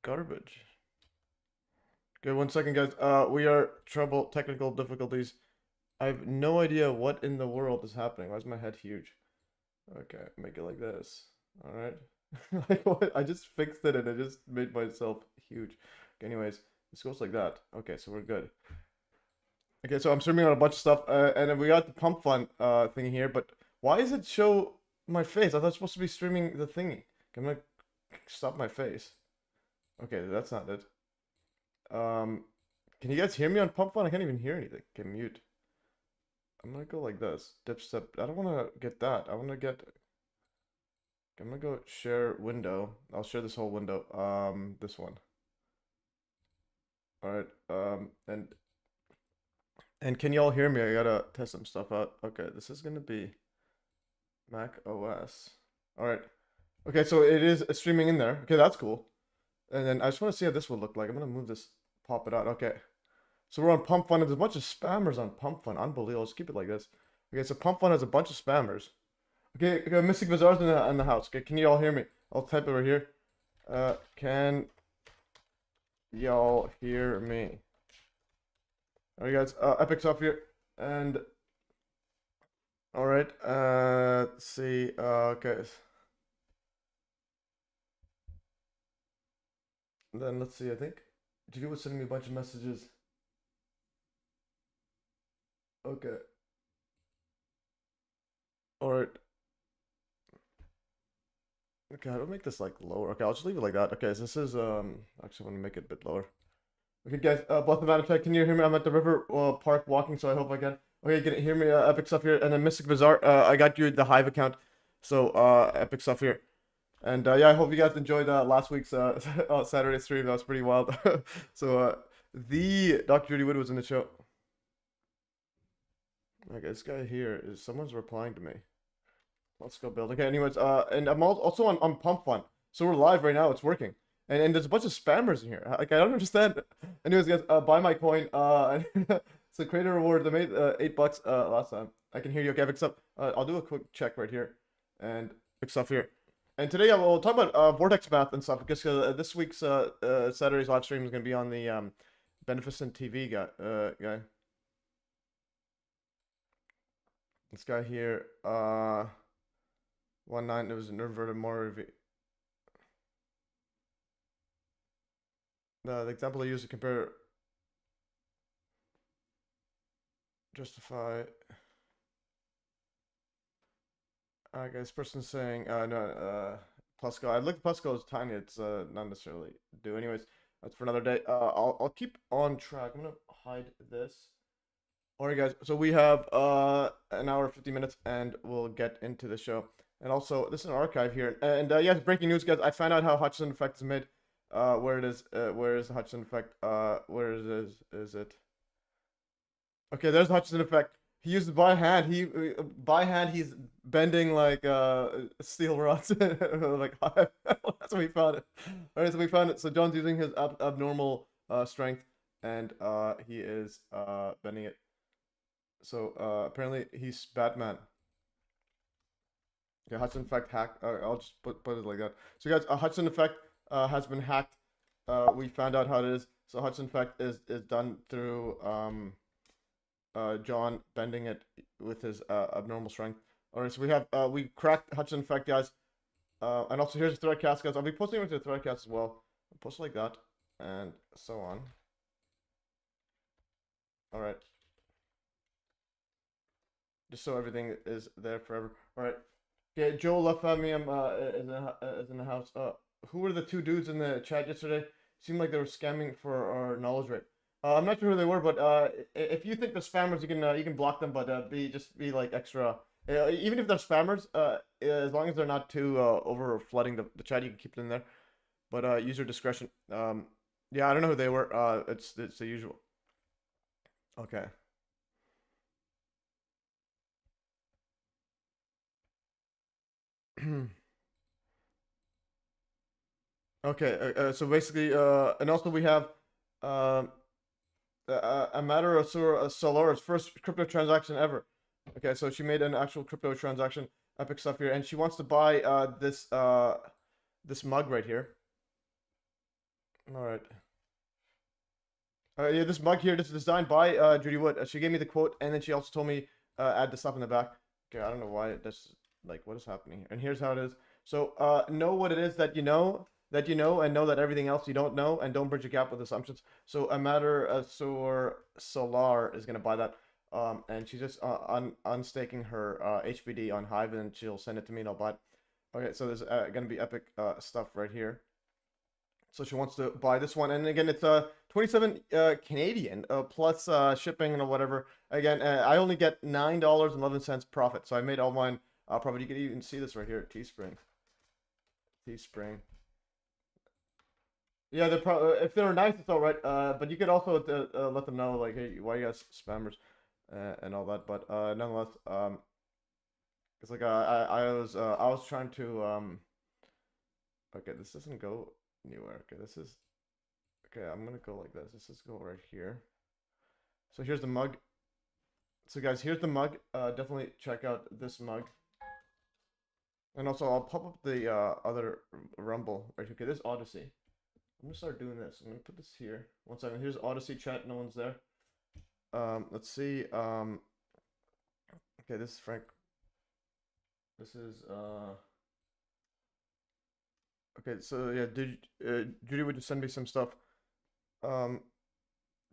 garbage. Okay, 1 second, guys. We are technical difficulties. I have no idea what in the world is happening. Why is my head huge? Okay, make it like this. All right. Like what? I just fixed it and I just made myself huge. Okay, anyways, this goes like that. Okay, so we're good. Okay, so I'm streaming on a bunch of stuff, and then we got the pump fun thing here. But why does it show my face? I thought I was supposed to be streaming the thingy. I'm gonna stop my face. Okay, that's not it. Um, can you guys hear me on pump fun? I can't even hear anything. Okay, mute. I'm gonna go like this. Dip step. I don't wanna get that. I wanna get. I'm gonna go share window. I'll share this whole window. This one. All right. And can y'all hear me? I gotta test some stuff out. Okay, this is gonna be Mac OS. All right. Okay, so it is streaming in there. Okay, that's cool. And then I just want to see how this would look like. I'm gonna move this, pop it out. Okay. So we're on Pump Fun. There's a bunch of spammers on Pump Fun. Unbelievable. Let's keep it like this. Okay, so Pump Fun has a bunch of spammers. Okay, Mystic Bazaar's in the house. Okay, can you all hear me? I'll type it right here. Can y'all hear me? All right, guys. Epic's up here, and all right. Let's see. Okay. Then let's see. I think Judy was sending me a bunch of messages. Okay. All right. Okay, how do I make this like lower? Okay, I'll just leave it like that. Okay, so this is actually I want to make it a bit lower. Okay, guys, both of that check. Can you hear me? I'm at the river park walking, so I hope I can. Okay, you can hear me. Epic stuff here, and then Mystic Bazaar. I got you the Hive account, so epic stuff here. And yeah, I hope you guys enjoyed last week's Saturday stream. That was pretty wild. So the Dr. Judy Wood was in the show. Okay, this guy here is someone's replying to me. Let's go build. Okay, anyways, and I'm also on Pump Fun. So we're live right now. It's working. And there's a bunch of spammers in here. Like I don't understand. Anyways, guys, buy my coin. So create a reward. They made $8 last time. I can hear you. Okay, fix up. I'll do a quick check right here, and fix stuff here. And today I will talk about Vortex math and stuff because this week's Saturday's live stream is gonna be on the Beneficent TV guy. This guy here. 1.9. It was an inverted more review. The example I used to compare justify. Okay, this person's saying no Plusco. I looked Plusco is tiny. It's not necessarily do. Anyways, that's for another day. I'll keep on track. I'm gonna hide this. Alright, guys. So we have an hour 50 minutes, and we'll get into the show. And also, this is an archive here. And yeah, breaking news, guys. I found out how Hutchinson effect is made. Where it is? Where is the Hutchinson effect? Where is it? Okay, there's the Hutchinson effect. He used it by hand. By hand he's bending like steel rods. Like that's what we found it. All right, so we found it. So John's using his abnormal strength, and he is bending it. So apparently he's Batman. Okay, Hudson effect hacked. I'll just put it like that. So guys, a Hudson effect has been hacked. We found out how it is. So Hudson effect is done through John bending it with his abnormal strength. All right, so we have we cracked Hudson effect, guys. And also here's the threadcast, guys. I'll be posting it to the threadcast as well. I'll post it like that, and so on. All right, just so everything is there forever. All right. Okay, Joe left me is in the house. Who were the two dudes in the chat yesterday? Seemed like they were scamming for our knowledge rate. I'm not sure who they were, but if you think they're spammers, you can block them, but be like extra. Even if they're spammers, as long as they're not too over flooding the chat, you can keep them there. But user discretion. Yeah, I don't know who they were. It's the usual. Okay. Okay. So basically, and also we have a matter of Solaris first crypto transaction ever. Okay, so she made an actual crypto transaction, epic stuff here, and she wants to buy this this mug right here. All right. Yeah, this mug here, this is designed by Judy Wood. She gave me the quote, and then she also told me add the stuff in the back. Okay, I don't know why that's like what is happening here. And here's how it is. So know what it is that you know, and know that everything else you don't know, and don't bridge a gap with assumptions. So a matter Solar is gonna buy that, and she's just unstaking her HBD on Hive, and she'll send it to me, and I'll buy it. Okay, so there's gonna be epic stuff right here. So she wants to buy this one, and again, it's 27 Canadian plus shipping and whatever. Again, I only get $9.11 profit, so I made all mine profit. You can even see this right here at Teespring. Teespring. Yeah, they're probably if they're nice, it's all right. But you could also let them know like, hey, why you guys spammers and all that. But nonetheless, it's like I was trying to okay, this doesn't go anywhere. Okay, this is okay. I'm gonna go like this. Let's just go right here. So here's the mug. So guys, here's the mug. Definitely check out this mug. And also, I'll pop up the other Rumble right here. Okay, this Odyssey. I'm gonna start doing this. I'm gonna put this here. One second. Here's Odyssey chat. No one's there. Let's see. Okay, this is Frank. This is Okay, so yeah, Judy would just send me some stuff. Um,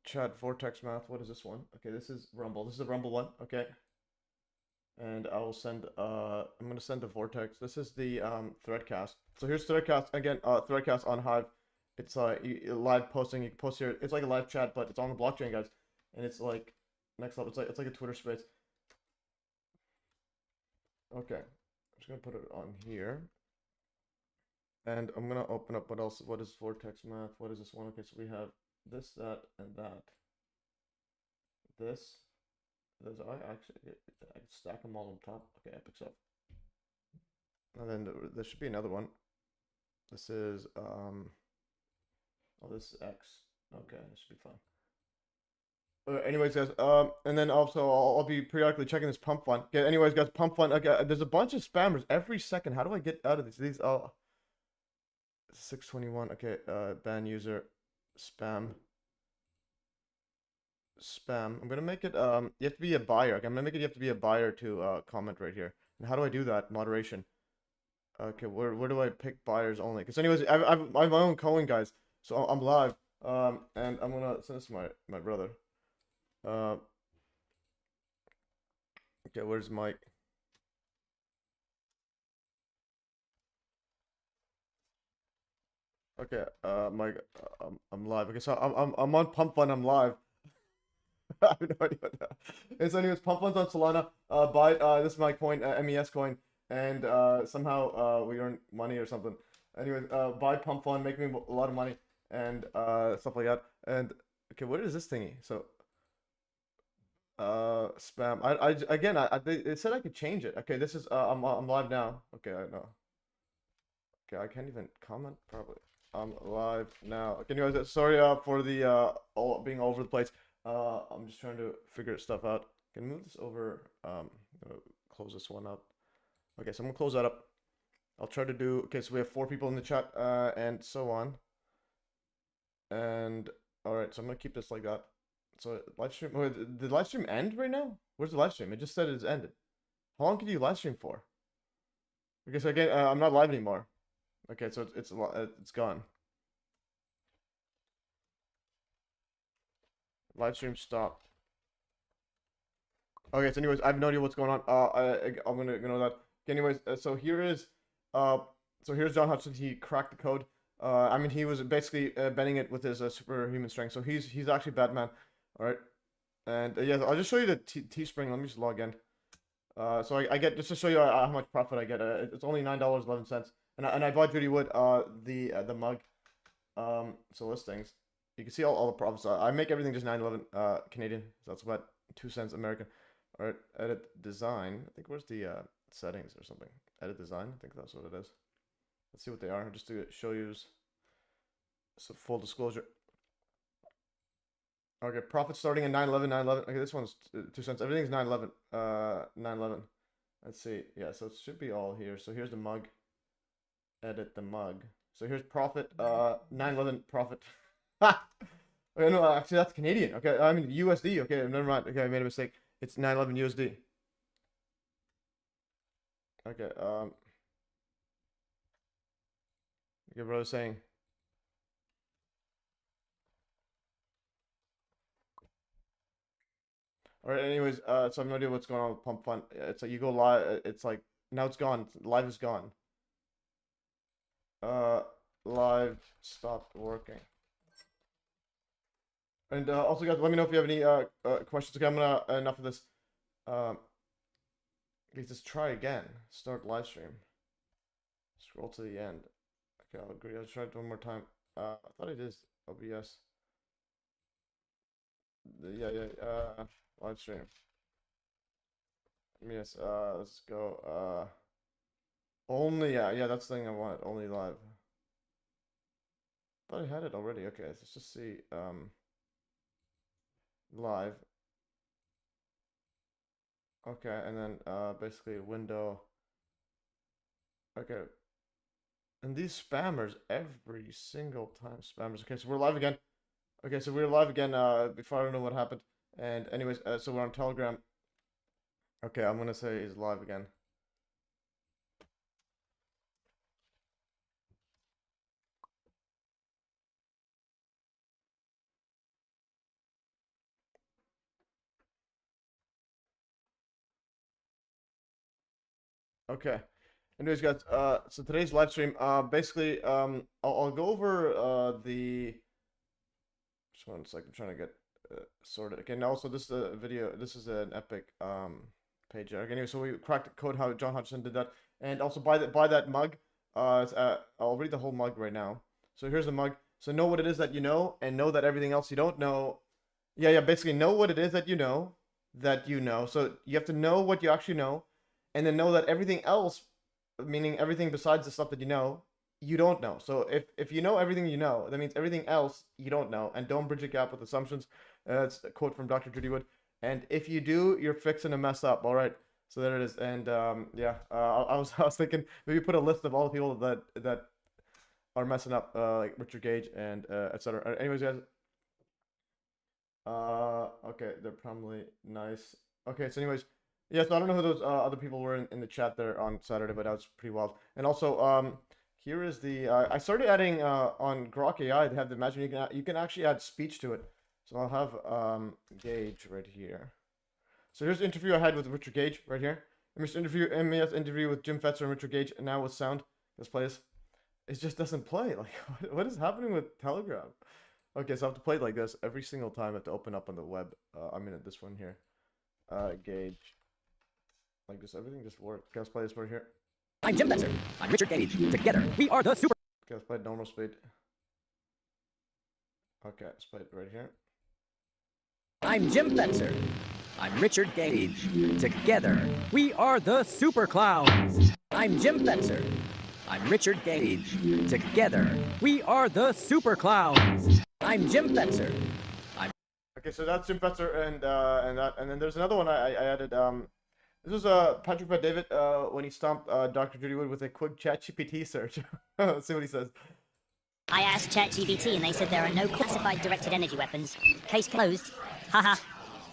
chat Vortex math. What is this one? Okay, this is Rumble. This is the Rumble one. Okay. And I will send I'm gonna send the Vortex. This is the Threadcast. So here's Threadcast again. Threadcast on Hive. It's live posting. You can post here. It's like a live chat, but it's on the blockchain, guys. And it's like next level. It's like a Twitter space. Okay, I'm just gonna put it on here. And I'm gonna open up what else? What is Vortex math? What is this one? Okay, so we have this, that, and that. This. There's I actually I can stack them all on top. Okay, epic stuff. And then there should be another one. This is oh, this is X. Okay, this should be fine. Anyways, guys, and then also I'll be periodically checking this pump fund. Okay, anyways, guys, pump fund. Okay, there's a bunch of spammers every second. How do I get out of these? These 621. Okay, ban user, spam. I'm gonna make it you have to be a buyer. Okay, I'm gonna make it you have to be a buyer to comment right here. And how do I do that? Moderation. Okay, where do I pick buyers only? Because anyways, I have my own coin, guys. So I'm live. And I'm gonna send this to my brother. Uh, okay, where's Mike? Okay, Mike, I'm live. Okay, so I'm on Pump Fund. I'm live. I have no idea what that. And so anyways, Pump Fund's on Solana. Buy this is my coin, MES coin, and somehow we earn money or something. Anyways, buy Pump Fund, make me a lot of money, and stuff like that. And okay, what is this thingy? So spam. Again, they said I could change it. Okay, this is I'm live now. Okay, I know. Okay, I can't even comment probably. I'm live now. Okay, anyways, sorry for the all being all over the place. I'm just trying to figure stuff out. Can move this over. I'm gonna close this one up. Okay, so I'm gonna close that up. I'll try to do. Okay, so we have 4 people in the chat, and so on. And all right, so I'm gonna keep this like that. So live stream. Wait, did the live stream end right now? Where's the live stream? It just said it's ended. How long can you live stream for? Because again, I'm not live anymore. Okay, so it's gone. Live stream stopped. Okay, so anyways, I have no idea what's going on. I'm gonna ignore that. Okay, anyways, so here is so here's John Hudson. He cracked the code. I mean, he was basically bending it with his superhuman strength. So he's actually Batman. All right, and yeah, I'll just show you the Teespring. Let me just log in. So I get just to show you how much profit I get. It's only $9.11, and I bought Judy Wood the mug. So listings. You can see all the profits. I make everything just 9.11 Canadian. So that's about 2 cents American. All right, edit design. I think where's the settings or something? Edit design. I think that's what it is. Let's see what they are, just to show you. So full disclosure. Okay, profit starting at 9.11, 9.11. Okay, this one's 2 cents. Everything's 9.11. 9.11. Let's see. Yeah, so it should be all here. So here's the mug. Edit the mug. So here's profit. 9/11 profit. Ha! Okay, no, actually that's Canadian. Okay, I mean USD. Okay, never mind. Okay, I made a mistake. It's 9/11 USD. Okay. Okay, what I was saying. All right. Anyways, so I have no idea what's going on with Pump Fun. It's like you go live. It's like now it's gone. Live is gone. Uh, live stopped working. And also, guys, let me know if you have any questions. Okay, I'm gonna enough of this. Um, okay, just try again. Start live stream. Scroll to the end. Okay, I'll agree. I'll try it one more time. I thought it is OBS. Yeah, yeah. Live stream. Yes. Let's go. Only. Yeah. That's the thing I want. Only live. Thought I had it already. Okay, let's just see. Live. Okay, and then basically window. Okay. And these spammers every single time spammers. Okay, so we're live again. Okay, so we're live again. Before I don't know what happened. And anyways, so we're on Telegram. Okay, I'm gonna say he's live again. Okay. Anyways, guys, so today's live stream, basically, I'll go over the. Just one sec, I'm trying to get sorted. Okay, now also this is a video. This is an epic page. Okay, anyway, so we cracked the code how John Hodgson did that, and also buy that mug. I'll read the whole mug right now. So here's the mug. So know what it is that you know, and know that everything else you don't know. Yeah. Basically, know what it is that you know. So you have to know what you actually know, and then know that everything else, meaning everything besides the stuff that you don't know. So if you know everything you know, that means everything else you don't know, and don't bridge a gap with assumptions. That's a quote from Dr. Judy Wood. And if you do, you're fixing to mess up. All right. So there it is. And yeah, I was thinking maybe put a list of all the people that are messing up, like Richard Gage and etc. Anyways, guys. Okay, they're probably nice. Okay, so anyways, yeah, so I don't know who those other people were in the chat there on Saturday, but that was pretty wild. And also, here is the I started adding on Grok AI. They have the imagine you can actually add speech to it. So I'll have Gage right here. So here's the interview I had with Richard Gage right here. MES interview with Jim Fetzer and Richard Gage, and now with sound. Let's play this. It just doesn't play. Like, what is happening with Telegram? Okay, so I have to play it like this every single time. I have to open up on the web. I mean, this one here. Gauge. Like this, everything just works. Okay, let's play this right here. I'm Jim Fetzer. I'm Richard Gage. Together, we are the super. Okay, let's play it normal speed. Okay, let's play it right here. I'm Jim Fetzer. I'm Richard Gage. Together, we are the super clowns. I'm Jim Fetzer. I'm Richard Gage. Together, we are the super clowns. I'm Jim Fetzer. Okay, so that's Jim Fetzer, and then there's another one I added. This is Patrick Bet-David when he stomped Dr. Judy Wood with a quick ChatGPT search. Let's see what he says. I asked ChatGPT and they said there are no classified directed energy weapons. Case closed. Haha,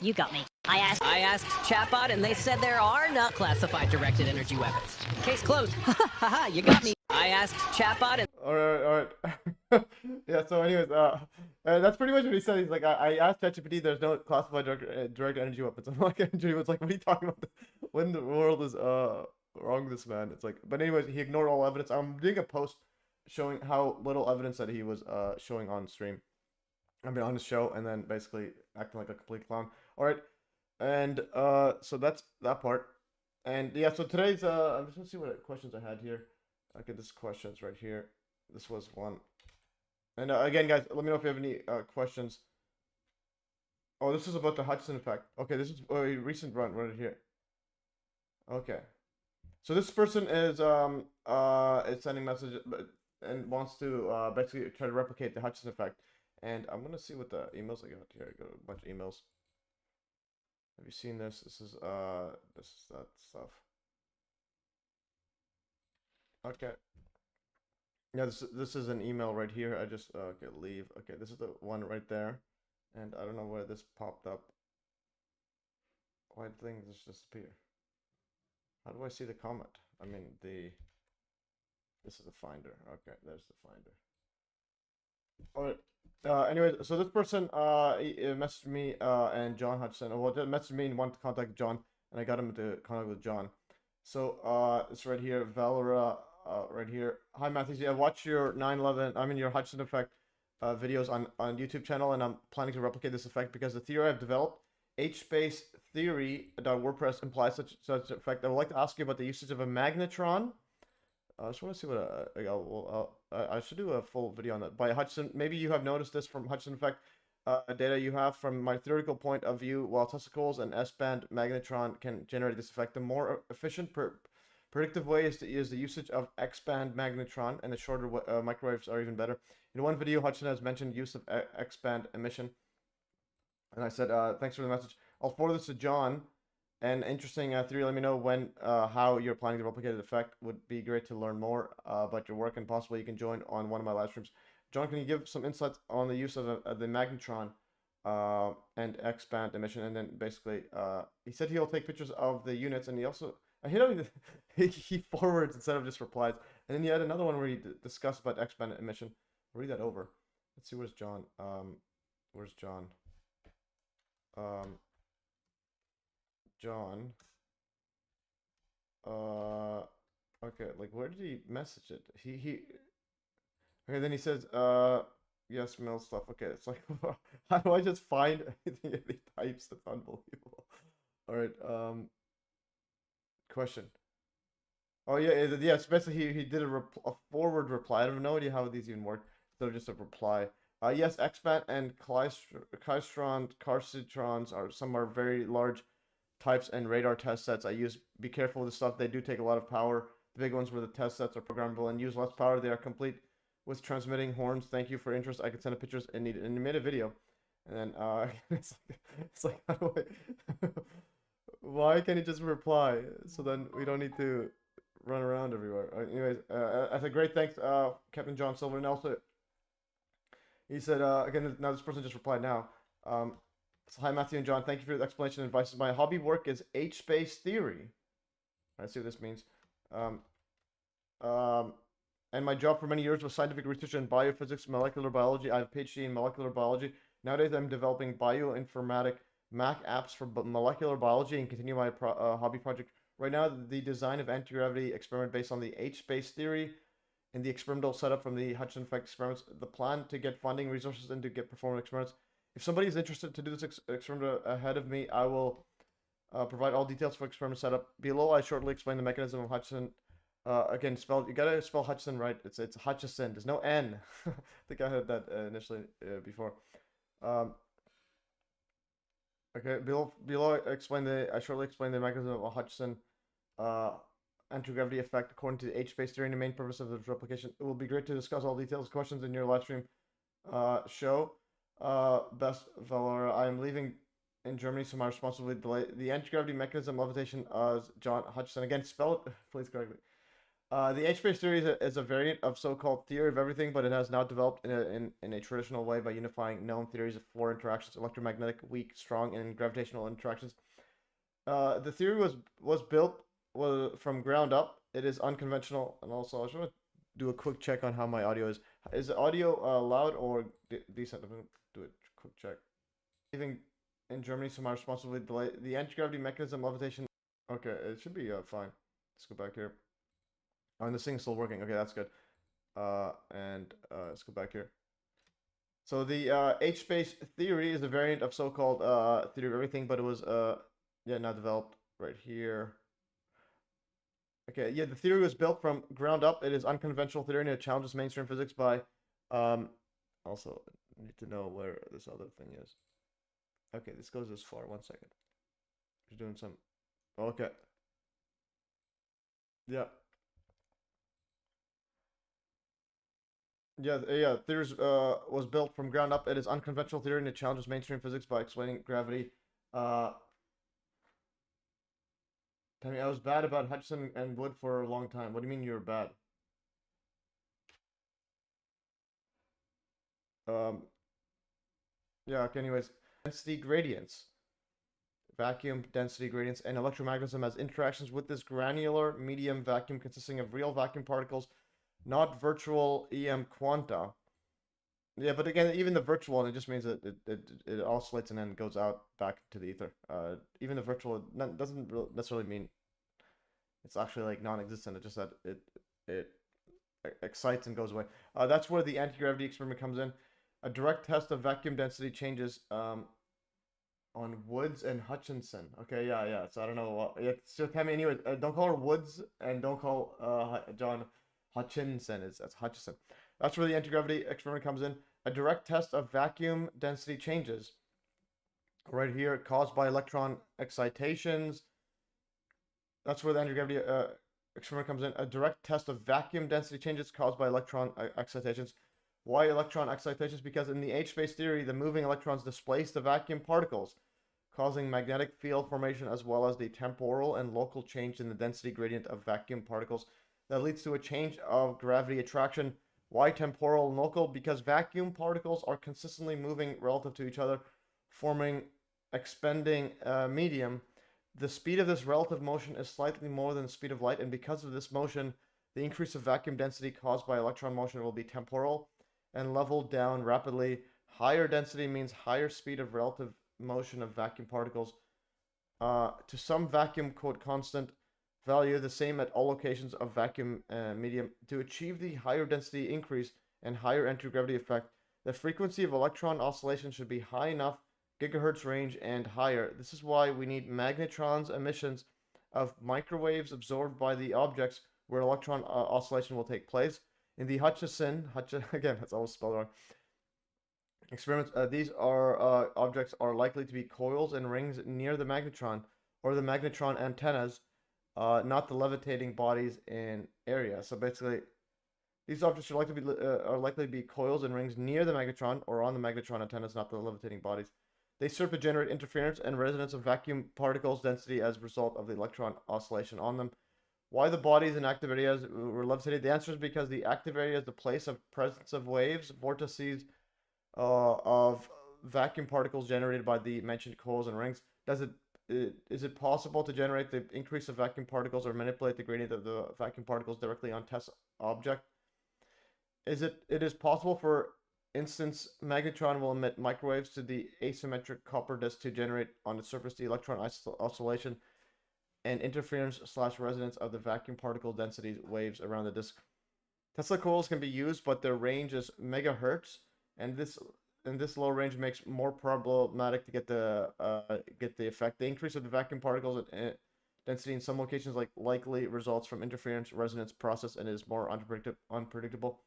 you got me. I asked Chatbot and they said there are not classified directed energy weapons. Case closed. Haha, you got me. I asked Chatbot and All right. Yeah. So, anyways, that's pretty much what he said. He's like, I asked ChatGPT, there's no classified direct energy weapons. I'm like, Judy was like, what are you talking about? When the world is wrong with this man? It's like, but anyways, he ignored all evidence. I'm doing a post showing how little evidence that he was showing on stream. I mean, on his show, and then basically acting like a complete clown. All right. And so that's that part. And yeah, so today's I'm just gonna see what questions I had here. Okay, this questions right here. This was one. And again, guys, let me know if you have any questions. Oh, this is about the Hudson effect. Okay, this is a recent run right here. Okay, so this person is sending messages and wants to basically try to replicate the Hudson effect. And I'm gonna see what the emails I got here. I got a bunch of emails. Have you seen this? This is that stuff. Okay. Yeah, this is an email right here. I just okay, leave. Okay, this is the one right there, and I don't know where this popped up. Why did things just disappear? How do I see the comment? I mean the. This is the finder. Okay, there's the finder. All right. Anyways, so this person he messaged me and John Hudson. Well, messaged me and wanted to contact John, and I got him into contact with John. So it's right here, Valera, right here. Hi Matthew, I watched your 9/11. I mean your Hudson effect videos on YouTube channel, and I'm planning to replicate this effect because the theory I've developed, HSpace theory.wordpress implies such effect. I would like to ask you about the usage of a magnetron. I just want to see what I should do a full video on that by Hudson. Maybe you have noticed this from Hudson effect data you have from my theoretical point of view. While testicles and S-band magnetron can generate this effect, the more efficient predictive way is to use the usage of X-band magnetron, and the shorter microwaves are even better. In one video, Hudson has mentioned use of X-band emission, and I said, thanks for the message. I'll forward this to John. An interesting theory. Let me know when, how you're planning to replicate the effect. Would be great to learn more about your work, and possibly you can join on one of my live streams. John, can you give some insights on the use of the magnetron and X-band emission? And then basically, he said he'll take pictures of the units, and he also he forwards instead of just replies. And then he had another one where he discussed about X-band emission. I'll read that over. Let's see, where's John? Where's John? John. Okay, like where did he message it? He okay, then he says, yes, mail stuff. Okay, it's like how do I just find anything if he types? That's unbelievable. Alright, question. Oh yeah, yes, basically he did a forward reply. I have no idea how these even work. So just a reply. Yes, XBAT and carcitrons are very large types and radar test sets I use. Be careful with this stuff. They do take a lot of power. The big ones where the test sets are programmable and use less power. They are complete with transmitting horns. Thank you for interest. I can send a pictures and need it. And he made a video. And then it's like how do I why can't he just reply? So then we don't need to run around everywhere. Anyways, that's a great thanks, Captain John Silver. And also, he said, again, now this person just replied now. So hi, Matthew and John. Thank you for the explanation and advice. My hobby work is H-space theory. I see what this means. And my job for many years was scientific research in biophysics, molecular biology. I have a PhD in molecular biology. Nowadays, I'm developing bioinformatic Mac apps for molecular biology and continue my hobby project. Right now, the design of anti-gravity experiment based on the H-space theory and the experimental setup from the Hudson effect experiments. The plan to get funding resources and to get performance experiments. If somebody is interested to do this experiment ahead of me, I will provide all details for experiment setup. Below, I shortly explain the mechanism of Hudson. Again, spelled. You gotta spell Hudson right. It's Hutchison. There's no N. I think I heard that initially before. Okay. Below, I shortly explain the mechanism of Hutchison anti-gravity effect according to the H-space theory and the main purpose of the replication. It will be great to discuss all details, questions in your live stream show. Best Valora. I am leaving in Germany, so my responsibility delay. The anti-gravity mechanism levitation is John Hutchison. Again, spell it please correctly. The H-space theory is a variant of so-called theory of everything, but it has now developed in a traditional way by unifying known theories of four interactions: electromagnetic, weak, strong, and gravitational interactions. The theory was built from ground up. It is unconventional, and also I just want to do a quick check on how my audio is. Is the audio loud or decent? I'm gonna do a quick check. Leaving in Germany, so my responsibility delay. The anti-gravity mechanism levitation. Okay, it should be fine. Let's go back here. Oh, and this thing's still working. Okay, that's good. Let's go back here. So the H-space theory is a variant of so-called theory of everything, but it was now developed right here. Okay, yeah, the theory was built from ground up. It is unconventional theory and it challenges mainstream physics by also I need to know where this other thing is. Okay, this goes this far. 1 second. Just doing some. Okay. Yeah. Yeah. Theories was built from ground up. It is unconventional theory and it challenges mainstream physics by explaining gravity. Tell me, I was bad about Hudson and Wood for a long time. What do you mean you were bad? Yeah, okay, anyways. Density gradients. Vacuum density gradients and electromagnetism has interactions with this granular medium vacuum consisting of real vacuum particles, not virtual EM quanta. Yeah, but again, even the virtual one, it just means that it oscillates and then goes out back to the ether. Even the virtual doesn't necessarily mean it's actually like non-existent. It's just that it excites and goes away. That's where the anti-gravity experiment comes in. A direct test of vacuum density changes on Woods and Hutchinson. Okay, yeah. So I don't know. It's just tell me anyway. Don't call her Woods and don't call John Hutchinson. That's Hutchison. That's where the anti-gravity experiment comes in. A direct test of vacuum density changes. Right here, caused by electron excitations. That's where the anti-gravity experiment comes in. A direct test of vacuum density changes caused by electron excitations. Why electron excitations? Because in the H-phase theory, the moving electrons displace the vacuum particles, causing magnetic field formation as well as the temporal and local change in the density gradient of vacuum particles that leads to a change of gravity attraction. Why temporal and local? Because vacuum particles are consistently moving relative to each other, forming expanding medium. The speed of this relative motion is slightly more than the speed of light, and because of this motion, the increase of vacuum density caused by electron motion will be temporal and level down rapidly. Higher density means higher speed of relative motion of vacuum particles to some vacuum quote constant value the same at all locations of vacuum medium. To achieve the higher density increase and higher anti-gravity effect, the frequency of electron oscillation should be high enough, gigahertz range and higher. This is why we need magnetrons emissions of microwaves absorbed by the objects where electron oscillation will take place. In the Hutchison, again, that's always spelled wrong, experiments, these objects are likely to be coils and rings near the magnetron or the magnetron antennas, not the levitating bodies in area. So basically, these objects are likely to be coils and rings near the magnetron or on the magnetron antennas, not the levitating bodies. They serve to generate interference and resonance of vacuum particles density as a result of the electron oscillation on them. Why the bodies in active areas were levitated? The answer is because the active area is the place of presence of waves, vortices of vacuum particles generated by the mentioned coils and rings. Is it possible to generate the increase of vacuum particles or manipulate the gradient of the vacuum particles directly on test object? It is possible, for instance, magnetron will emit microwaves to the asymmetric copper disk to generate on its surface the electron oscillation and interference / resonance of the vacuum particle density waves around the disk. Tesla coils can be used, but their range is megahertz, and this low range makes more problematic to get the effect. The increase of the vacuum particles density in some locations likely results from interference resonance process and is more unpredictable.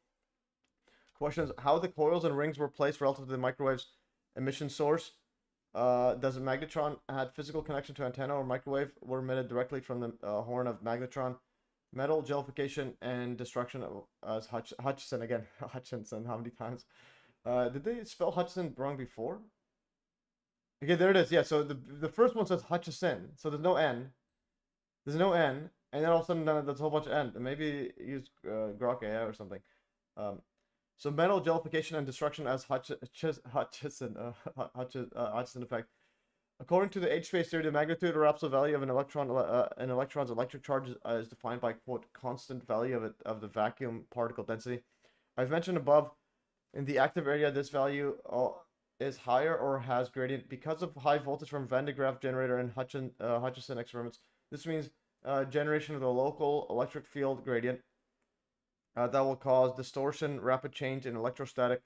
Questions: how the coils and rings were placed relative to the microwave's emission source. Does a magnetron had physical connection to antenna or microwave were emitted directly from the horn of magnetron? Metal jellification and destruction of, as Hutchison again. Hutchinson, how many times? Did they spell Hutchison wrong before? Okay, there it is. Yeah, so the first one says Hutchison, so there's no N. There's no N, and then all of a sudden there's a whole bunch of N. Maybe use Grok AI or something. So metal jellification and destruction as Hutchison effect. According to the H-phase theory, the magnitude or absolute value of an electron's electric charge is defined by quote constant value of the vacuum particle density. I've mentioned above, in the active area, this value is higher or has gradient because of high voltage from Van de Graaff generator and Hutchison experiments. This means generation of the local electric field gradient that will cause distortion, rapid change in electrostatic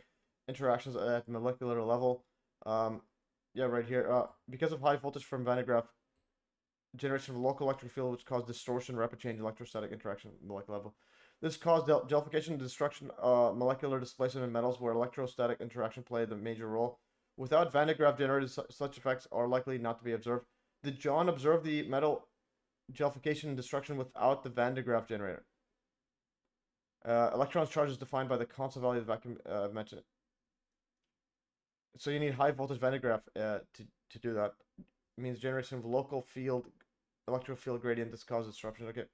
interactions at molecular level. Yeah, right here. Because of high voltage from Van de Graaff, generation of local electric field which caused distortion, rapid change in electrostatic interaction at molecular level. This caused jellification and destruction, molecular displacement in metals where electrostatic interaction played a major role. Without Van de Graaff generators, such effects are likely not to be observed. Did John observe the metal jellification and destruction without the Van de Graaff generator? Electrons charge is defined by the constant value of the vacuum mentioned. So you need high voltage Van de Graaff to do that. It means generation of local field, electric field gradient. This causes disruption. Okay.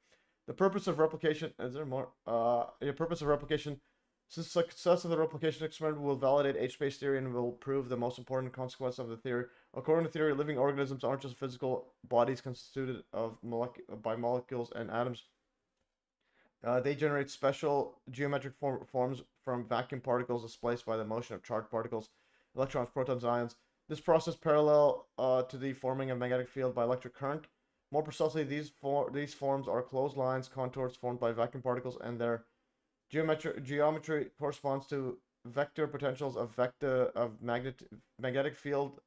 The purpose of replication, is there more? Your purpose of replication Since the success of the replication experiment will validate H-space theory and will prove the most important consequence of the theory. According to theory, living organisms aren't just physical bodies constituted of by molecules and atoms. They generate special geometric forms from vacuum particles displaced by the motion of charged particles, electrons, protons, ions. This process parallel to the forming of magnetic field by electric current. More precisely, these forms are closed lines, contours formed by vacuum particles, and their geometry corresponds to vector potentials of magnetic field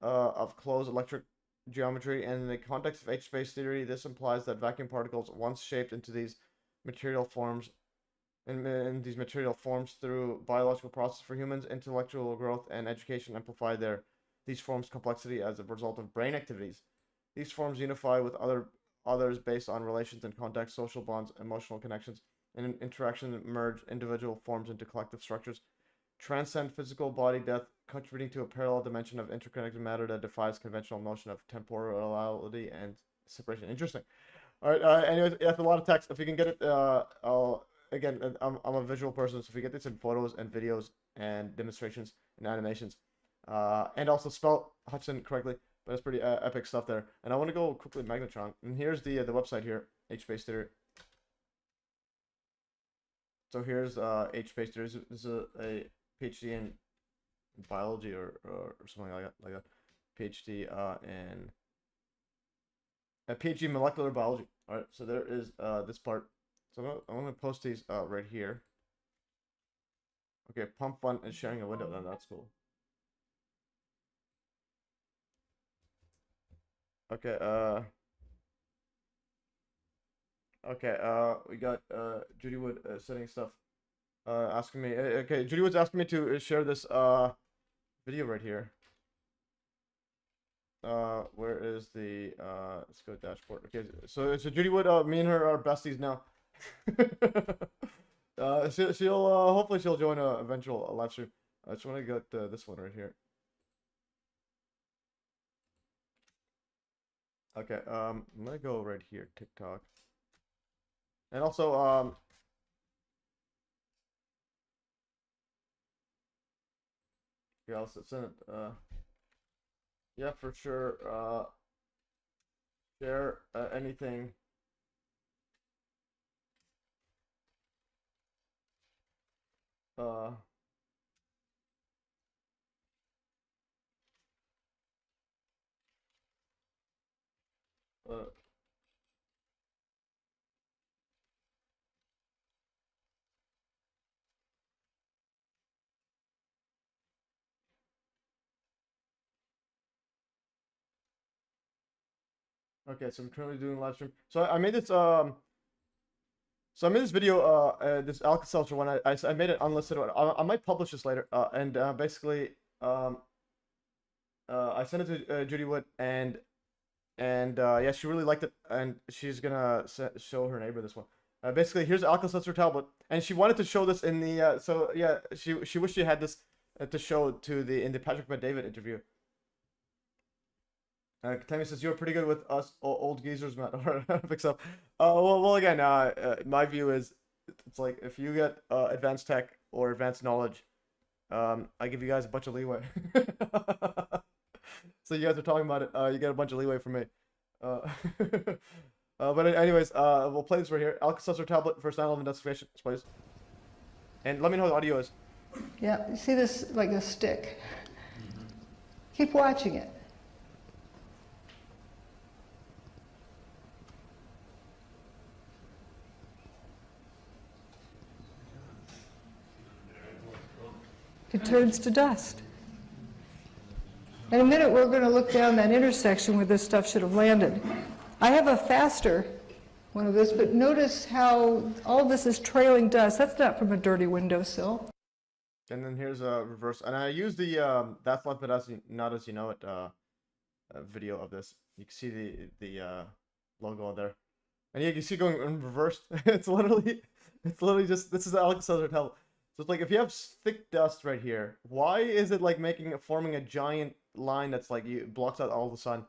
of closed electric geometry. And in the context of H-space theory, this implies that vacuum particles, once shaped into these material forms, through biological process for humans, intellectual growth and education, amplify these forms' complexity as a result of brain activities. These forms unify with others based on relations and context, social bonds, emotional connections, and interaction merge individual forms into collective structures, transcend physical body death, contributing to a parallel dimension of interconnected matter that defies conventional notion of temporality and separation. Interesting. All right. Anyways, that's a lot of text. If you can get it, I'm a visual person, so if you get this in photos and videos and demonstrations and animations, and also spell Hudson correctly, but it's pretty epic stuff there. And I want to go quickly Magnetron, and here's the website here, H-space theory. So here's H-space theory. This is a PhD in biology or something like that, PhD in a PhD in molecular biology. All right, so there is this part. So I'm gonna post these right here. Okay, pump fun and sharing a window. Then that's cool. Okay, we got Judy Wood sending stuff, asking me. Okay, Judy Wood's asking me to share this video right here. Where is the let's go dashboard. Okay, so Judy Wood, me and her are besties now. She'll hopefully she'll join a eventual live stream. I just want to get this one right here. Okay, I'm gonna go right here, TikTok. And also, yeah, I'll send it, yeah, for sure, share, anything. Uh, uh, okay, so I'm currently doing live stream. So I made this, so I made this video, this Alka-Seltzer one. I made it unlisted one. I might publish this later. And basically, I sent it to Judy Wood, and yeah, she really liked it, and she's gonna show her neighbor this one. Basically, here's the Alka-Seltzer tablet, and she wanted to show this in the. So yeah, she wished she had this to show to in the Patrick Bet-David interview. Tammy says you're pretty good with us old geezers, Matt. Picks up. Well, again, my view is it's like if you get advanced tech or advanced knowledge, I give you guys a bunch of leeway. So you guys are talking about it. You get a bunch of leeway from me. But anyways, we'll play this right here. Alka-Seltzer tablet for standalone investigation, please. And let me know how the audio is. Yeah, you see this like a stick. Keep watching it. It turns to dust. In a minute, we're going to look down that intersection where this stuff should have landed. I have a faster one of this, but notice how all this is trailing dust. That's not from a dirty windowsill. And then here's a reverse, and I use the That's Life But Not As You Know It video of this. You can see the logo on there, and yeah, you can see going in reverse. It's literally just, this is the Alka-Seltzer tablet. So it's like if you have thick dust right here, why is it like forming a giant line that's like blocks out all the sun?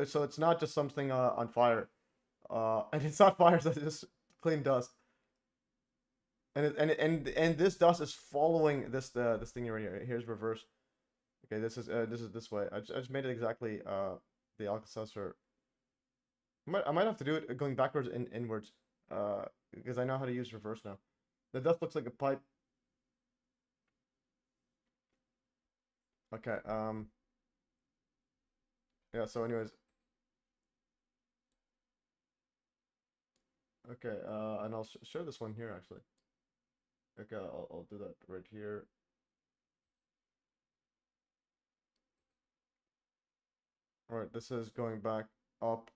So it's not just something on fire, and it's not fire, so it's just clean dust. and this dust is following this thing right here. Here's reverse. Okay, this is this way. I just made it exactly the Alka-Seltzer. I might have to do it going backwards and inwards because I know how to use reverse now. The dust looks like a pipe. Okay, yeah, so anyways. Okay, and I'll share this one here actually. Okay, I'll do that right here. All right, this is going back up.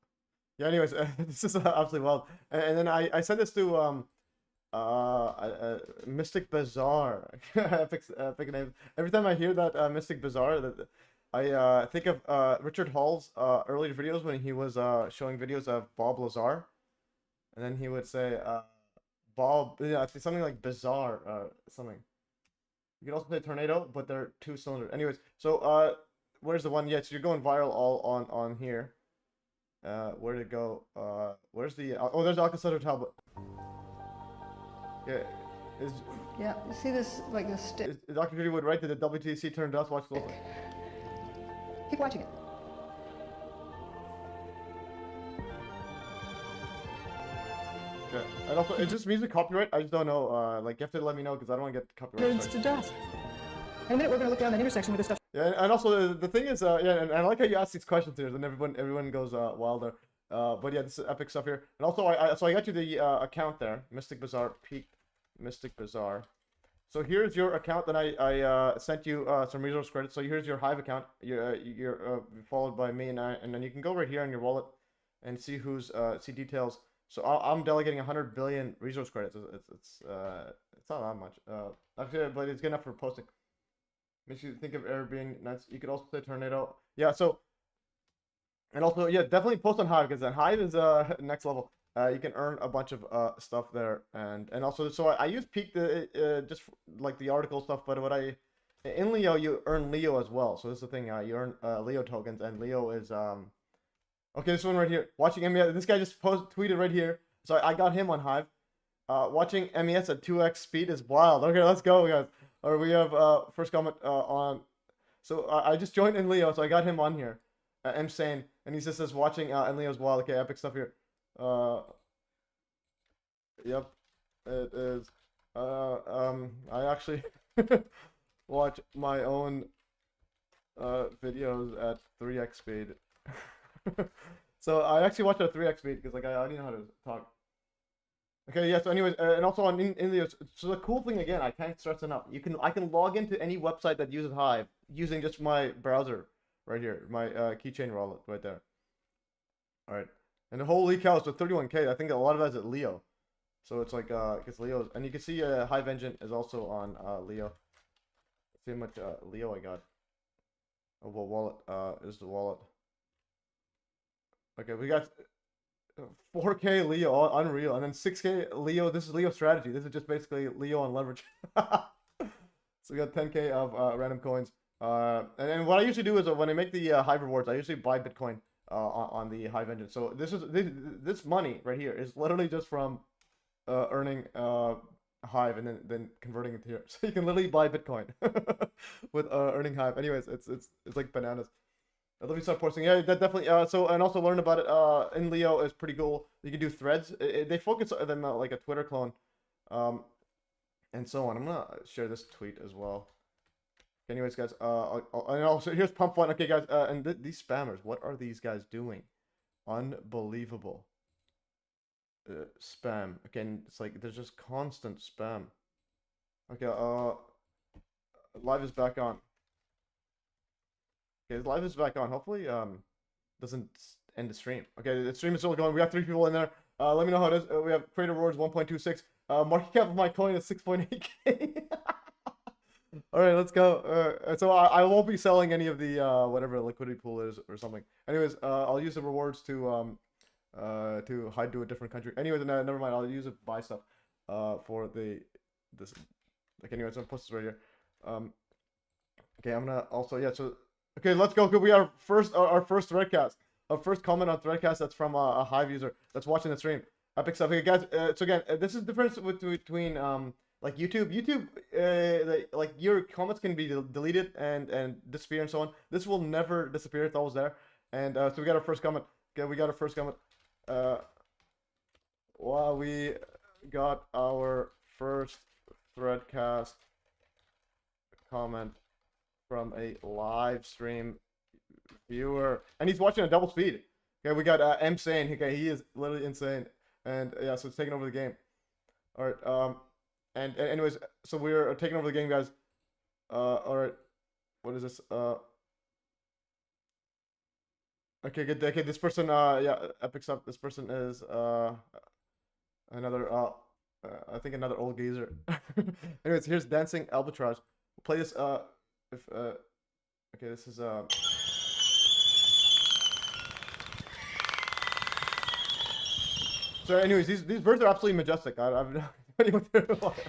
Yeah, anyways, this is absolutely wild. And then I sent this to Mystic Bazaar. Epic name. Every time I hear that Mystic Bazaar, that I think of Richard Hall's earlier videos when he was showing videos of Bob Lazar, and then he would say Bob, yeah, something like bizarre, something. You can also say tornado, but they're 2-cylinder. Anyways, so where's the one? Yes, you're going viral all on here. Where did it go? Where's the? Oh, there's the Alka-Seltzer tablet. Yeah, Yeah, you see this like a stick. is Dr. Judy Wood right? Did the WTC turn dust? Watch closely. Keep watching it. Okay, and also, is this music copyright? I just don't know. Like, you have to let me know because I don't want to get copyright. Turns to dust. In a minute, we're going to look down that intersection with this stuff. Yeah, and also the thing is, yeah, and I like how you ask these questions here, and everyone goes wilder. But yeah, this is epic stuff here. And also, I got you the account there, Mystic Bazaar, Peak Mystic Bazaar. So here's your account that I sent you some resource credits. So here's your Hive account. You're followed by me, and then you can go right here on your wallet and see who's see details. So I'm delegating 100 billion resource credits. It's not that much. Actually, but it's good enough for posting. Makes you think of air being nuts. You could also say tornado. Yeah. So, and also, yeah, definitely post on Hive because then Hive is next level. You can earn a bunch of stuff there, and also, so I use Peak just like the article stuff, but what in Leo you earn Leo as well. So this is the thing. You earn Leo tokens, and Leo is okay, this one right here. Watching MES. This guy just tweeted right here. So I got him on Hive. Watching MES at 2x speed is wild. Okay, let's go, guys. Or we have first comment on. So I just joined in Leo, so I got him on here. M Sane, and he just says watching in Leo's wild. Okay, epic stuff here. Yep, it is. I actually watch my own videos at 3x speed. So I actually watch at 3x speed because like I already know how to talk. Okay, yeah. So anyways, and also on in so the cool thing again, I can't stress enough. I can log into any website that uses Hive using just my browser right here, my keychain wallet right there. All right, and holy cow, so 31K. I think a lot of that is at Leo, so it's like it's Leo's, and you can see Hive Engine is also on Leo. See how much Leo I got. Oh, well, wallet is the wallet. Okay, we got 4K Leo, unreal, and then 6K Leo. This is Leo strategy. This is just basically Leo on leverage. So we got 10K of random coins. And what I usually do is when I make the Hive rewards, I usually buy Bitcoin on the Hive engine. So this money right here is literally just from earning Hive and then converting it here. So you can literally buy Bitcoin with earning Hive. Anyways, it's like bananas. Let me start posting. Yeah, that definitely. So and also learn about it. In Leo is pretty cool. You can do threads. They focus on them like a Twitter clone, and so on. I'm gonna share this tweet as well. Anyways, guys. And also here's Pump One. Okay, guys. And these spammers. What are these guys doing? Unbelievable. Spam. Again, it's like there's just constant spam. Okay. Live is back on. Okay, live is back on. Hopefully, doesn't end the stream. Okay, the stream is still going. We have 3 people in there. Let me know how it is. We have creator rewards 1.26. Market cap of my coin is 6.8K. All right, let's go. So I won't be selling any of the whatever liquidity pool is or something. Anyways, I'll use the rewards to hide to a different country. Anyways, never mind. I'll use it to buy stuff for this. Like anyways, I'm gonna post this right here. Okay, I'm gonna also so. Okay, let's go. We are our first threadcast. Our first comment on threadcast that's from a Hive user that's watching the stream. Epic stuff. Okay, guys. So again, this is the difference between Like YouTube, like your comments can be deleted and disappear and so on. This will never disappear. It's always there. And so we got our first comment. Okay, we got our first comment. Wow, we got our first threadcast comment from a live stream viewer, and he's watching a double speed. Okay, we got insane. Okay, he is literally insane, and yeah, so it's taking over the game. All right, and anyways, so we're taking over the game, guys. All right, what is this? Okay, good. Okay, this person, yeah, Epic's up. This person is another I think another old geezer. Anyways, here's Dancing Albatross. We'll play this if okay, this is so anyways, these birds are absolutely majestic. I've no idea what they're like.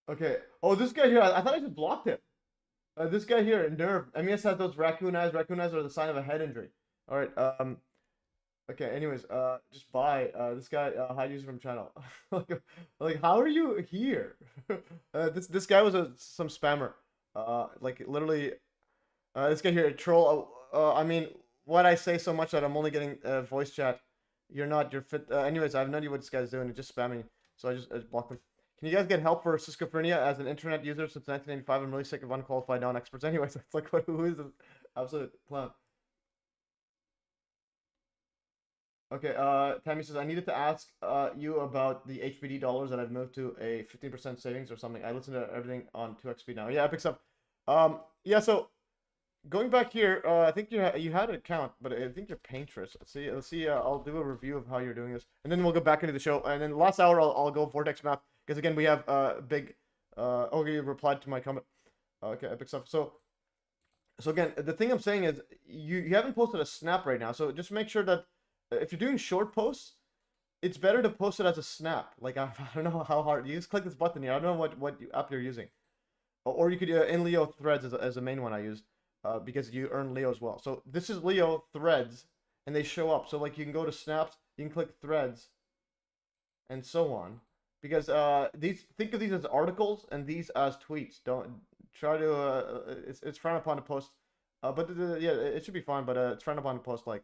Okay. Oh, this guy here, I thought I just blocked him. This guy here, Nerve. MES has those raccoon eyes. Raccoon eyes are the sign of a head injury. All right. Okay. Anyways, just buy. This guy, hide user from channel. like, how are you here? This guy was some spammer. Like literally, this guy here, troll. I mean, what I say so much that I'm only getting voice chat. You're not. You're fit. Anyways, I have no idea what this guy's doing. He's just spamming. So I just blocked him. Can you guys get help for schizophrenia as an internet user since 1985? I'm really sick of unqualified non-experts. Anyways, it's like, who is this absolute clown? Okay, Tammy says, I needed to ask you about the HBD dollars that I've moved to a 15% savings or something. I listen to everything on 2x speed now. Yeah, Epic stuff. Yeah, so going back here, I think you had an account, but I think you're paintress. Let's see. I'll do a review of how you're doing this, and then we'll go back into the show. And then last hour, I'll go Vortex map. Because again, we have big. Oh, you replied to my comment. Okay, epic stuff. So again, the thing I'm saying is you haven't posted a snap right now. So just make sure that if you're doing short posts, it's better to post it as a snap. Like I don't know how hard. You just click this button here. I don't know what app you're using, or you could in Leo Threads as a main one I use, because you earn Leo as well. So this is Leo Threads, and they show up. So like you can go to snaps, you can click Threads, and so on. Because think of these as articles and these as tweets. Don't try to it's frowned upon to post, but yeah, it should be fine. But it's frowned upon to post like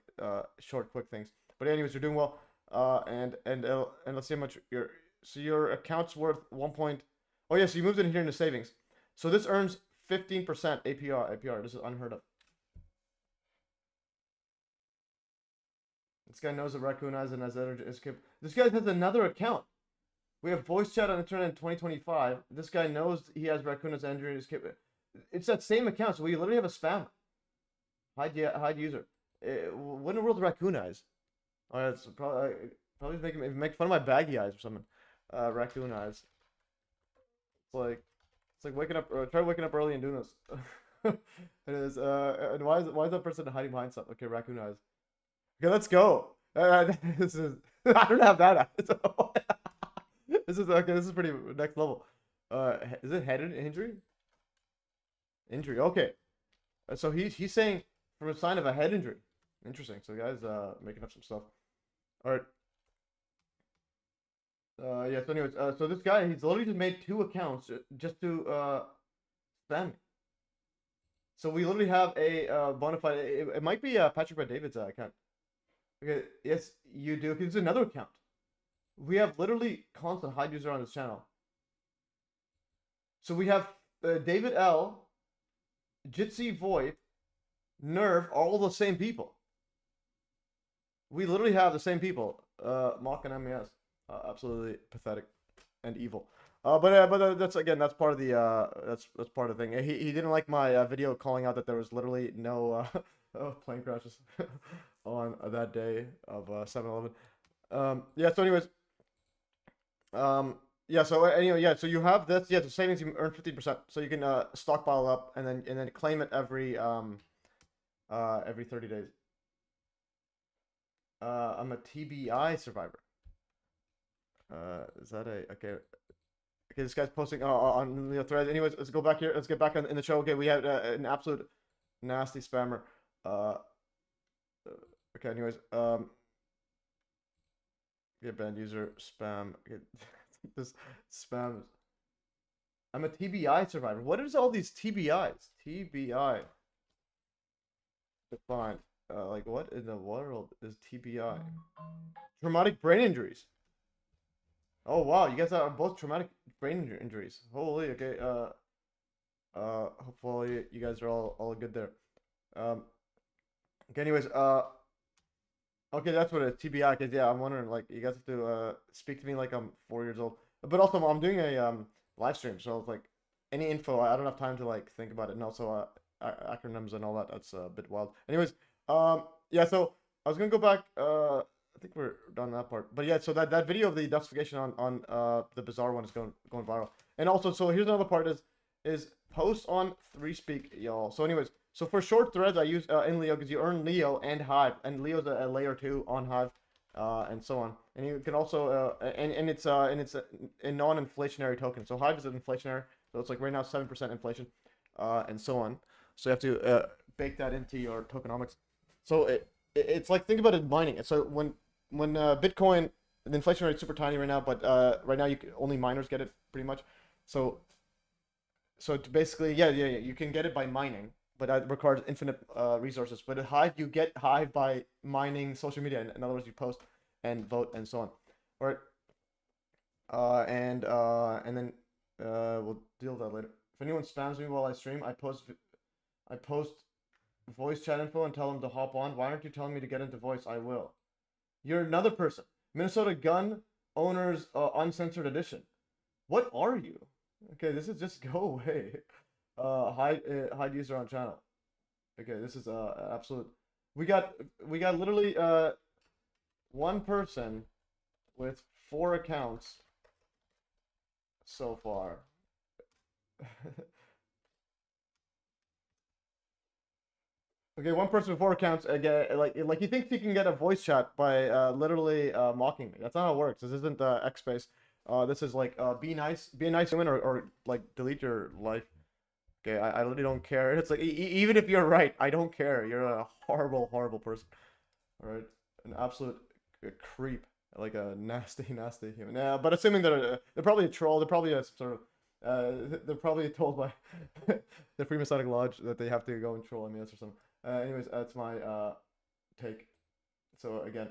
short, quick things. But anyways, you're doing well. And let's see how much your account's worth 1 point. Oh yeah, so you moved it here into savings. So this earns 15% APR. This is unheard of. This guy knows the raccoon eyes and has energy escape. This guy has another account. We have voice chat on internet in 2025. This guy knows he has raccoon as energy escape. It's that same account, so we literally have a spam. Hide user. What in the world is raccoon eyes? Oh, it's probably make fun of my baggy eyes or something. Raccoon eyes. It's like waking up. Try waking up early and doing this. It is. And why is that person hiding behind something? Okay, raccoon eyes. Okay, let's go. This is. I don't have that. This is okay. This is pretty next level. Is it head injury? Injury. Okay. So he's saying from a sign of a head injury. Interesting. So guys, making up some stuff. All right. Yeah. So anyways, so this guy, he's literally just made 2 accounts just to spam me. So we literally have a bona fide. It might be Patrick by David's account. Okay. Yes, you do. Because it's another account. We have literally constant hide user on this channel. So we have David L, Jitsi Void, Nerve, all the same people. We literally have the same people. Mock and MES. Absolutely pathetic and evil. But that's part of the that's part of the thing. He didn't like my video calling out that there was literally no plane crashes on that day of 7/11. Yeah. So anyways. Yeah, so anyway, yeah, so you have this, yeah, the savings, you earn 50%, so you can stockpile up and then claim it every 30 days. I'm a TBI survivor. Is that a okay? Okay, this guy's posting on the thread. Anyways, let's go back here. Let's get back in the show. Okay, we have an absolute nasty spammer. Okay, anyways, Get banned user spam. Get this spam. I'm a TBI survivor. What is all these TBIs? TBI. Define. Like what in the world is TBI? Traumatic brain injuries. Oh wow, you guys are both traumatic brain injuries. Holy, okay. Hopefully you guys are all good there. Okay, anyways, okay, that's what it is. TBI. Cause yeah, I'm wondering like you guys have to speak to me like I'm 4 years old. But also I'm doing a live stream, so it's like any info I don't have time to like think about it, and also acronyms and all that. That's a bit wild. Anyways, yeah. So I was gonna go back. I think we're done that part. But yeah, so that video of the dosification on the bizarre one is going viral. And also, so here's another part is post on 3Speak, y'all. So anyways, so for short threads I use in Leo because you earn Leo and Hive, and Leo's a layer 2 on Hive, and so on. And you can also and it's a non-inflationary token. So Hive is an inflationary, so it's like right now 7% inflation, and so on. So you have to bake that into your tokenomics. So it's like, think about it mining. So when Bitcoin, the inflation rate is super tiny right now, but right now only miners get it pretty much. So basically, yeah, you can get it by mining, but that requires infinite resources. But at Hive, you get Hive by mining social media. In other words, you post and vote and so on. All right. And then we'll deal with that later. If anyone spams me while I stream, I post voice chat info and tell them to hop on. Why aren't you telling me to get into voice? I will. You're another person. Minnesota Gun Owners Uncensored Edition. What are you? Okay, this is just go away. Hide user on channel. Okay, this is absolute. We got literally one person with 4 accounts so far. Okay, one person with 4 accounts. Again, like he thinks he can get a voice chat by literally mocking me. That's not how it works. This isn't X space. This is like be a nice human, or like delete your life. Okay, I literally don't care. It's like even if you're right, I don't care. You're a horrible person. All right, an absolute creep, like a nasty human. Yeah, but assuming that they're probably a troll. They're probably a sort of. They're probably told by the Freemasonic Lodge that they have to go and troll MES or something. Anyways, that's my take. So again,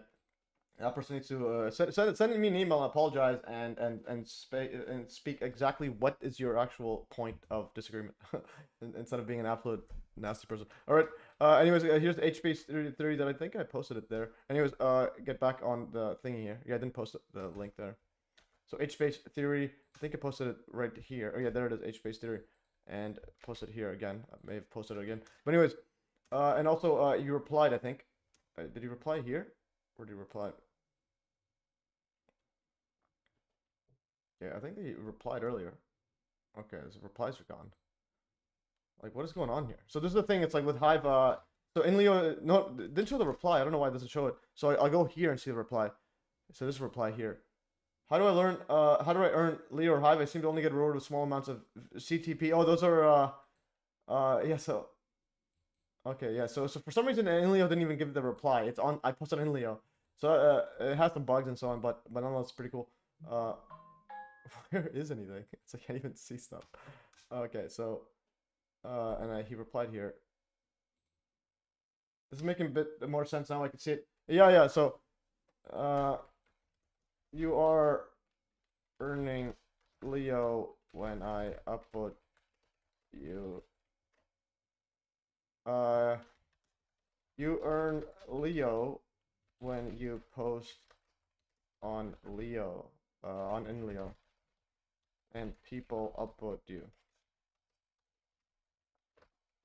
that person needs to send me an email, apologize, and speak exactly what is your actual point of disagreement, instead of being an absolute nasty person. All right. Anyways, here's the HB theory that I think I posted it there. Anyways, get back on the thingy here. Yeah, I didn't post the link there. So H-space theory, I think I posted it right here. Oh yeah, there it is, H-space theory, and posted here again. I may have posted it again. But anyways, and also you replied, I think. Did you reply here, or did you reply? Yeah, I think they replied earlier. Okay, so replies are gone. Like, what is going on here? So this is the thing. It's like with Hive. So in Leo, no, didn't show the reply. I don't know why it doesn't show it. So I'll go here and see the reply. So this reply here. How do I learn? How do I earn Leo or Hive? I seem to only get rewarded with small amounts of CTP. Oh, those are yeah. So okay, yeah. So for some reason, Inleo didn't even give the reply. It's on. I posted Inleo, so it has some bugs and so on. But nonetheless, pretty cool. Where is anything? It's like I can't even see stuff. Okay, so and he replied here. This is making a bit more sense now. I can see it. Yeah. So you are earning Leo when I upload you. You earn Leo when you post on Leo, in Leo, and people upvote you.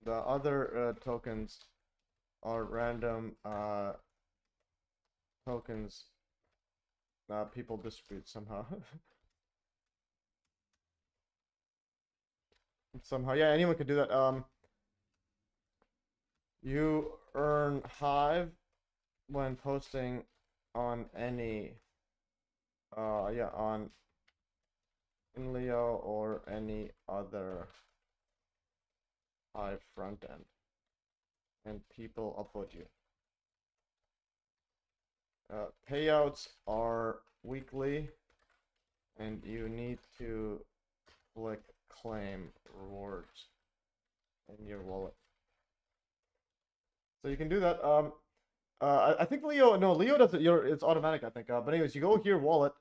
The other tokens are random tokens people distribute somehow. Somehow, yeah, anyone could do that. You earn Hive when posting on any yeah, on Inleo or any other Hive front end, and people upvote you. Payouts are weekly, and you need to click claim rewards in your wallet. So you can do that. I think Leo, no, Leo does it. It's automatic, I think. But anyways, you go here, wallet.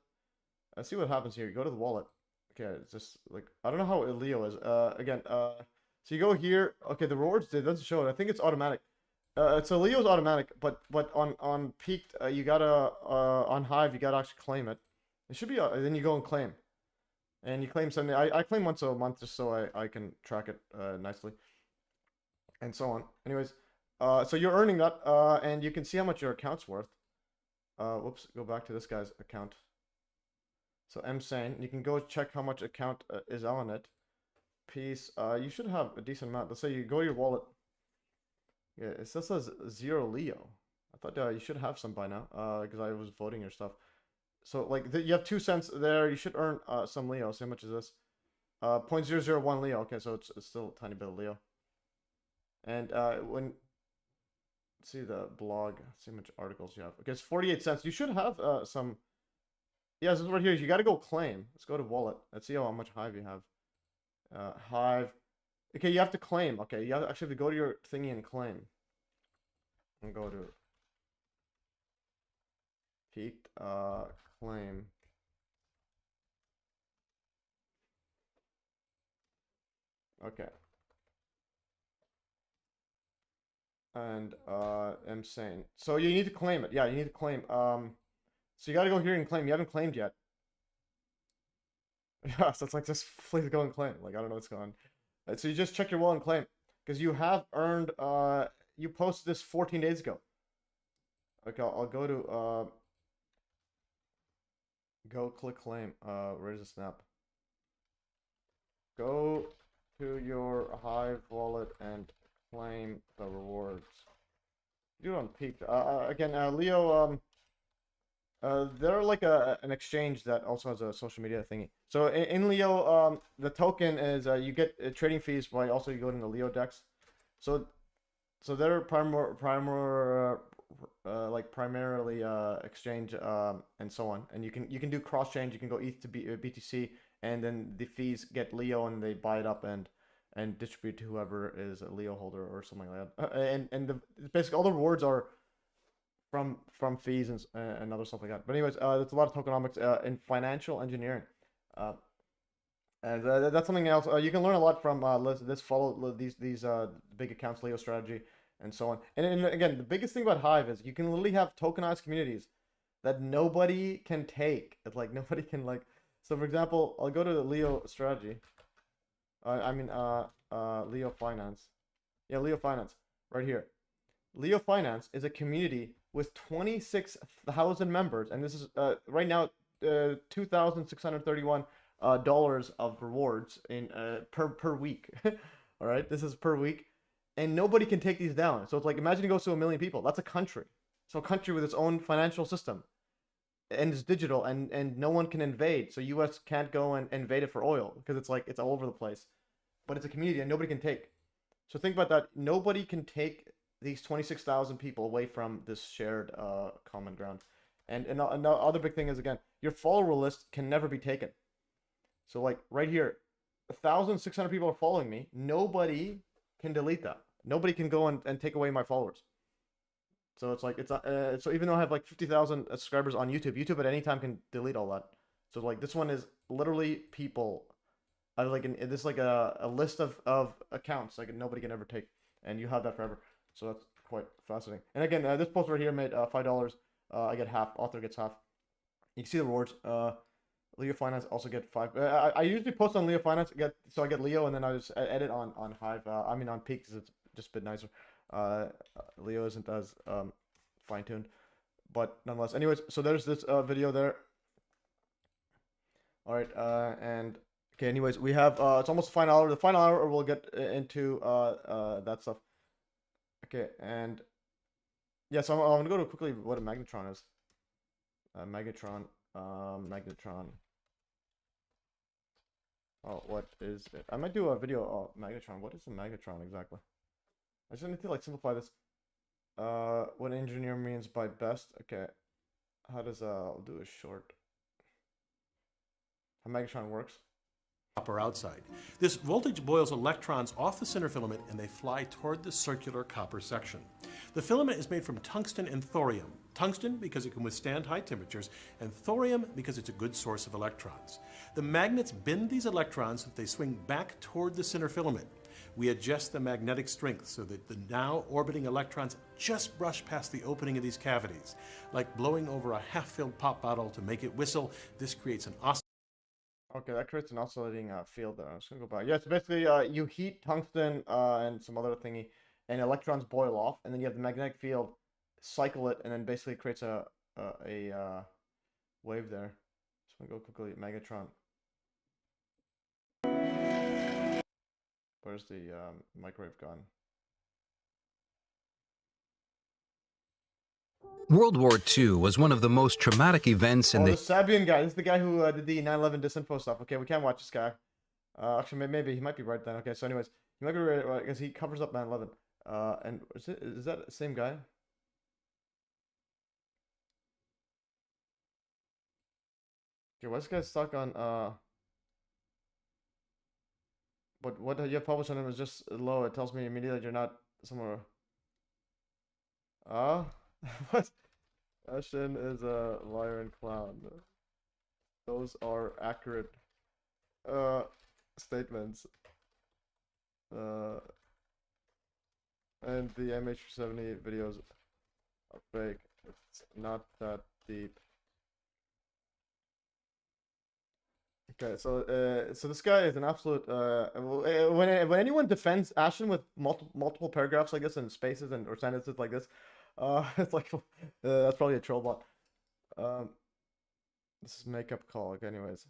See what happens here. You go to the wallet. Okay, it's just like I don't know how Leo is. Again, so you go here. Okay, the rewards it doesn't show it. I think it's automatic. So Leo's automatic, but on Peaked, you gotta on Hive, you gotta actually claim it. It should be. Then you go and claim, and you claim something. I claim once a month just so I can track it nicely, and so on. Anyways, so you're earning that, and you can see how much your account's worth. Whoops, go back to this guy's account. So Sane, you can go check how much account is on it. Peace. You should have a decent amount. Let's say you go to your wallet. Yeah, it still says 0 Leo. I thought you should have some by now, because I was voting your stuff. So like you have 2 cents there. You should earn some Leo. So how much is this? 0.001 Leo. Okay, so it's still a tiny bit of Leo. And when see the blog, see how much articles you have. Okay, it's 48 cents. You should have some. Yeah, this is right here. You got to go claim. Let's go to wallet. Let's see how much Hive you have. Hive. Okay, you have to claim. Okay, you actually have to go to your thingy and claim. And go to Peaked. Claim. Okay. And I'm saying. So you need to claim it. Yeah, you need to claim. So you got to go here and claim. You haven't claimed yet. Yeah, so it's like just please go and claim. Like I don't know what's going on. So you just check your wallet and claim because you have earned. You posted this 14 days ago. Okay, I'll go to go click claim. Where's the snap? Go to your Hive wallet and claim the rewards. Do it on Peak. Again, Leo. They're like an exchange that also has a social media thingy. So in Leo, the token is you get trading fees by also you go in the Leo Dex. So they're primarily exchange and so on. And you can do cross change. You can go ETH to BTC, and then the fees get Leo, and they buy it up and distribute to whoever is a Leo holder or something like that. And basically all the rewards are from fees and other stuff like that. But anyways, there's a lot of tokenomics in financial engineering, and that's something else. You can learn a lot from these big accounts, Leo strategy, and so on. And again, the biggest thing about Hive is you can literally have tokenized communities that nobody can take. It's like nobody can like. So for example, I'll go to the Leo strategy. Leo Finance. Yeah, Leo Finance right here. Leo Finance is a community with 26,000 members, and this is right now $2,631 of rewards in per week. All right, this is per week, and nobody can take these down. So it's like imagine it goes to 1 million people. That's a country. So a country with its own financial system, and it's digital, and no one can invade. So U.S. can't go and invade it for oil because it's like it's all over the place. But it's a community, and nobody can take. So think about that. Nobody can take these 26,000 people away from this shared common ground. And the other big thing is, again, your follower list can never be taken. So like right here, 1,600 people are following me. Nobody can delete that. Nobody can go and take away my followers. So it's like, so even though I have like 50,000 subscribers on YouTube at any time can delete all that. So like this one is literally people, this is like a list of accounts like nobody can ever take. And you have that forever. So that's quite fascinating. And again, this post right here made $5. I get half. Author gets half. You can see the rewards. Leo Finance also get 5. I usually post on Leo Finance. I get Leo, and then I just edit on Hive. On Peak because it's just a bit nicer. Leo isn't as fine tuned, but nonetheless. Anyways, so there's this video there. All right. And okay. Anyways, we have it's almost the final hour. The final hour we'll get into that stuff. Okay, and yeah, so I'm gonna go to quickly what a magnetron is. Magnetron. Oh, what is it? I might do a video of magnetron. What is a magnetron exactly? I just need to like simplify this. What engineer means by best. Okay, How does I'll do a short. How Megatron works? Copper outside. This voltage boils electrons off the center filament and they fly toward the circular copper section. The filament is made from tungsten and thorium. Tungsten because it can withstand high temperatures, and thorium because it's a good source of electrons. The magnets bend these electrons so that they swing back toward the center filament. We adjust the magnetic strength so that the now orbiting electrons just brush past the opening of these cavities. Like blowing over a half-filled pop bottle to make it whistle, this creates an Okay, that creates an oscillating field there. I'm just gonna go back. Yeah, so basically, you heat tungsten and some other thingy, and electrons boil off, and then you have the magnetic field, cycle it, and then basically creates a wave there. Just gonna go quickly. Megatron. Where's the microwave gone? World War II was one of the most traumatic events in the the Sabian guy. This is the guy who did the 9/11 disinfo stuff. Okay, we can't watch this guy. Actually, maybe he might be right then. Okay, so anyways, he might be right because he covers up 9/11. And is that the same guy? Okay, why is this guy stuck on but what you have published on him is just low. It tells me immediately that you're not somewhere. What? Ashton is a liar and clown. Those are accurate statements. And the MH70 videos are fake. It's not that deep. Okay, so this guy is an absolute. When anyone defends Ashton with multiple paragraphs like this and spaces or sentences like this, it's like that's probably a troll bot. This is makeup call. Okay, anyways.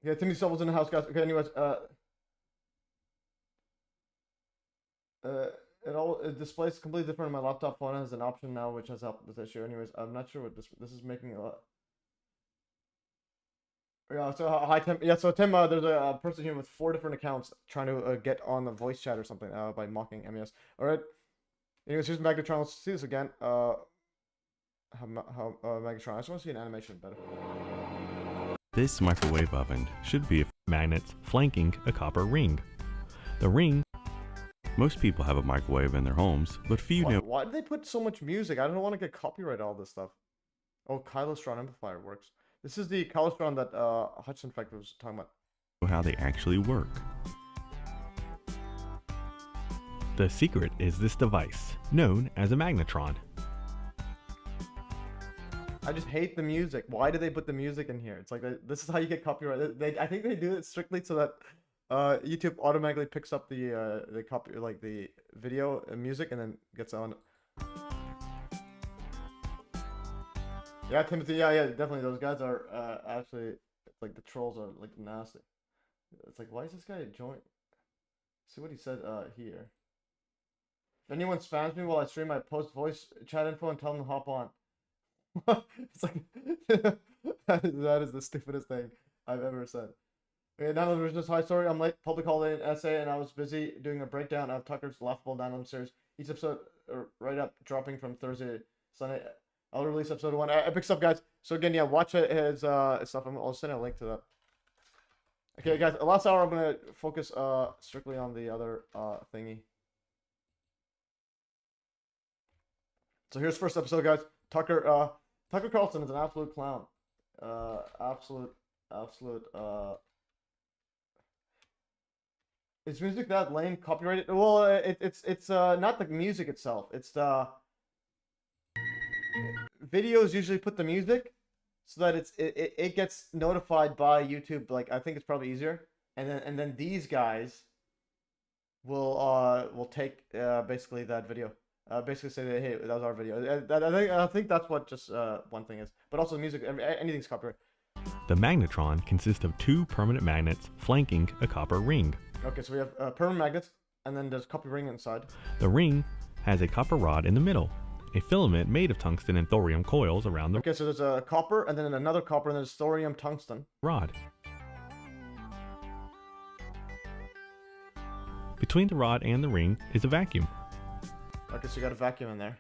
Yeah, Timmy Stubble's in the house, guys. Okay, anyways. It displays completely different on my laptop. Phone has an option now which has helped this issue. Anyways, I'm not sure what this is making a lot. Yeah, so hi Tim. Yeah, so Tim, there's a person here with 4 different accounts trying to get on the voice chat or something by mocking MES. All right. Anyways, here's Megatron. Let's see this again. How Megatron. I just want to see an animation better. This microwave oven should be magnets flanking a copper ring. The ring. Most people have a microwave in their homes, but few know. Why do they put so much music? I don't want to get copyright all this stuff. Oh, Kylostron amplifier works. This is the Kylostron that Hudson Fact was talking about. How they actually work. The secret is this device, known as a magnetron. I just hate the music. Why do they put the music in here? It's like this is how you get copyright. I think they do it strictly so that YouTube automatically picks up the copy, like the video and music, and then gets on. Yeah, Timothy. Yeah, definitely. Those guys are actually, it's like the trolls are like nasty. It's like, why is this guy join? See what he said here. If anyone spams me while I stream, I post voice chat info and tell them to hop on. It's like that is the stupidest thing I've ever said. Okay, now there's this high story. I'm late. Public holiday essay, and I was busy doing a breakdown of Tucker's laughable download series. Each episode right up, dropping from Thursday, Sunday. I'll release episode 1. Epic stuff, guys. So again, yeah, watch his stuff. I'll send a link to that. Okay, guys. Last hour, I'm gonna focus strictly on the other thingy. So here's first episode, guys. Tucker Carlson is an absolute clown. Absolute. Is music that lame? Copyrighted? Well, it's not the music itself. It's the videos usually put the music so that it gets notified by YouTube. Like, I think it's probably easier. And then these guys will take basically that video. Basically say that, hey, that was our video. I think that's what just one thing is. But also music, anything's copyright. The magnetron consists of 2 permanent magnets flanking a copper ring. Okay, so we have permanent magnets, and then there's copper ring inside. The ring has a copper rod in the middle, a filament made of tungsten and thorium coils around the Okay, so there's a copper, and then another copper, and there's thorium tungsten rod. Between the rod and the ring is a vacuum. Okay, so you got a vacuum in there.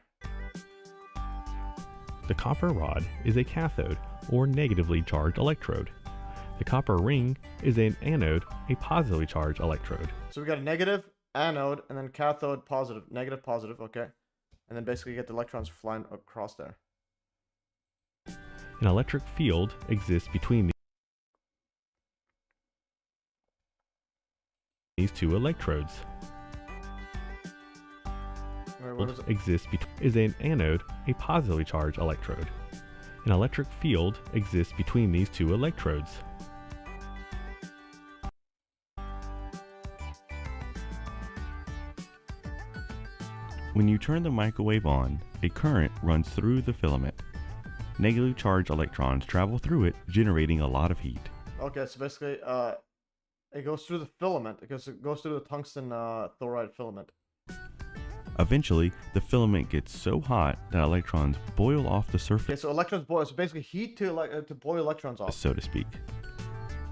The copper rod is a cathode, or negatively charged electrode. The copper ring is an anode, a positively charged electrode. So we got a negative, anode, and then cathode, positive. Negative, positive, okay. And then basically you get the electrons flying across there. An electric field exists between these two electrodes. Alright, what is it? Is an anode, a positively charged electrode. An electric field exists between these two electrodes. When you turn the microwave on, a current runs through the filament. Negatively charged electrons travel through it, generating a lot of heat. Okay, so basically, it goes through the filament because it goes through the tungsten chloride filament. Eventually, the filament gets so hot that electrons boil off the surface. Okay, so electrons boil. So basically, heat to boil electrons off, so to speak.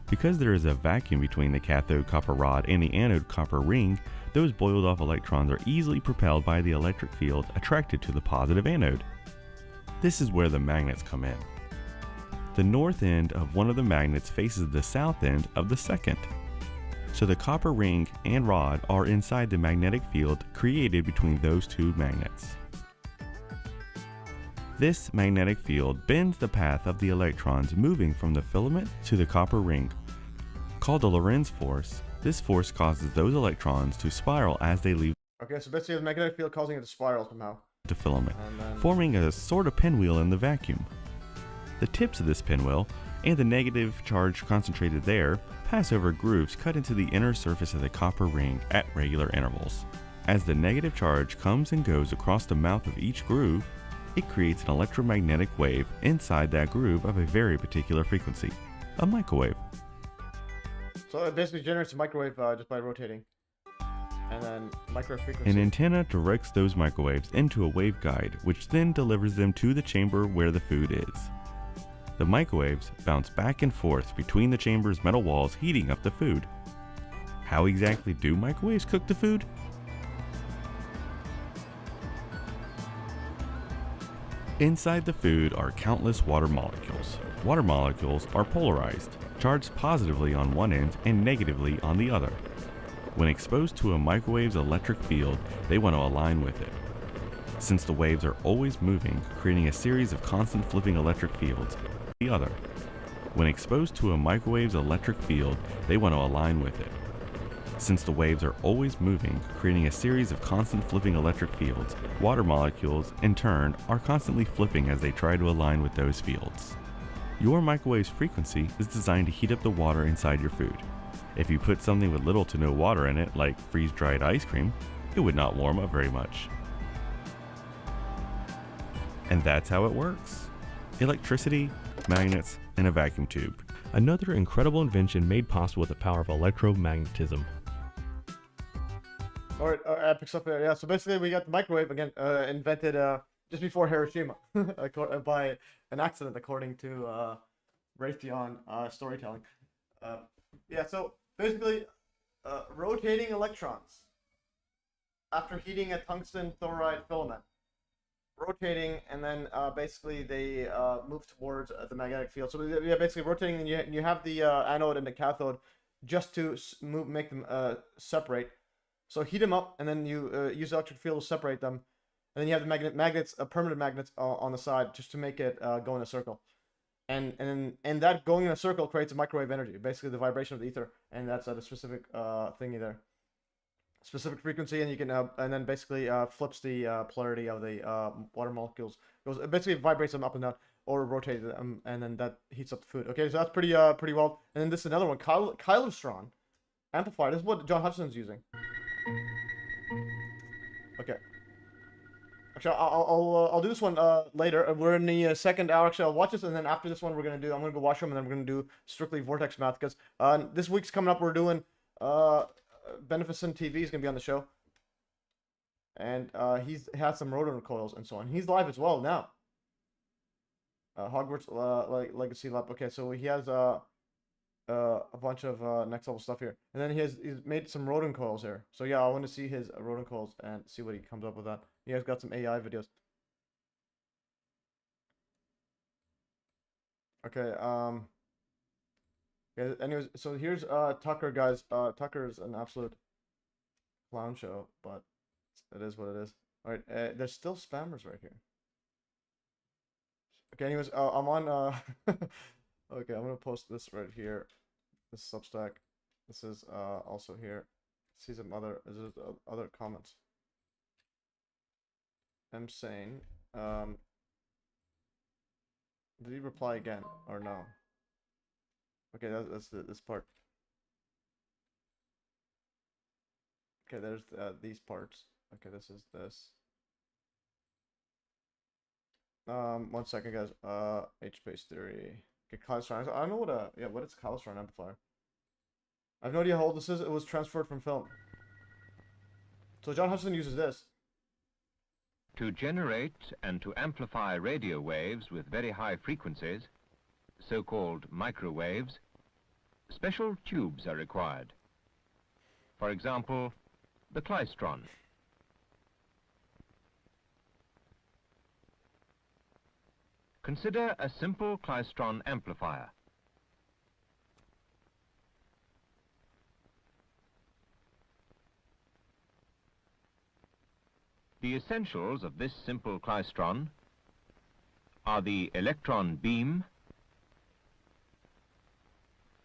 Because there is a vacuum between the cathode copper rod and the anode copper ring, those boiled off electrons are easily propelled by the electric field attracted to the positive anode. This is where the magnets come in. The north end of one of the magnets faces the south end of the second. So the copper ring and rod are inside the magnetic field created between those two magnets. This magnetic field bends the path of the electrons moving from the filament to the copper ring. Called the Lorentz force, this force causes those electrons to spiral as they leave Okay, so basically the magnetic field causing it to spiral somehow. the filament, Then... forming a sort of pinwheel in the vacuum. The tips of this pinwheel and the negative charge concentrated there pass over grooves cut into the inner surface of the copper ring at regular intervals. As the negative charge comes and goes across the mouth of each groove, it creates an electromagnetic wave inside that groove of a very particular frequency, a microwave. So it basically generates a microwave just by rotating. And then microwave frequency. An antenna directs those microwaves into a waveguide, which then delivers them to the chamber where the food is. The microwaves bounce back and forth between the chamber's metal walls, heating up the food. How exactly do microwaves cook the food? Inside the food are countless water molecules. Water molecules are polarized, charged positively on one end and negatively on the other. When exposed to a microwave's electric field, they want to align with it. Since the waves are always moving, creating a series of constant flipping electric fields, the other. When exposed to a microwave's electric field, they want to align with it. Since the waves are always moving, creating a series of constant flipping electric fields, water molecules, in turn, are constantly flipping as they try to align with those fields. Your microwave's frequency is designed to heat up the water inside your food. If you put something with little to no water in it, like freeze-dried ice cream, it would not warm up very much. And that's how it works. Electricity, magnets, and a vacuum tube. Another incredible invention made possible with the power of electromagnetism. Alright, epic stuff there. Yeah, so basically we got the microwave again, invented just before Hiroshima by an accident, according to Raytheon storytelling. Yeah, so basically rotating electrons after heating a tungsten chloride filament. Rotating, and then basically they move towards the magnetic field. So yeah, basically rotating, and you have the anode and the cathode just to make them separate. So heat them up, and then you use the electric field to separate them, and then you have the magnets, permanent magnets on the side, just to make it go in a circle. And that going in a circle creates a microwave energy, basically the vibration of the ether, and that's at a specific thingy there. Specific frequency, and you can and then basically flips the polarity of the water molecules. It basically vibrates them up and down, or rotates them, and then that heats up the food. Okay, so that's pretty well. And then this is another one, Kylostron amplifier. This is what John Hutchison's using. Okay. Actually, I'll do this one later. We're in the second hour. Actually, I'll watch this, and then after this one, I'm gonna go washroom, and then we're gonna do strictly Vortex math, because this week's coming up. We're doing Beneficent TV is gonna be on the show, and he's had some rodent coils and so on. He's live as well now. Hogwarts Legacy Lab. Okay, so he has a bunch of next level stuff here, and then he's made some rodent coils here. So yeah, I want to see his rodent coils and see what he comes up with that. He has got some AI videos. Okay. Yeah, anyways, so here's Tucker, guys. Tucker's an absolute clown show, but it is what it is. All right. There's still spammers right here. Okay. Anyways, I'm on. Okay, I'm gonna post this right here. This Substack. This is also here. See some other. There's other comments. I'm saying. Did he reply again or no? Okay, that's this part. Okay, there's these parts. Okay, this is this. 1 second, guys. H-base theory. Okay, cholesterol. I don't know what is cholesterol amplifier? I have no idea how old this is. It was transferred from film. So John Hudson uses this. To generate and to amplify radio waves with very high frequencies, so-called microwaves, special tubes are required. For example, the klystron. Consider a simple klystron amplifier. The essentials of this simple klystron are the electron beam.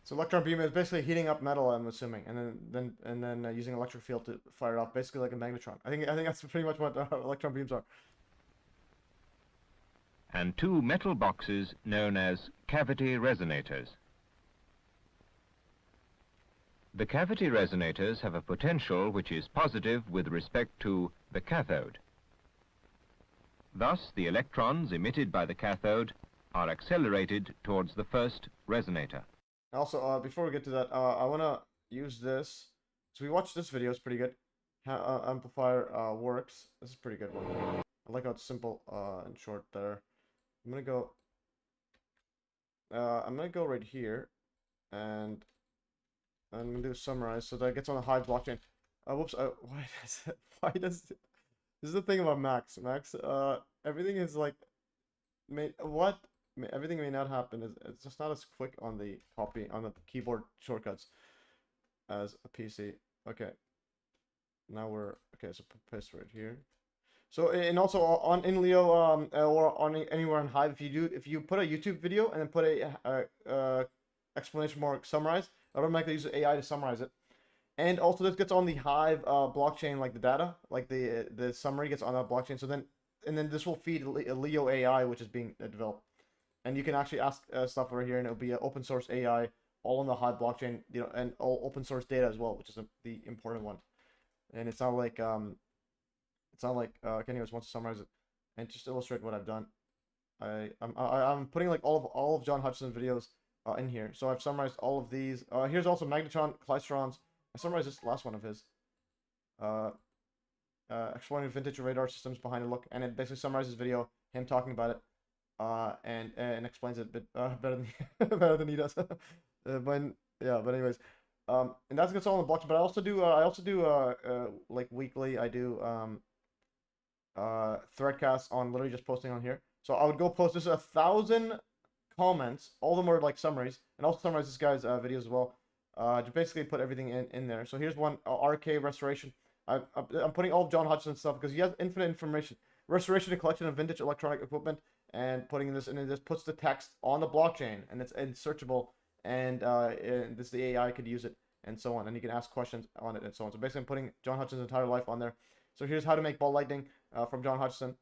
So electron beam is basically heating up metal, I'm assuming, and then using electric field to fire it off, basically like a magnetron. I think that's pretty much what electron beams are. And two metal boxes known as cavity resonators. The cavity resonators have a potential which is positive with respect to the cathode. Thus, the electrons emitted by the cathode are accelerated towards the first resonator. Also, before we get to that, I want to use this. So we watched this video, it's pretty good. How amplifier works. This is a pretty good one. I like how it's simple and short there. I'm gonna go right here, and I'm gonna do summarize so that it gets on the Hive blockchain. Whoops, why does this is the thing about Max. Everything is like, everything may not happen. It's just not as quick on the keyboard shortcuts as a PC. Okay, now okay. So paste right here. So, and also in Leo or on anywhere on Hive, if you put a YouTube video and then put a explanation mark summarize, it automatically uses AI to summarize it. And also this gets on the Hive blockchain, like the data, like the summary gets on that blockchain. So then this will feed Leo AI, which is being developed, and you can actually ask stuff over here, and it'll be an open source AI, all on the Hive blockchain, and all open source data as well, which is the important one. And it's not like anyways, wants to summarize it and just illustrate what I've done. I'm putting like all of John Hutchison's videos in here. So I've summarized all of these. Here's also magnetron, klystrons. I summarized this last one of his. Exploring vintage radar systems behind a look, and it basically summarizes video, him talking about it, and explains it a bit better than he does. But anyways, and that's all on the blockchain. But I also do like weekly. I do threadcasts on literally just posting on here. So I would go post this 1,000 comments, all of them are like summaries, and also summarize this guy's videos as well. To basically put everything in there. So here's one, RK restoration. I'm putting all of John Hutchison's stuff because he has infinite information. Restoration and collection of vintage electronic equipment, and putting this, and it just puts the text on the blockchain, and it's searchable, and the AI could use it, and so on, and you can ask questions on it, and so on. So basically I'm putting John Hutchison's entire life on there. So here's how to make ball lightning from John Hutchison.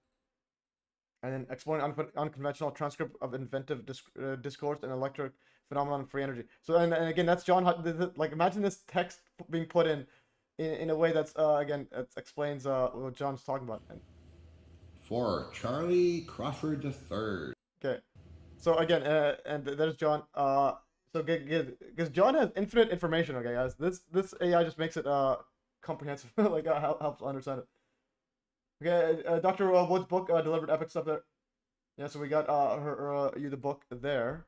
And then exploring unconventional transcript of inventive discourse and electric phenomenon of free energy. So and again, that's John like imagine this text being put in a way that's again, it explains what John's talking about. For Charlie Crawford III. Okay, so again, and there's John. So because John has infinite information. Okay, guys, this AI just makes it comprehensive, like helps understand it. Okay, Dr. Wood's book delivered epic stuff there. Yeah, so we got the book there,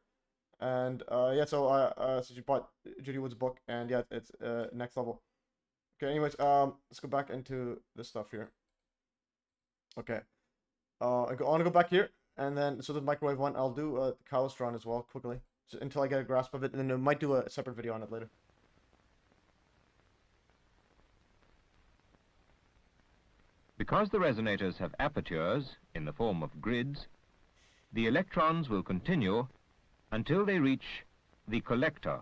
and yeah, so she bought Judy Wood's book, and yeah, it's next level. Okay, anyways, let's go back into this stuff here. Okay, I want to go back here, and then so the microwave one, I'll do Calistron as well quickly, until I get a grasp of it, and then I might do a separate video on it later. Because the resonators have apertures in the form of grids, the electrons will continue until they reach the collector,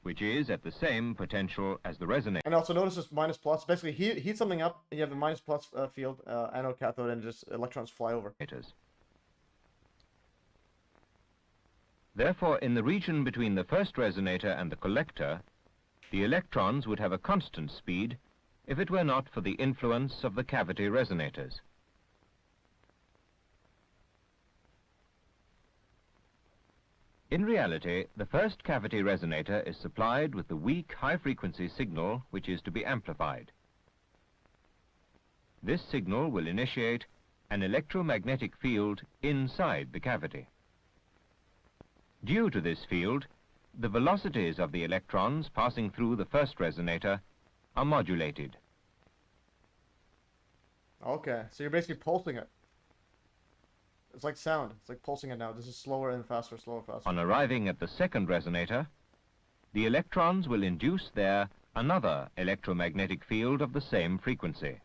which is at the same potential as the resonator. And also notice this minus plus. Basically, heat something up, and you have a minus plus field, anode, cathode, and just electrons fly over. Therefore, in the region between the first resonator and the collector, the electrons would have a constant speed if it were not for the influence of the cavity resonators. In reality, the first cavity resonator is supplied with the weak high-frequency signal which is to be amplified. This signal will initiate an electromagnetic field inside the cavity. Due to this field, the velocities of the electrons passing through the first resonator are modulated. Okay, so you're basically pulsing it. It's like sound. It's like pulsing it now. This is slower and faster, slower, faster. On arriving at the second resonator, the electrons will induce there another electromagnetic field of the same frequency.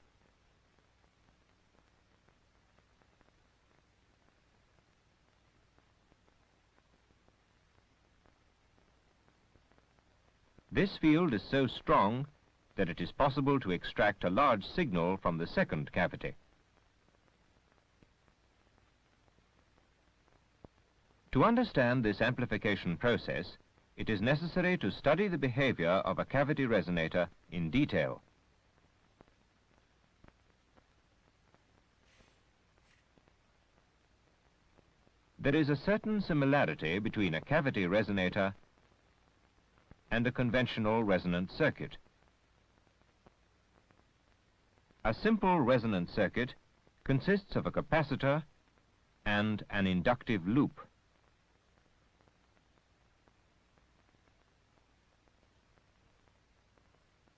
This field is so strong that it is possible to extract a large signal from the second cavity. To understand this amplification process, it is necessary to study the behavior of a cavity resonator in detail. There is a certain similarity between a cavity resonator and a conventional resonant circuit. A simple resonant circuit consists of a capacitor and an inductive loop.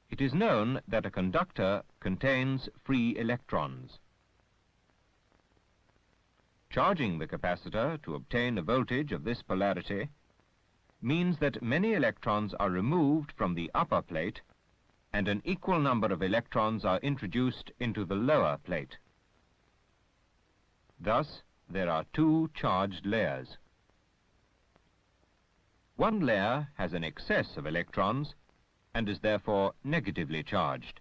It is known that a conductor contains free electrons. Charging the capacitor to obtain a voltage of this polarity means that many electrons are removed from the upper plate and an equal number of electrons are introduced into the lower plate. Thus, there are two charged layers. One layer has an excess of electrons and is therefore negatively charged.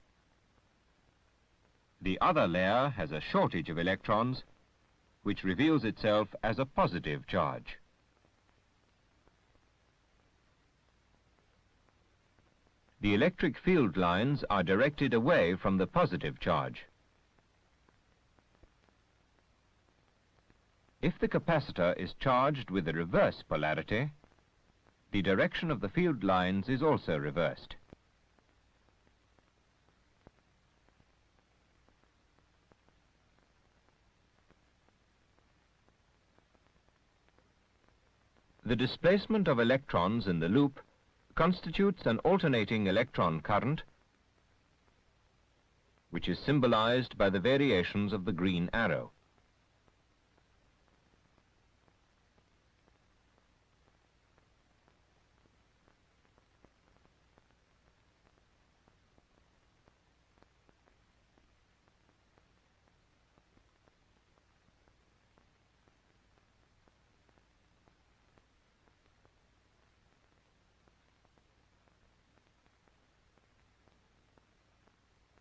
The other layer has a shortage of electrons, which reveals itself as a positive charge. The electric field lines are directed away from the positive charge. If the capacitor is charged with the reverse polarity, the direction of the field lines is also reversed. The displacement of electrons in the loop constitutes an alternating electron current, which is symbolized by the variations of the green arrow.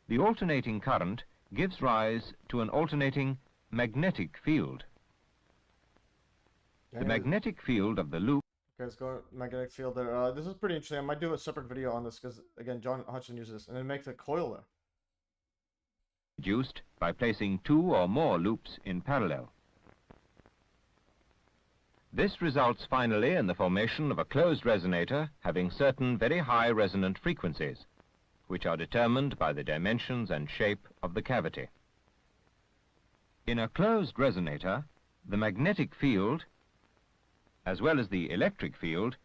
The alternating current gives rise to an alternating magnetic field. The magnetic field of the loop... Okay, let's go magnetic field there. This is pretty interesting. I might do a separate video on this because, again, John Hutchinson uses this, and it makes a coil there. ...reduced by placing two or more loops in parallel. This results finally in the formation of a closed resonator having certain very high resonant frequencies, which are determined by the dimensions and shape of the cavity. In a closed resonator, the magnetic field, as well as the electric field,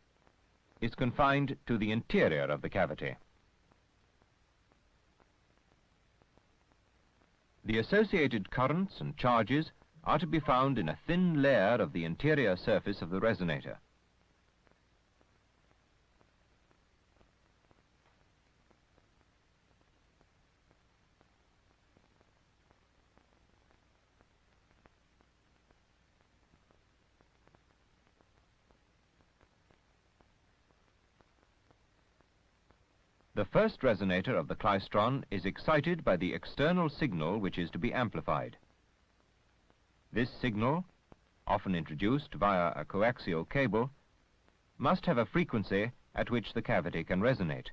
is confined to the interior of the cavity. The associated currents and charges are to be found in a thin layer of the interior surface of the resonator. The first resonator of the klystron is excited by the external signal which is to be amplified. This signal, often introduced via a coaxial cable, must have a frequency at which the cavity can resonate.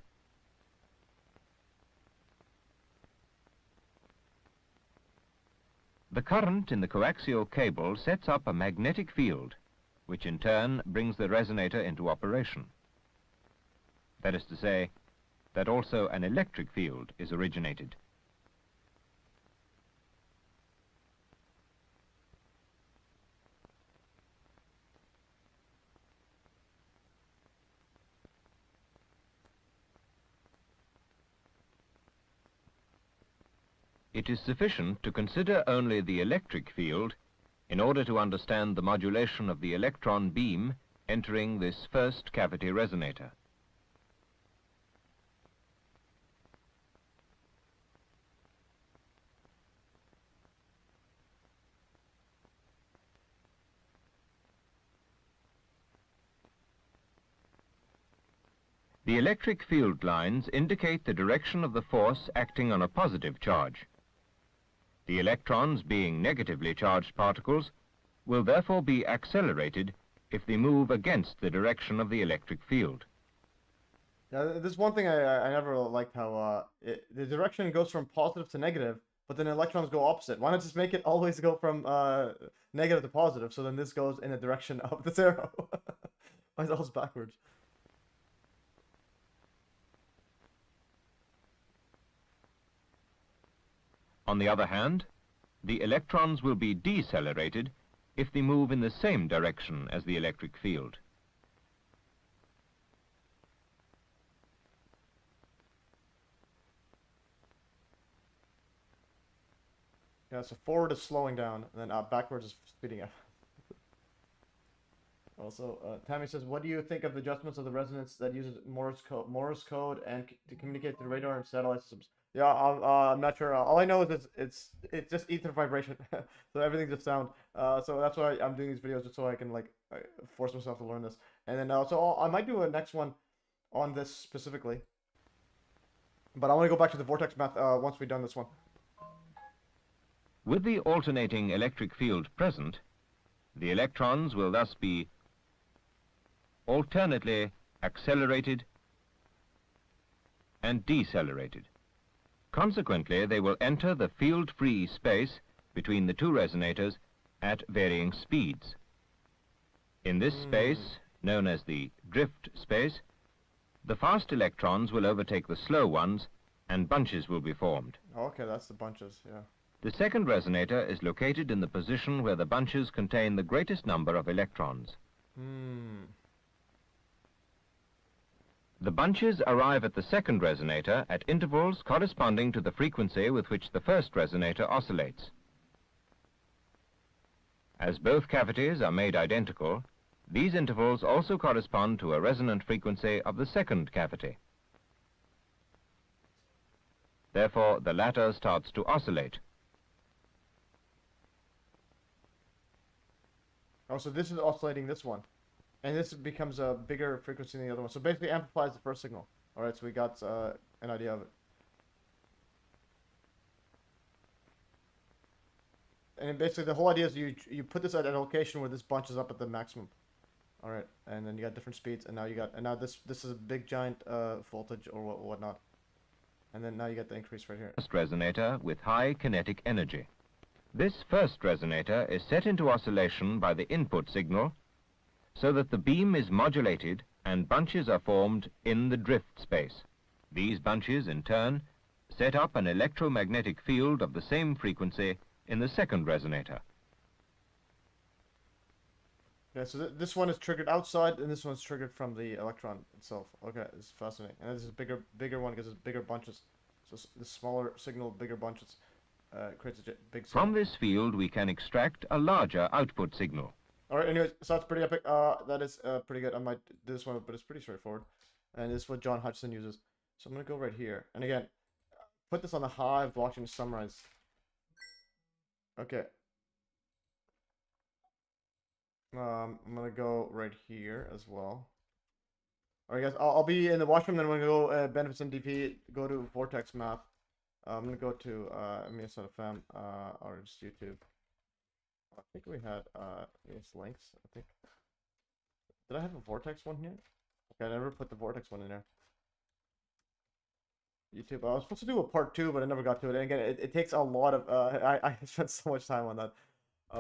The current in the coaxial cable sets up a magnetic field, which in turn brings the resonator into operation. That is to say, that also an electric field is originated. It is sufficient to consider only the electric field in order to understand the modulation of the electron beam entering this first cavity resonator. The electric field lines indicate the direction of the force acting on a positive charge. The electrons, being negatively charged particles, will therefore be accelerated if they move against the direction of the electric field. Yeah, there's one thing I never liked how the direction goes from positive to negative, but then electrons go opposite. Why not just make it always go from negative to positive, so then this goes in the direction of the arrow? Why is it always backwards? On the other hand, the electrons will be decelerated if they move in the same direction as the electric field. Yeah, so forward is slowing down, and then backwards is speeding up. Also, Tammy says, what do you think of the adjustments of the resonance that uses Morse code and to communicate to radar and satellite systems? Yeah, I'm not sure. All I know is it's just ether vibration, so everything's just sound. So that's why I'm doing these videos, just so I can like force myself to learn this. And then so I might do a next one on this specifically, but I want to go back to the vortex math once we've done this one. With the alternating electric field present, the electrons will thus be alternately accelerated and decelerated. Consequently, they will enter the field-free space between the two resonators at varying speeds. In this space, known as the drift space, the fast electrons will overtake the slow ones and bunches will be formed. Okay, that's the bunches, yeah. The second resonator is located in the position where the bunches contain the greatest number of electrons. The bunches arrive at the second resonator at intervals corresponding to the frequency with which the first resonator oscillates. As both cavities are made identical, these intervals also correspond to a resonant frequency of the second cavity. Therefore, the latter starts to oscillate. Oh, so this is oscillating this one. And this becomes a bigger frequency than the other one. So basically amplifies the first signal. Alright, so we got an idea of it. And basically the whole idea is you put this at a location where this bunches up at the maximum. Alright, and then you got different speeds, and now this is a big giant voltage or whatnot. And then now you get the increase right here. First resonator with high kinetic energy. This first resonator is set into oscillation by the input signal, so that the beam is modulated and bunches are formed in the drift space. These bunches, in turn, set up an electromagnetic field of the same frequency in the second resonator. Yeah, so this one is triggered outside, and this one's triggered from the electron itself. Okay, it's fascinating. And this is a bigger one because it's bigger bunches. So the smaller signal, bigger bunches. creates a big signal. From this field, we can extract a larger output signal. All right, anyways, so that's pretty epic. That is pretty good. I might do this one, but it's pretty straightforward. And this is what John Hutchison uses. So I'm going to go right here. And again, put this on the Hive blockchain to summarize. Okay. I'm going to go right here as well. All right, guys, I'll be in the washroom, then I'm going to go Benefits MDP, go to Vortex Math. I'm going to go to MES.fm or just YouTube. I think we had MES links, I think. Did I have a Vortex one here? Okay, I never put the Vortex one in there. YouTube. I was supposed to do a part 2, but I never got to it. And again, it takes a lot of. I spent so much time on that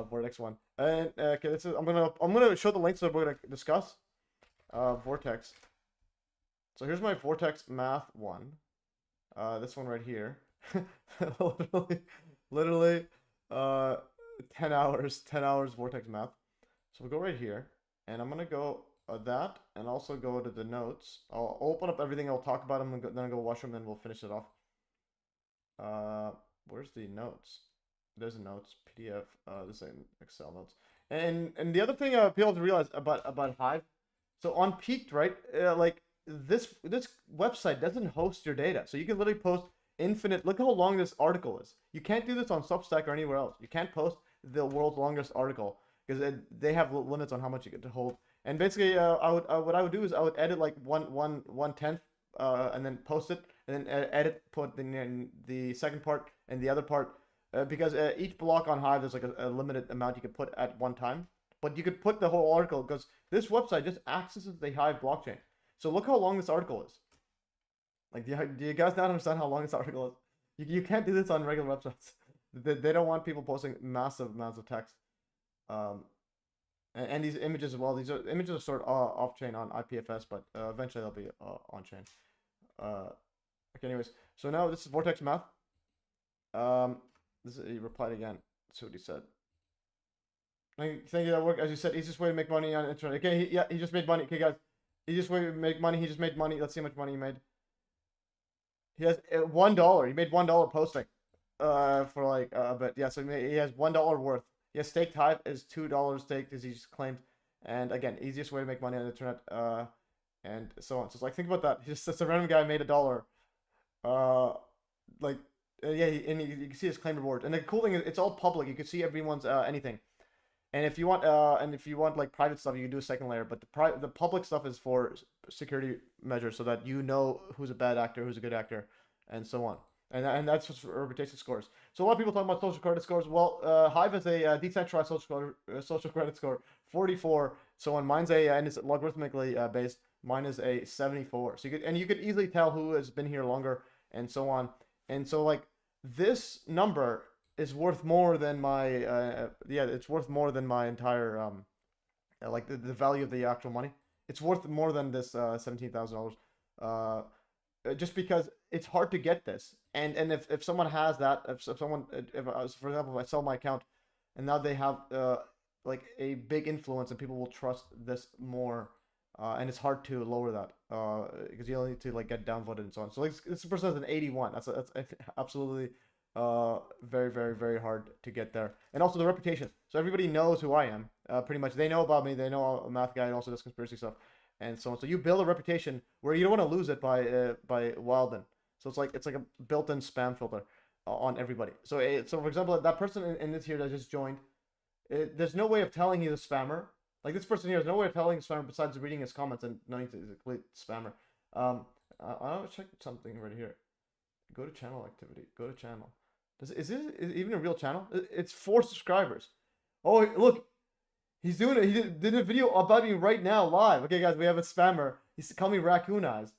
Vortex one. And okay, this is. I'm gonna show the links that we're gonna discuss. Vortex. So here's my Vortex Math one. This one right here. literally, 10 hours Vortex Math. So we'll go right here, and I'm gonna go that, and also go to the notes. I'll open up everything. I'll talk about them, and then I'll go wash them, then we'll finish it off. Where's the notes? There's the notes, PDF. This is Excel notes. And the other thing people have to realize about Hive. So on Peaked, right? Like this website doesn't host your data, so you can literally post infinite. Look how long this article is. You can't do this on Substack or anywhere else. You can't post the world's longest article because they have limits on how much you get to hold. And basically, what I would do is I would edit like one tenth, and then post it, and then edit, put the second part and the other part, because each block on Hive there's like a limited amount you can put at one time. But you could put the whole article because this website just accesses the Hive blockchain. So look how long this article is. Like, do you guys not understand how long this article is? You can't do this on regular websites. They don't want people posting massive amounts of text. And these images as well. These images are sort of off-chain on IPFS, but eventually they'll be on-chain. Okay, anyways. So now this is Vortex Math. He replied again. That's what he said. Thank you, that work. As you said, easiest way to make money on the internet. Okay, he just made money. Okay, guys. Easiest way to make money. He just made money. Let's see how much money he made. He has $1. He made $1 posting. For like a bit. Yeah, so he has $1 worth. Yes, staked Hive is $2 staked, as he just claimed. And again, easiest way to make money on the internet, and so on. So it's like, think about that. He's just a random guy made $1. Yeah, and you can see his claim reward. And the cool thing is, it's all public. You can see everyone's anything. And if you want like private stuff, you can do a second layer. But the public stuff is for security measures, so that you know who's a bad actor, who's a good actor, and so on. And that's just for reputation scores. So a lot of people talk about social credit scores. Well, Hive has a decentralized social credit score, 44. So on mine's and it's logarithmically based. Mine is a 74. So you could easily tell who has been here longer, and so on. And so like this number is worth more than my it's worth more than my entire like the value of the actual money. It's worth more than this $17,000. Just because it's hard to get this, and if someone has that, if for example, if I sell my account, and now they have like a big influence, and people will trust this more, and it's hard to lower that because you only need to like get downvoted and so on. So like this person has an 81. That's absolutely very, very, very hard to get there. And also the reputation. So everybody knows who I am. Pretty much, they know about me. They know I'm a math guy and also does conspiracy stuff, and so on. So you build a reputation where you don't want to lose it by Wilden. So it's like a built-in spam filter on everybody. So for example, that person in this here that just joined, there's no way of telling he's a spammer. Like this person here, there's no way of telling he's a spammer besides reading his comments and knowing he's a complete spammer. I'll check something right here. Go to channel activity. Go to channel. Is it even a real channel? It's 4 subscribers. Oh, look. He's doing it. He did a video about me right now, live. Okay, guys, we have a spammer. He's calling me Raccoon Eyes.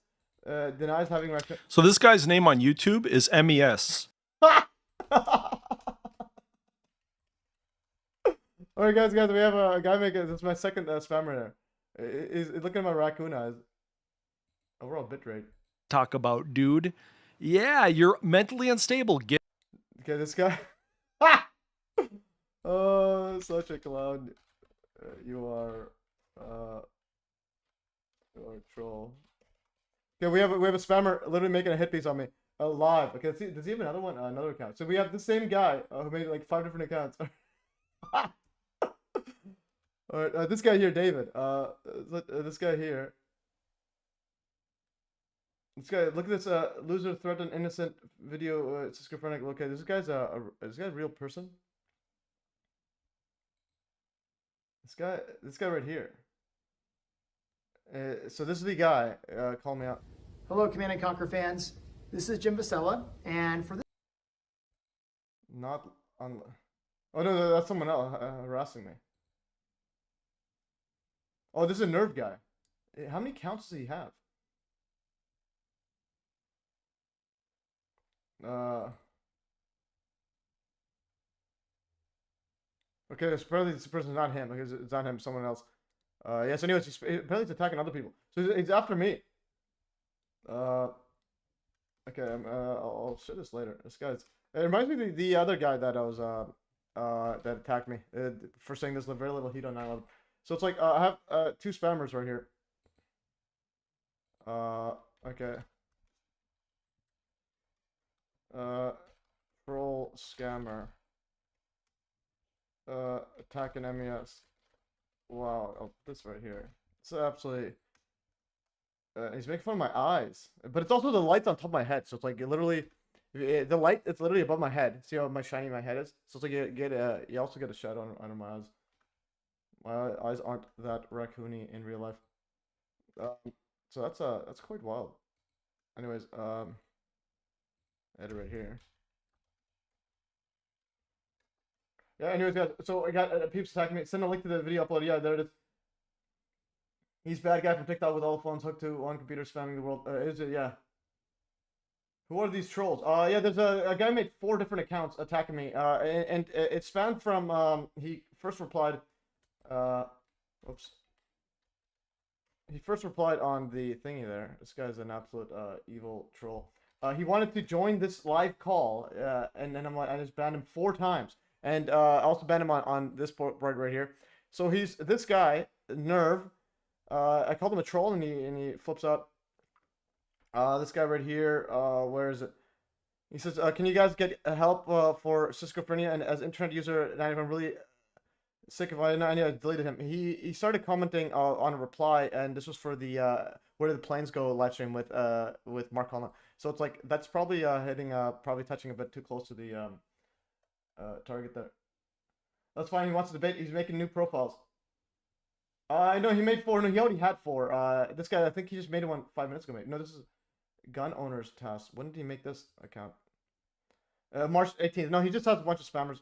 Denies having raccoon. So this guy's name on YouTube is MES. All right, guys, we have a guy making. This is my second spammer there. He's looking at my Raccoon Eyes. Overall bitrate. Talk about, dude. Yeah, you're mentally unstable. Okay, this guy. Oh, such a clown. You are a troll. Okay, we have a spammer literally making a hit piece on me. Alive. Okay, let's see. Does he have another one? Another account. So we have the same guy who made like 5 different accounts. All right, this guy here, David. This guy here. This guy, look at this. Loser threatened innocent video. Schizophrenic. Okay, this guy's this guy a real person? This guy right here. So this is the guy. Call me out. Hello, Command and Conquer fans. This is Jim Vasella, and for this. Not on. Oh no, that's someone else harassing me. Oh, this is a nerve guy. How many counts does he have? Okay, apparently this person's not him because it's not him, someone else. Yes. Anyways, apparently he's attacking other people. So he's after me. Okay. I'll show this later. This guy's. It reminds me of the other guy that I was that attacked me for saying there's very little heat on 9/11. So it's like I have 2 spammers right here. Okay. Troll scammer. Attack an MES. Wow, oh, this right here. It's absolutely. He's making fun of my eyes, but it's also the lights on top of my head. So it's like literally, the light. It's literally above my head. See how shiny my head is? So it's like you also get a shadow under my eyes. My eyes aren't that raccoony in real life. So that's quite wild. Anyways, edit right here. Yeah, anyways, guys, so I got peeps attacking me. Send a link to the video upload. Yeah, there it is. He's bad guy from TikTok with all phones hooked to one computer spamming the world. Is it? Yeah. Who are these trolls? Yeah, there's a guy made 4 different accounts attacking me. And it's spammed from, he first replied, oops. He first replied on the thingy there. This guy's an absolute, evil troll. He wanted to join this live call, and then I just banned him 4 times. And I also banned him on this part right here. So he's this guy, Nerve. I called him a troll, and he flips out. This guy right here. Where is it? He says, "Can you guys get help for schizophrenia?" And as internet user, and I'm really sick of it. I deleted him. He started commenting on a reply, and this was for the Where Did the Planes Go live stream with Mark Holland. So it's like that's probably probably touching a bit too close to the target there. That's fine. He wants to debate. He's making new profiles. I know he made 4. No, he already had 4. This guy, I think he just made one 5 minutes ago. Maybe. No, this is gun owners task. When did he make this account? March 18th. No, he just has a bunch of spammers.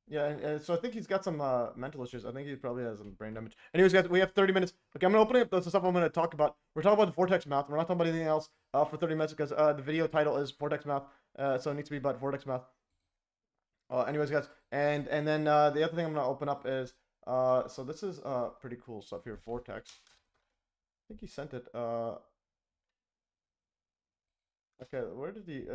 Yeah, so I think he's got some mental issues. I think he probably has some brain damage. Anyways, guys, we have 30 minutes. Okay, I'm gonna open up the stuff I'm gonna talk about. We're talking about the Vortex math. We're not talking about anything else for 30 minutes because the video title is Vortex math. So it needs to be about Vortex math. Anyways, guys, and then the other thing I'm gonna open up is so this is pretty cool stuff here. Vortex. I think he sent it. Okay, where did he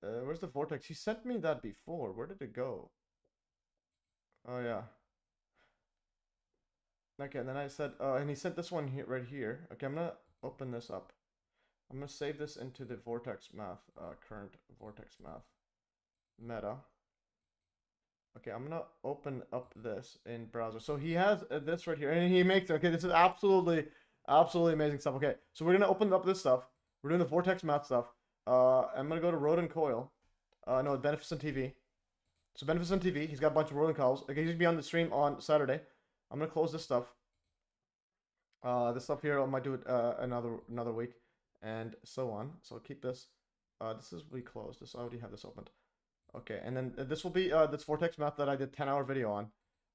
where's the Vortex? He sent me that before. Where did it go? Oh yeah. Okay, and then I said, and he sent this one here, right here. Okay, I'm gonna open this up. I'm gonna save this into the Vortex math, current Vortex math meta. Okay, I'm gonna open up this in browser. So he has this right here, and he makes, okay, this is absolutely amazing stuff. Okay, so we're gonna open up this stuff. We're doing the Vortex math stuff. I'm gonna go to Road and Coil. No, Beneficent TV. So Beneficent TV, he's got a bunch of rolling calls. Okay, he's gonna be on the stream on Saturday. I'm gonna close this stuff. This stuff here I might do it another week, and so on. So I'll keep this. This is we closed. This I already have this opened. Okay, and then this will be this Vortex math that I did 10-hour video on.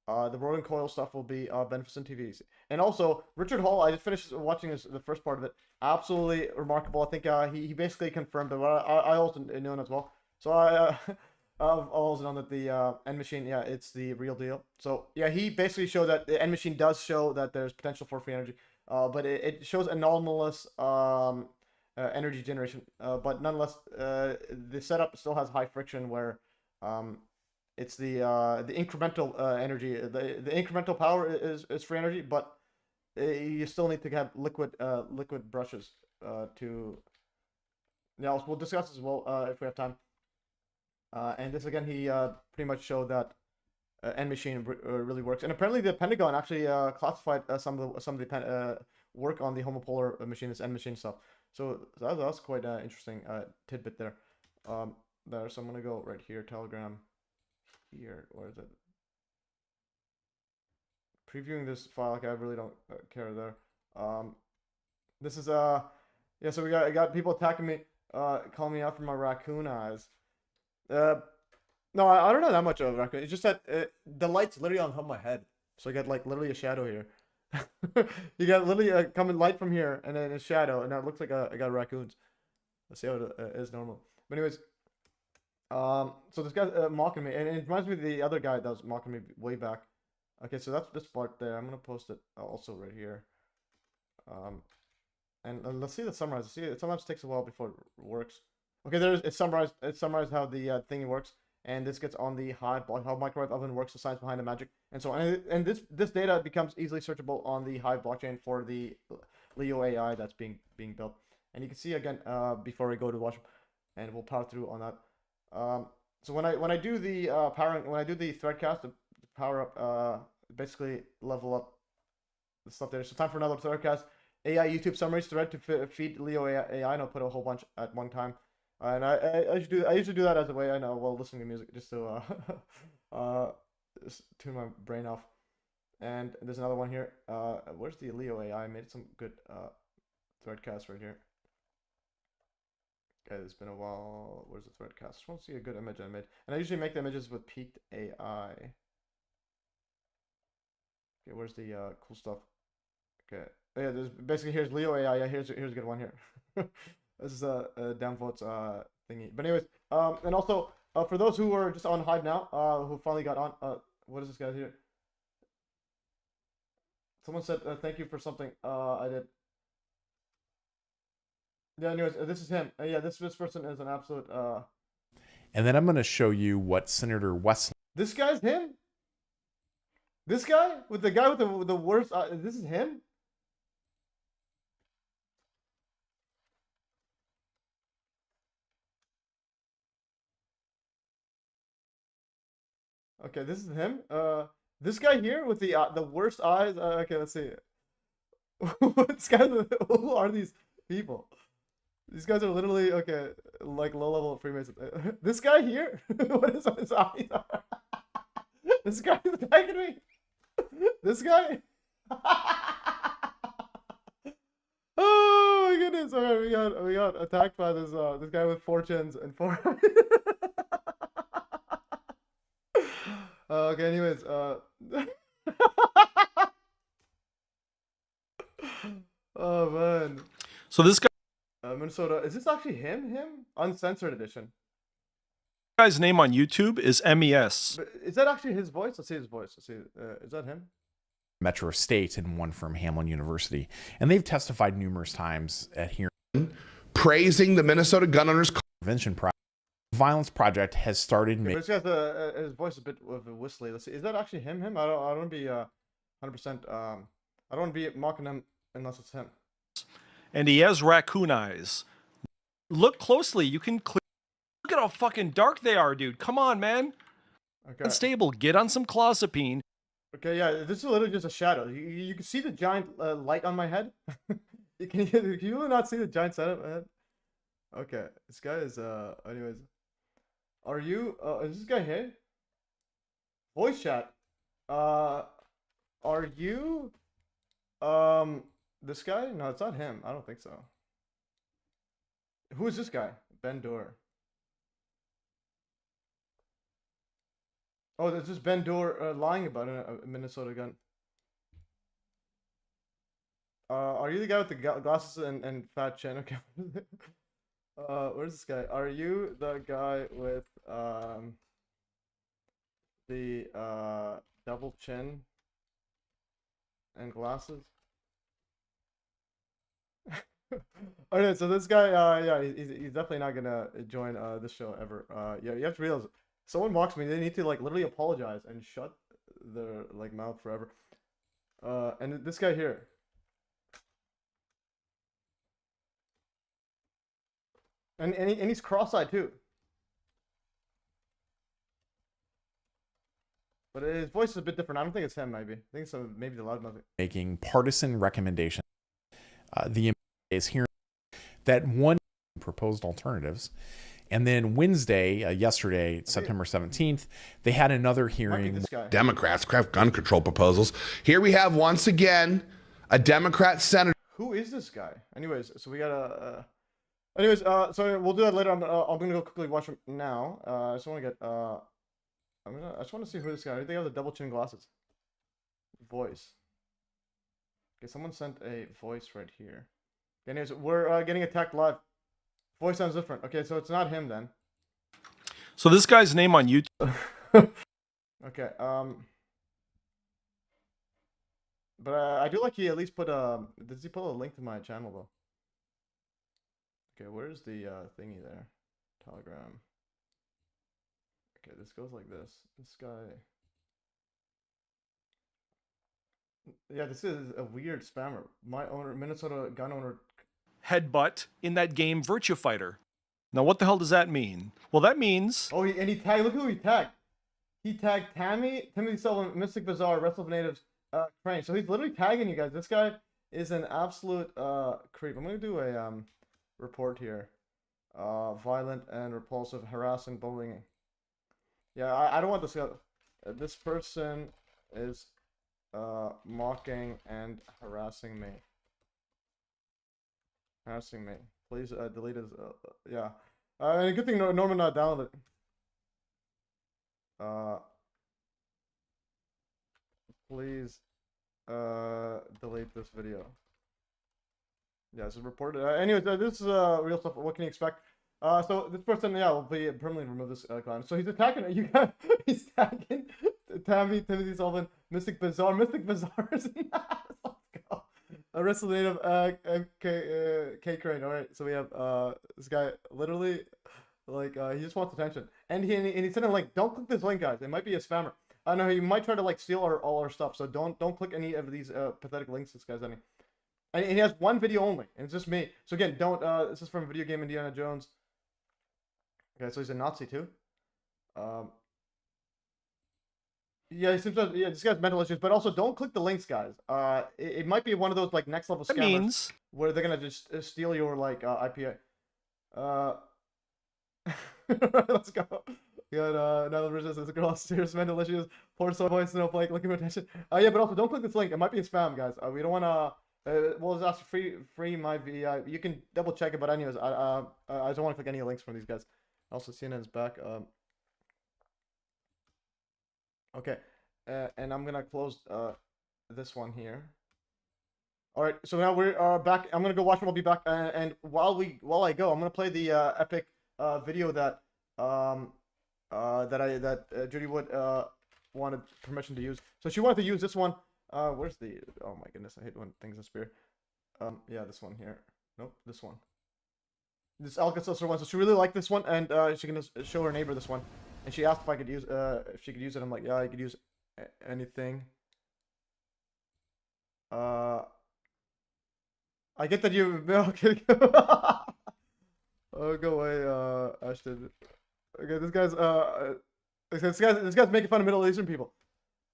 The Road and Coil stuff will be Beneficent TVs. And also, Richard Hall, I just finished watching the first part of it. Absolutely remarkable. I think he basically confirmed it. I also knew it as well. So I've also known that the End Machine, yeah, it's the real deal. So yeah, he basically showed that the End Machine does show that there's potential for free energy. But it shows anomalous energy generation. But nonetheless, the setup still has high friction where it's the incremental energy. The incremental power is free energy, but you still need to have liquid brushes to. Yeah, we'll discuss as well if we have time. And this again, he pretty much showed that End Machine really works. And apparently, the Pentagon actually classified some of the work on the homopolar machine as End Machine stuff. So that's quite an interesting tidbit there. So I'm gonna go right here, Telegram. Here, where is it? Previewing this file, like I really don't care there. This is yeah. So I got people attacking me, calling me out for my raccoon eyes. No, I don't know that much of a raccoon. It's just that the light's literally on top of my head, so I got like literally a shadow here. You got literally coming light from here, and then a shadow, and now it looks like I got raccoons. Let's see how it is normal. But anyways, so this guy's mocking me, and it reminds me of the other guy that was mocking me way back. Okay, so that's this part there. I'm gonna post it also right here. And let's see the summarize. See, it sometimes takes a while before it works. Okay, it's summarized. It's summarized how the thing works, and this gets on the Hive block, how microwave oven works, the science behind the magic, and so on. And this data becomes easily searchable on the Hive blockchain for the Leo AI that's being built. And you can see again before we go to watch, and we'll power through on that. So when I do the when I do the threadcast, the power up, basically level up the stuff there. So time for another threadcast. AI YouTube summaries thread to feed Leo AI, and I'll put a whole bunch at one time. And I usually do that as a way I know while listening to music, just to just tune my brain off. And there's another one here. Where's the Leo AI? I made some good threadcast right here. Okay, it's been a while. Where's the threadcast? I just want to see a good image I made. And I usually make the images with peaked AI. Okay, where's the cool stuff? Okay, yeah, there's basically here's Leo AI. Yeah, here's a good one here. This is a downvotes thingy. But anyways, and also for those who are just on Hive now, who finally got on, what is this guy here? Someone said thank you for something. I did. Yeah. Anyways, this is him. Yeah, this person is an absolute. And then I'm going to show you what Senator West. This guy's him. This guy with the guy with the worst. This is him. Okay, this is him. This guy here with the worst eyes. Okay, let's see. This guy. Who are these people? These guys are literally okay, like low-level Freemasons. This guy here. What is his eyes? This guy is attacking me. This guy. Oh my goodness! Alright, we got attacked by this guy with 4 chins and 4. Okay, anyways, oh man. So this guy, Minnesota, is this actually him? Uncensored edition. Guy's name on YouTube is MES. But is that actually his voice? Let's see his voice. Let's see. Is that him? Metro State and one from Hamline University. And they've testified numerous times at hearings praising the Minnesota gun owners prevention project. Violence Project has started. Okay, but this guy's his voice a bit of a whistly. Let's see. Is that actually him? I don't want to be 100%. I don't want to be mocking him unless it's him. And he has raccoon eyes. Look closely. You can clear. Look at how fucking dark they are, dude. Come on, man. Okay. Unstable. Get on some clozapine. Okay, yeah. This is literally just a shadow. You can see the giant light on my head. Can you really not see the giant setup on my head? Okay, this guy is anyways. Are you is this guy here? Voice chat. Are you this guy? No, it's not him. I don't think so. Who is this guy? Ben Dorr. Oh, there's just Ben Dorr lying about a Minnesota gun. Are you the guy with the glasses and fat chin? Okay. Where's this guy? Are you the guy with the double chin and glasses? Alright, so this guy, yeah, he's definitely not gonna join this show ever. Yeah, you have to realize, someone mocks me, they need to like literally apologize and shut their like mouth forever. And this guy here. And he's cross-eyed too. But his voice is a bit different. I don't think it's him, maybe. I think it's maybe the loudmouth. Making partisan recommendations. The MES is hearing that one proposed alternatives. And then Wednesday, yesterday, September 17th, they had another hearing. Democrats craft gun control proposals. Here we have once again a Democrat senator. Who is this guy? Anyways, so we got so we'll do that later. I'm gonna go quickly watch him now. I just want to get I just want to see who this guy. I think they have the double chin glasses. Voice. Okay, someone sent a voice right here. Anyways, we're getting attacked live. Voice sounds different. Okay, so it's not him then. So this guy's name on YouTube. Okay. But I do like he at least put does he put a link to my channel though? Okay, where's the thingy there? Telegram. Okay, this goes like this. This guy. Yeah, this is a weird spammer. My owner, Minnesota gun owner. Headbutt in that game Virtua Fighter. Now what the hell does that mean? Well, that means... Oh, and he tagged, look who he tagged. He tagged Timothy Sullivan, Mystic Bazaar, Wrestle of Natives, Crane. So he's literally tagging you guys. This guy is an absolute creep. I'm going to do a report here. Violent and repulsive, harassing, bullying. Yeah, I don't want this guy. This person is mocking and harassing me. Harassing me. Please delete his. Yeah. And a good thing Norman downloaded it. Please delete this video. Yeah, this is reported. Anyways, this is real stuff. What can you expect? So this person, yeah, will be permanently remove this clown. So he's attacking you guys. He's tagging Timothy Sullivan, Mystic Bazaar. Mystic Bazaar is let's go. Wrestle Native, K Crane. All right, so we have this guy literally, like, he just wants attention, and he said, like, don't click this link, guys. It might be a spammer. I know he might try to like steal all our stuff, so don't click any of these pathetic links this guy's sending. And he has one video only, and it's just me. So again, don't. This is from Video Game Indiana Jones. Okay, so he's a Nazi too. Yeah, he seems to, yeah, this guy's mental issues, but also don't click the links, guys. It might be one of those like next level scammers where they're gonna just steal your like IPA. Let's go. We got now the resistance, a girl, serious mental issues, poor soul voice, snowflake, looking for attention. Yeah, but also don't click this link. It might be a spam, guys. We don't want to. We'll just ask free my VI. You can double check it, but anyways, I don't want to click any links from these guys. Also, CNN's back. Okay, and I'm gonna close this one here. All right, so now we're back. I'm gonna go watch. We'll be back. And while I go, I'm gonna play the epic video that Judy Wood wanted permission to use. So she wanted to use this one. Where's the? Oh my goodness, I hate when things disappear. Yeah, this one here. Nope, this one. This Alka-Seltzer one. So she really liked this one, and she's gonna show her neighbor this one. And she asked if I could use, if she could use it. I'm like, yeah, I could use anything. I get that you. Okay. Oh, go away, Ashton. Okay, this guy's making fun of Middle Eastern people.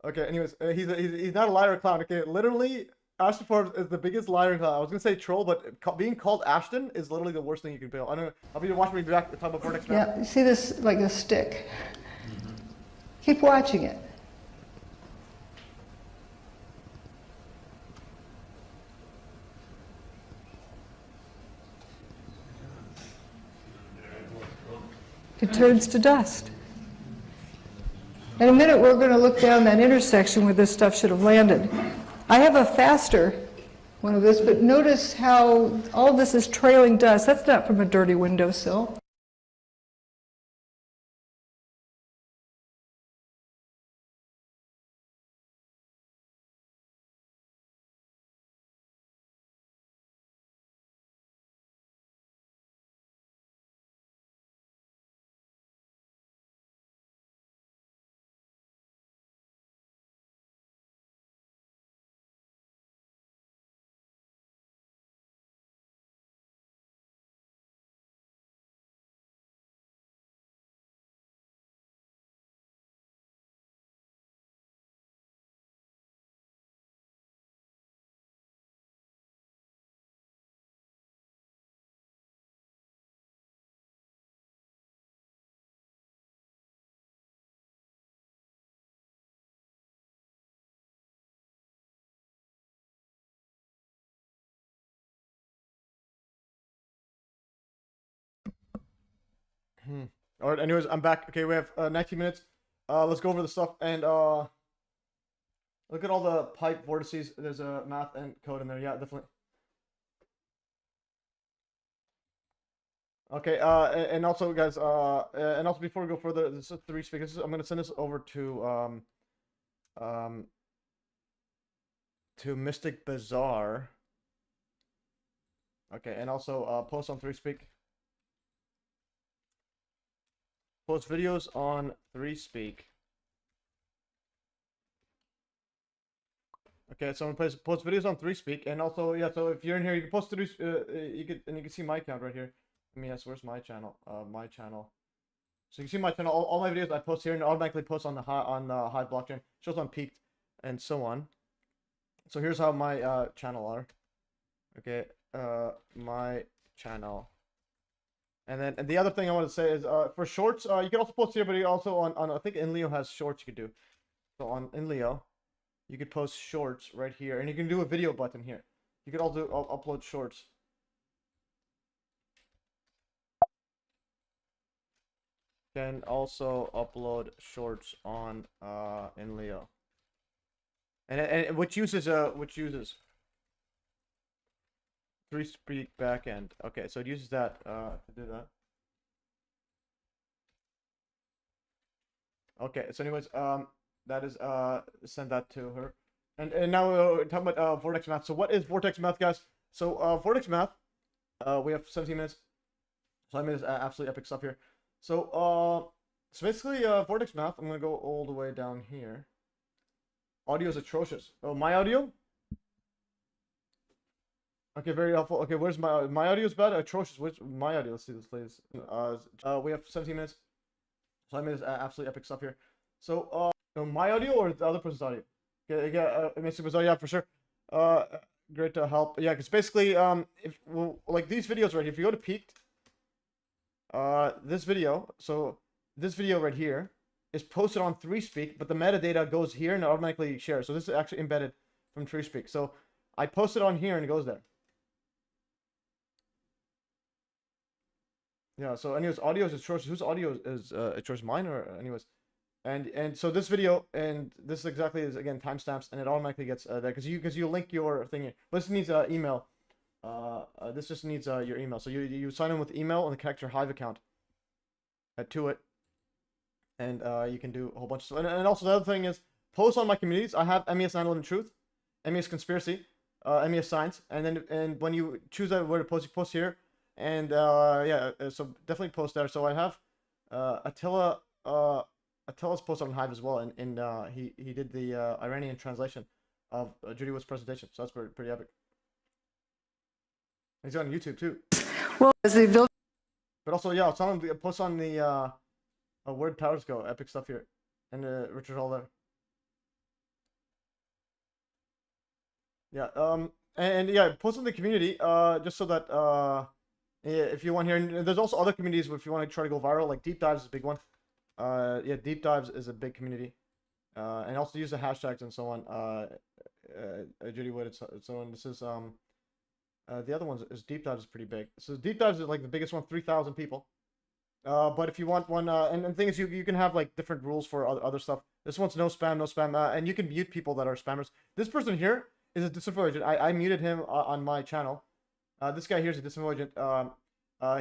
Okay, anyways, he's not a liar or clown. Okay, literally, Ashton Forbes is the biggest liar and clown. I was gonna say troll, but being called Ashton is literally the worst thing you can feel. I don't know. I'll be watching me back. Talk about Vortex now. Yeah, you see this like a stick. Keep watching it. It turns to dust. In a minute, we're going to look down that intersection where this stuff should have landed. I have a faster one of this, but notice how all this is trailing dust. That's not from a dirty windowsill. All right. Anyways, I'm back. Okay, we have 19 minutes. Let's go over the stuff and look at all the pipe vortices. There's a math and code in there. Yeah, definitely. Okay. And also, guys. And also before we go further, this is 3 speakers. I'm gonna send this over to Mystic Bazaar. Okay, and also post on 3Speak. Post videos on 3Speak. Okay, so I'm gonna post videos on 3Speak, and also yeah. So if you're in here, you can post you can see my account right here. MES, where's my channel? My channel. So you can see my channel. All my videos I post here, and automatically post on the Hive blockchain. Shows on Peaked, and so on. So here's how my channel are. Okay, my channel. And the other thing I want to say is for shorts, you can also post here, but you also on I think InLeo has shorts you could do. So on InLeo, you could post shorts right here, and you can do a video button here. You could also upload shorts. Can also upload shorts on InLeo. And which uses 3Speak backend. Okay, so it uses that to do that. Okay, so anyways, that is send that to her. And now we're talking about Vortex Math. So what is Vortex Math, guys? So Vortex Math, we have 17 minutes. So I mean, it's absolutely epic stuff here. So basically Vortex Math, I'm gonna go all the way down here. Audio is atrocious. Oh, my audio? Okay, very helpful. Okay, where's my audio is bad? Atrocious. Where's my audio? Let's see this, please. We have 17 minutes. So I mean, it's absolutely epic stuff here. So my audio or the other person's audio? Yeah, it makes it bizarre. Yeah, for sure. Great to help. Yeah, because basically, like these videos right here, if you go to Peaked, this video right here is posted on 3Speak, but the metadata goes here and automatically shares. So this is actually embedded from 3Speak. So I post it on here and it goes there. Yeah, so anyways, audio is atrocious. Whose audio is atrocious? Mine or anyways? And so this video and this exactly is again timestamps and it automatically gets there because you link your thing here. But this needs email. This just needs your email. So you sign in with email and connect your Hive account to it, and you can do a whole bunch of stuff. And also the other thing is post on my communities. I have MES 9/11 Truth, MES Conspiracy, MES Science, and when you choose where to post, you post here. And yeah, so definitely post there. So I have Attila's post on Hive as well, and he did the Iranian translation of Judy Wood's presentation. So that's pretty epic. He's on YouTube too. Well, as they build. But also, yeah, tell him to post on the Word Powers Go epic stuff here, and Richard Hall there. Yeah. And yeah, post in the community. Just so that if you want here, and there's also other communities if you want to try to go viral. Like Deep Dives is a big one. Yeah, Deep Dives is a big community. And also use the hashtags and so on. Judy Wood, so on. This is the other one is Deep Dives is pretty big. So Deep Dives is like the biggest one, 3,000 people. But if you want one, and the thing is, you can have like different rules for other stuff. This one's no spam, and you can mute people that are spammers. This person here is a disinfo agent. I muted him on my channel. This guy here is a disinfo agent.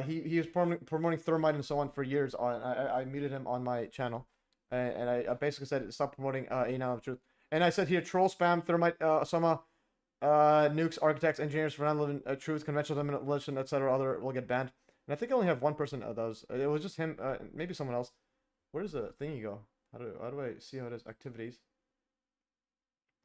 He was promoting thermite and so on for years. I muted him on my channel, and I basically said stop promoting A9 Truth. And I said here troll spam thermite Osama. Nukes, architects, engineers for non-living truth, conventional demolition, etc. Other will get banned. And I think I only have one person of those. It was just him, maybe someone else. Where does the thingy go? How do I see how it is? Activities.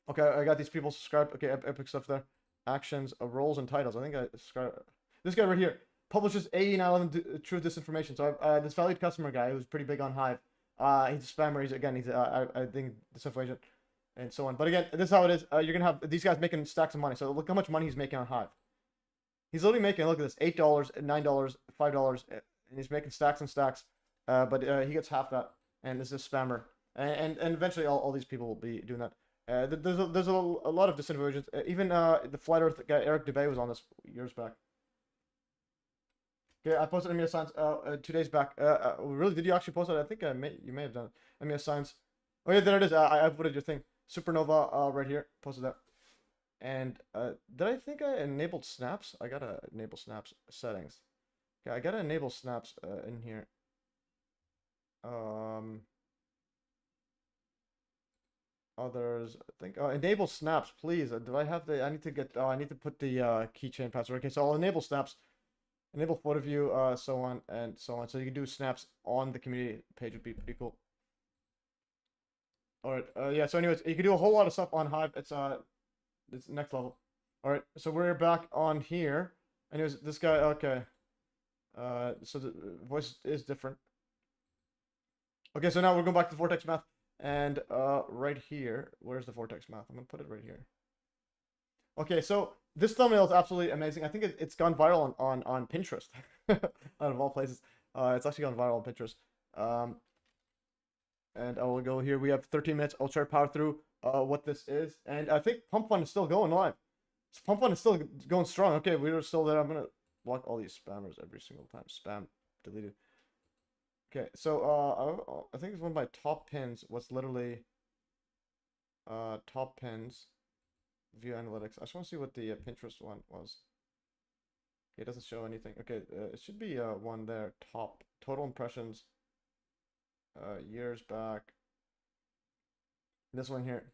Okay, I got these people subscribed. Okay, epic stuff there. Actions, roles, and titles. I think I subscribed. This guy right here publishes A9/11 truth disinformation. So this valued customer guy who's pretty big on Hive. He's a spammer. He's I think disinfo agent. And so on. But again, this is how it is. You're going to have these guys making stacks of money. So look how much money he's making on Hive. He's literally making, look at this, $8, $9, $5. And he's making stacks and stacks. But he gets half that. And this is spammer. And eventually all these people will be doing that. There's a lot of disinformation. Even the Flat Earth guy, Eric Dubay, was on this years back. Okay, I posted MES Science 2 days back. Really? Did you actually post it? I think you may have done it. MES Science. Oh yeah, there it is. I uploaded your thing. Supernova right here. Posted that. And did I think I enabled snaps? I gotta enable snaps settings. Okay, I gotta enable snaps in here. Others, I think. Enable snaps, please. Do I have the? I need to get. I need to put the keychain password. Okay, so I'll enable snaps. Enable photo view, so on and so on. So you can do snaps on the community page would be pretty cool. All right. Yeah. So anyways, you can do a whole lot of stuff on Hive. It's next level. All right. So we're back on here. Anyways, this guy. Okay. So the voice is different. Okay. So now we're going back to Vortex math, and right here. Where's the Vortex math? I'm gonna put it right here. Okay. So this thumbnail is absolutely amazing. I think it's gone viral on Pinterest, out of all places. It's actually gone viral on Pinterest. And I will go here. We have 13 minutes. I'll try to power through what this is. And I think Pump Fun is still going live. So Pump Fun is still going strong. Okay, we're still there. I'm going to block all these spammers every single time. Spam deleted. Okay, so I think it's one of my top pins was literally top pins. View analytics. I just want to see what the Pinterest one was. It doesn't show anything. Okay, it should be one there. Top total impressions. Years back. This one here.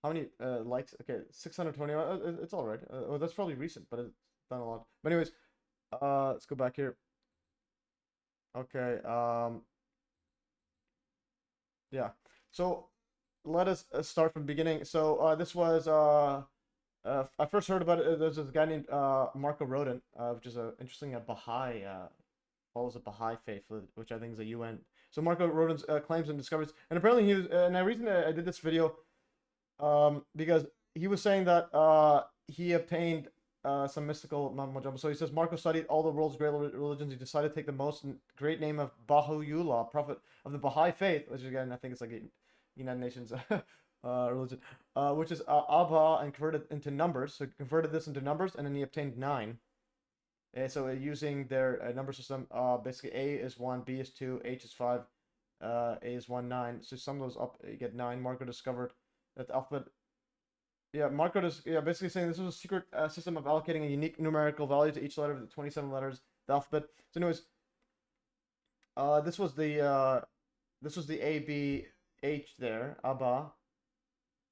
How many likes? Okay, 620. It's all right. Oh, that's probably recent, but it's done a lot. But anyways, let's go back here. Okay. Yeah. So let us start from the beginning. So this was I first heard about it. There's this guy named Marco Rodin, which is a interesting Baha'i follows a Baha'i faith, which I think is a UN. So Marco Rodin's claims and discoveries, and apparently he was. And the reason I did this video, because he was saying that he obtained some mystical mumbo jumbo. So he says Marco studied all the world's great religions. He decided to take the most great name of Baha'u'llah, prophet of the Baha'i faith, which again I think it's like a United Nations religion, which is Abha, and converted into numbers. So he converted this into numbers, and then he obtained 9. And so using their number system, basically A is 1, B is 2, H is 5, A is 1, 9. So sum those up, you get 9. Marco discovered that the alphabet. Yeah, Marco is basically saying this was a secret system of allocating a unique numerical value to each letter of the 27 letters, the alphabet. So anyways, this was the A, B, H there, Abba,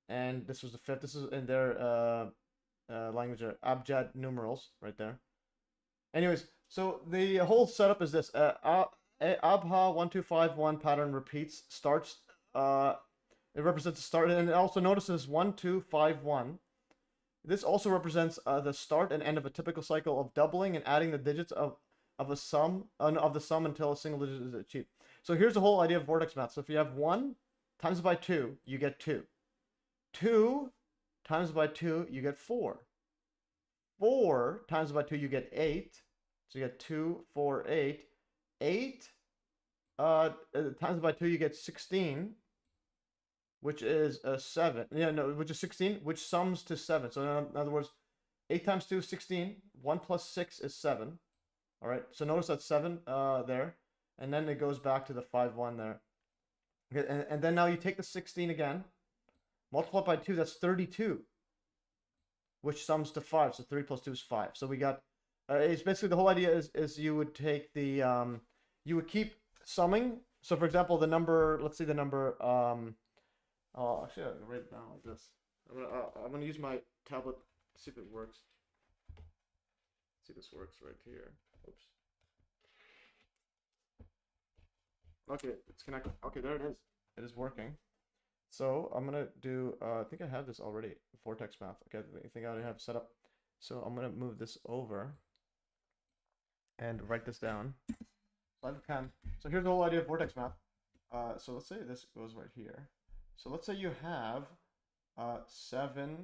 and this was the 5th. This is in their language, abjad numerals right there. Anyways, so the whole setup is this: Abha 1251 pattern repeats, starts. It represents the start, and it also notices 1251. This also represents the start and end of a typical cycle of doubling and adding the digits of a sum of the sum until a single digit is achieved. So here's the whole idea of Vortex math. So if you have 1 times by 2, you get 2. 2 times by 2, you get 4. 4 times by 2, you get 8. So you get 2, 4, 8. 8 times by 2, you get 16, which is 7. Yeah, no, which is 16, which sums to 7. So in other words, 8 times 2 is 16. 1 plus 6 is 7. All right, so notice that's 7 there. And then it goes back to the 5, 1 there. Okay, and then now you take the 16 again. Multiply by 2, that's 32. Which sums to 5. So 3 plus 2 is 5. So we got, it's basically the whole idea is you would take the, you would keep summing. So for example, the number, let's see the number, actually I can write it down like this. I'm gonna use my tablet, see if it works. See if this works right here. Oops. Okay, it's connected. Okay, there it is. It is working. So I'm gonna do, I think I have this already, Vortex math. Okay, I think I already have set up. So I'm gonna move this over and write this down. So I have a pen. So here's the whole idea of Vortex math. So let's say this goes right here. So let's say you have 7,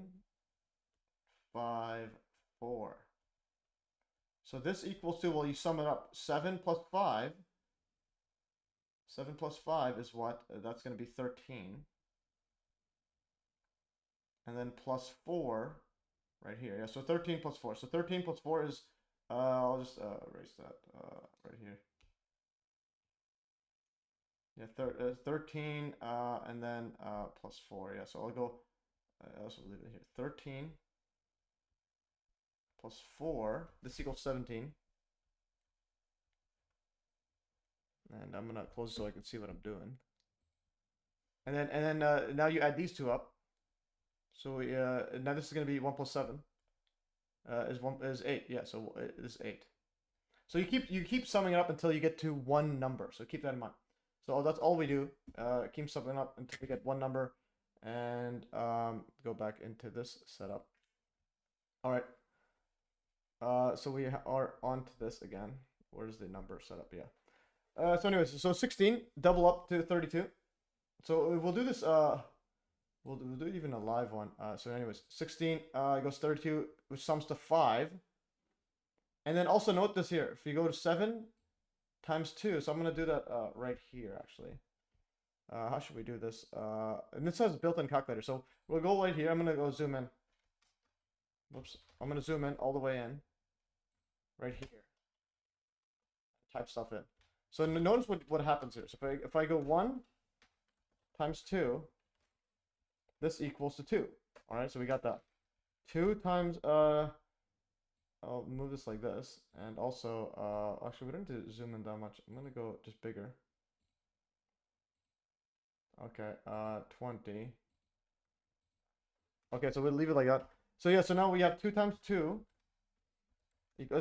5, 4. So this equals to, well, you sum it up. 7 plus 5. 7 plus 5 is what? That's going to be 13. And then plus 4 right here. Yeah, so 13 plus 4. So 13 plus 4 is I'll just erase that right here. Yeah, 13, and then plus 4. Yeah, so I'll go. I also leave it here. 13 plus 4. This equals 17. And I'm gonna close it so I can see what I'm doing. And then now you add these two up. So now this is gonna be 1 plus 7. Is 8. Yeah, so it is 8. So you keep summing it up until you get to one number. So keep that in mind. So that's all we do. Keep summing up until we get one number, and go back into this setup. All right. So we are on to this again. Where's the number setup? Yeah. So anyways, so 16 double up to 32. So we'll do this. We'll do even a live one. So anyways, 16 goes 32, which sums to 5. And then also note this here. If you go to 7 times 2, so I'm gonna do that right here actually. How should we do this? And this has built-in calculator. So we'll go right here. I'm gonna go zoom in. Whoops. I'm gonna zoom in all the way in. Right here. Type stuff in. So notice what happens here. So if I go 1 times 2, this equals to 2. All right, so we got that. 2 times I'll move this like this, and also actually we don't need to zoom in that much. I'm gonna go just bigger. Okay, 20. Okay, so we'll leave it like that. So yeah, so now we have 2 times 2.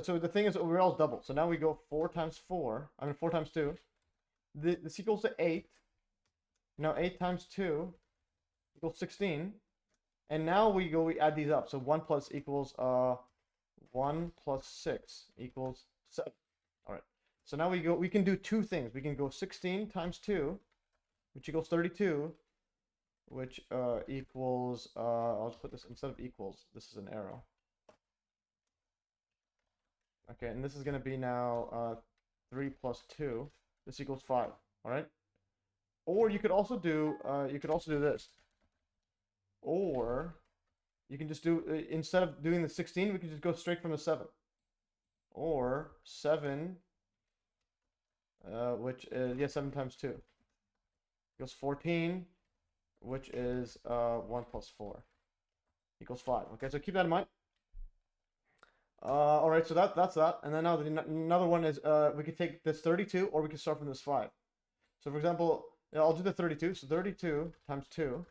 So the thing is, we're all double. So now we go 4 times 4. I mean 4 times 2. This equals to 8. Now 8 times 2 equals 16. And now we add these up. So 1 plus equals 1 plus 6 equals 7. All right. So now we can do two things. We can go 16 times 2, which equals 32, which equals I'll just put this instead of equals, this is an arrow. Okay, and this is going to be now 3 plus 2. This equals 5. All right. Or you could also do this. Or you can just do instead of doing the 16, we can just go straight from the 7. Or 7, which is 7 times 2 equals 14, which is 1 plus 4 equals 5. Okay, so keep that in mind. All right, so that's that. And then now another one is we could take this 32, or we can start from this 5. So for example, I'll do the 32. So 32 times 2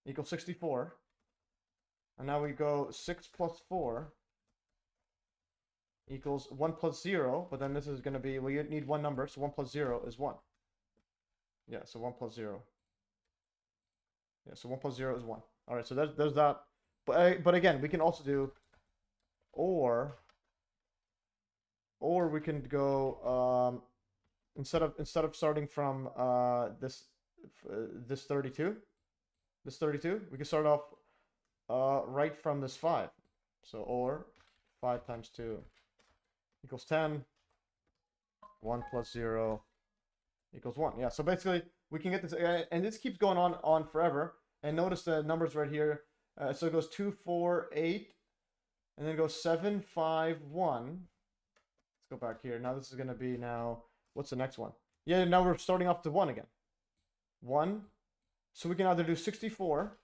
equals 64. And now we go 6 plus 4 equals 1 plus 0. But then this is going to be, well, you need one number. So 1 plus 0 is 1. Yeah, so 1 plus 0. Yeah, so 1 plus 0 is 1. All right, so there's that. But again, we can also do or we can go instead of starting from this 32, we can start off right from this 5. So or 5 times 2 equals 10. 1 plus 0 equals 1. Yeah, so basically we can get this, and this keeps going on forever. And notice the numbers right here. So it goes 2, 4, 8. And then go 7, 5, 1. Let's go back here. Now this is going to be now, what's the next one? Yeah, now we're starting off to 1 again. 1. So we can either do 64.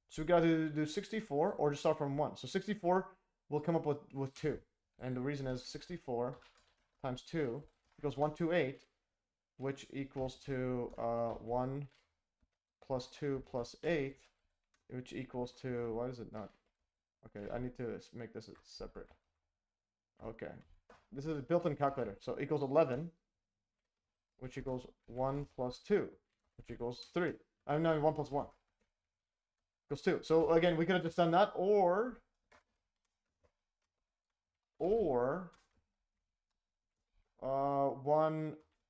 So we got to do 64 or just start from 1. So 64 will come up with 2. And the reason is 64 times 2 equals 128, which equals to 1 plus 2 plus 8, which equals to, why is it not? Okay, I need to make this separate. Okay, this is a built-in calculator. So equals 11, which equals 1 plus 2, which equals 3. I'm not 1 plus 1 equals 2. So again, we could have just done that, or 1,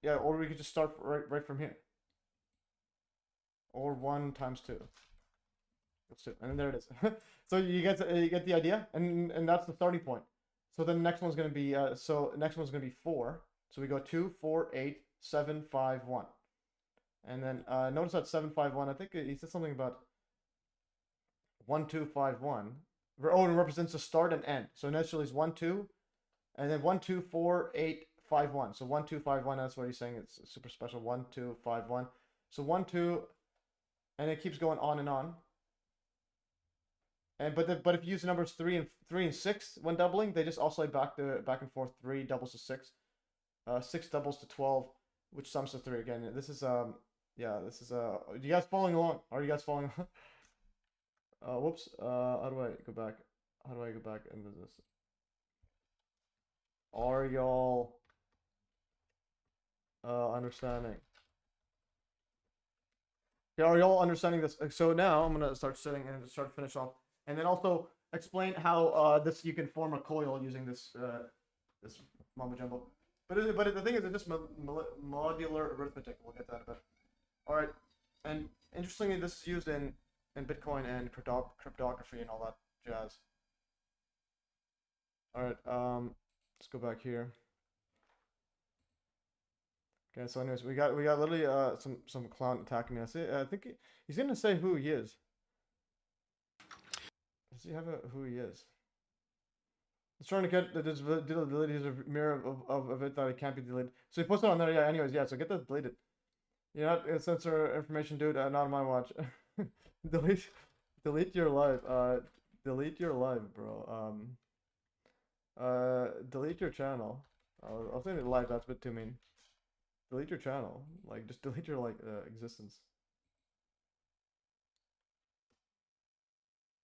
yeah, or we could just start right from here. Or 1 times 2. And then there it is. So you get the idea, and that's the starting point. So then the next one's going to be next one's going to be 4. So we go 2, 4, 8, 7, 5, 1. And then notice that 7, 5, 1. I think he said something about 1, 2, 5, 1. Oh, it represents the start and end. So initially it's 1, 2, And then 1, 2, 4, 8, 5, 1. So 1, 2, 5, 1. That's what he's saying. It's super special. 1, 2, 5, 1. So 1, 2, and it keeps going on and on. And but if you use the numbers 3 and 6 when doubling, they just oscillate back and forth. 3 doubles to 6, 6 doubles to 12, which sums to 3 again. This is yeah, this is you guys following along? Are you guys following along? Whoops. How do I go back? How do I go back into this? Are y'all understanding? Yeah, are y'all understanding this? So now I'm gonna start sitting and start to finish off, and then also explain how this you can form a coil using this this mumbo jumbo. But the thing is, it's just modular arithmetic. We'll get that a bit. All right, and interestingly, this is used in Bitcoin and cryptography and all that jazz. All right, let's go back here. Okay, so anyways, we got literally some clown attacking me. I think he's gonna say who he is. Does he have who he is? He's trying to get this deleted a mirror of it that it can't be deleted. So he posted on there. Yeah. Anyways, yeah. So get that deleted. You're not censor information, dude. Not on my watch. delete your live. Delete your live, bro. Delete your channel. I'll say live. That's a bit too mean. Delete your channel. Like, just delete your existence.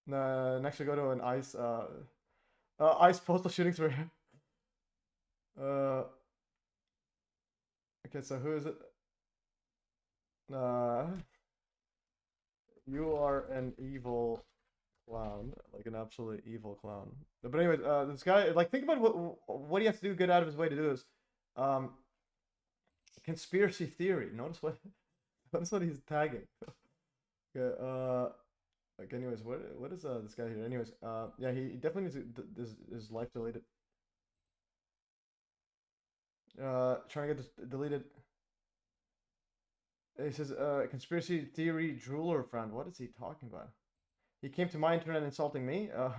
Next we go to an ice ice postal shootings for him. Okay, so who is it? You are an evil clown, like an absolute evil clown. But anyways, this guy, like, think about what he has to do, get out of his way to do this. Conspiracy theory. Notice what he's tagging. Okay, like, anyways, what is this guy here? Anyways, yeah, he definitely needs his life deleted. Trying to get this deleted. He says, conspiracy theory drooler friend. What is he talking about? He came to my internet insulting me? No,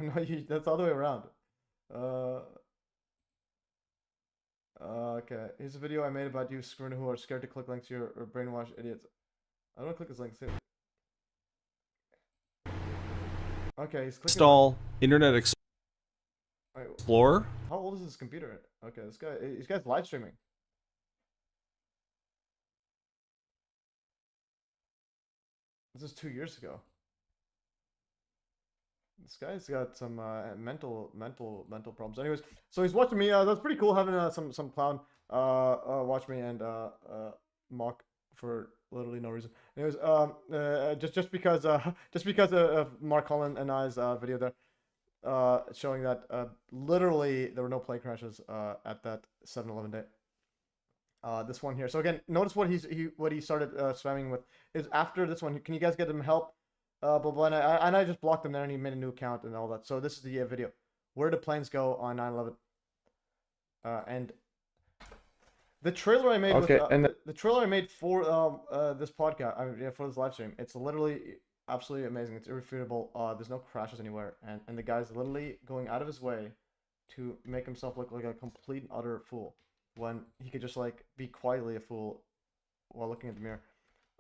that's all the way around. Okay, here's a video I made about you screwing who are scared to click links to your brainwashed idiots. I don't click his links too. Okay, he's clicking. Install Internet Explorer. How old is this computer? Okay, this guy's live streaming. This is 2 years ago. This guy's got some mental problems. Anyways, so he's watching me. That's pretty cool having some clown watch me and mock for literally no reason. Anyways, just because of Mark Holland and I's video there, showing that literally there were no plane crashes at that 7-Eleven day. This one here. So again, notice what he started spamming with is after this one. Can you guys get him help? Blah blah. And I just blocked him there, and he made a new account and all that. So this is the video. Where did planes go on 9/11? And the trailer I made. Okay, the trailer I made for this podcast, for this live stream, it's literally absolutely amazing. It's irrefutable. There's no crashes anywhere, and the guy's literally going out of his way to make himself look like a complete and utter fool when he could just like be quietly a fool while looking at the mirror.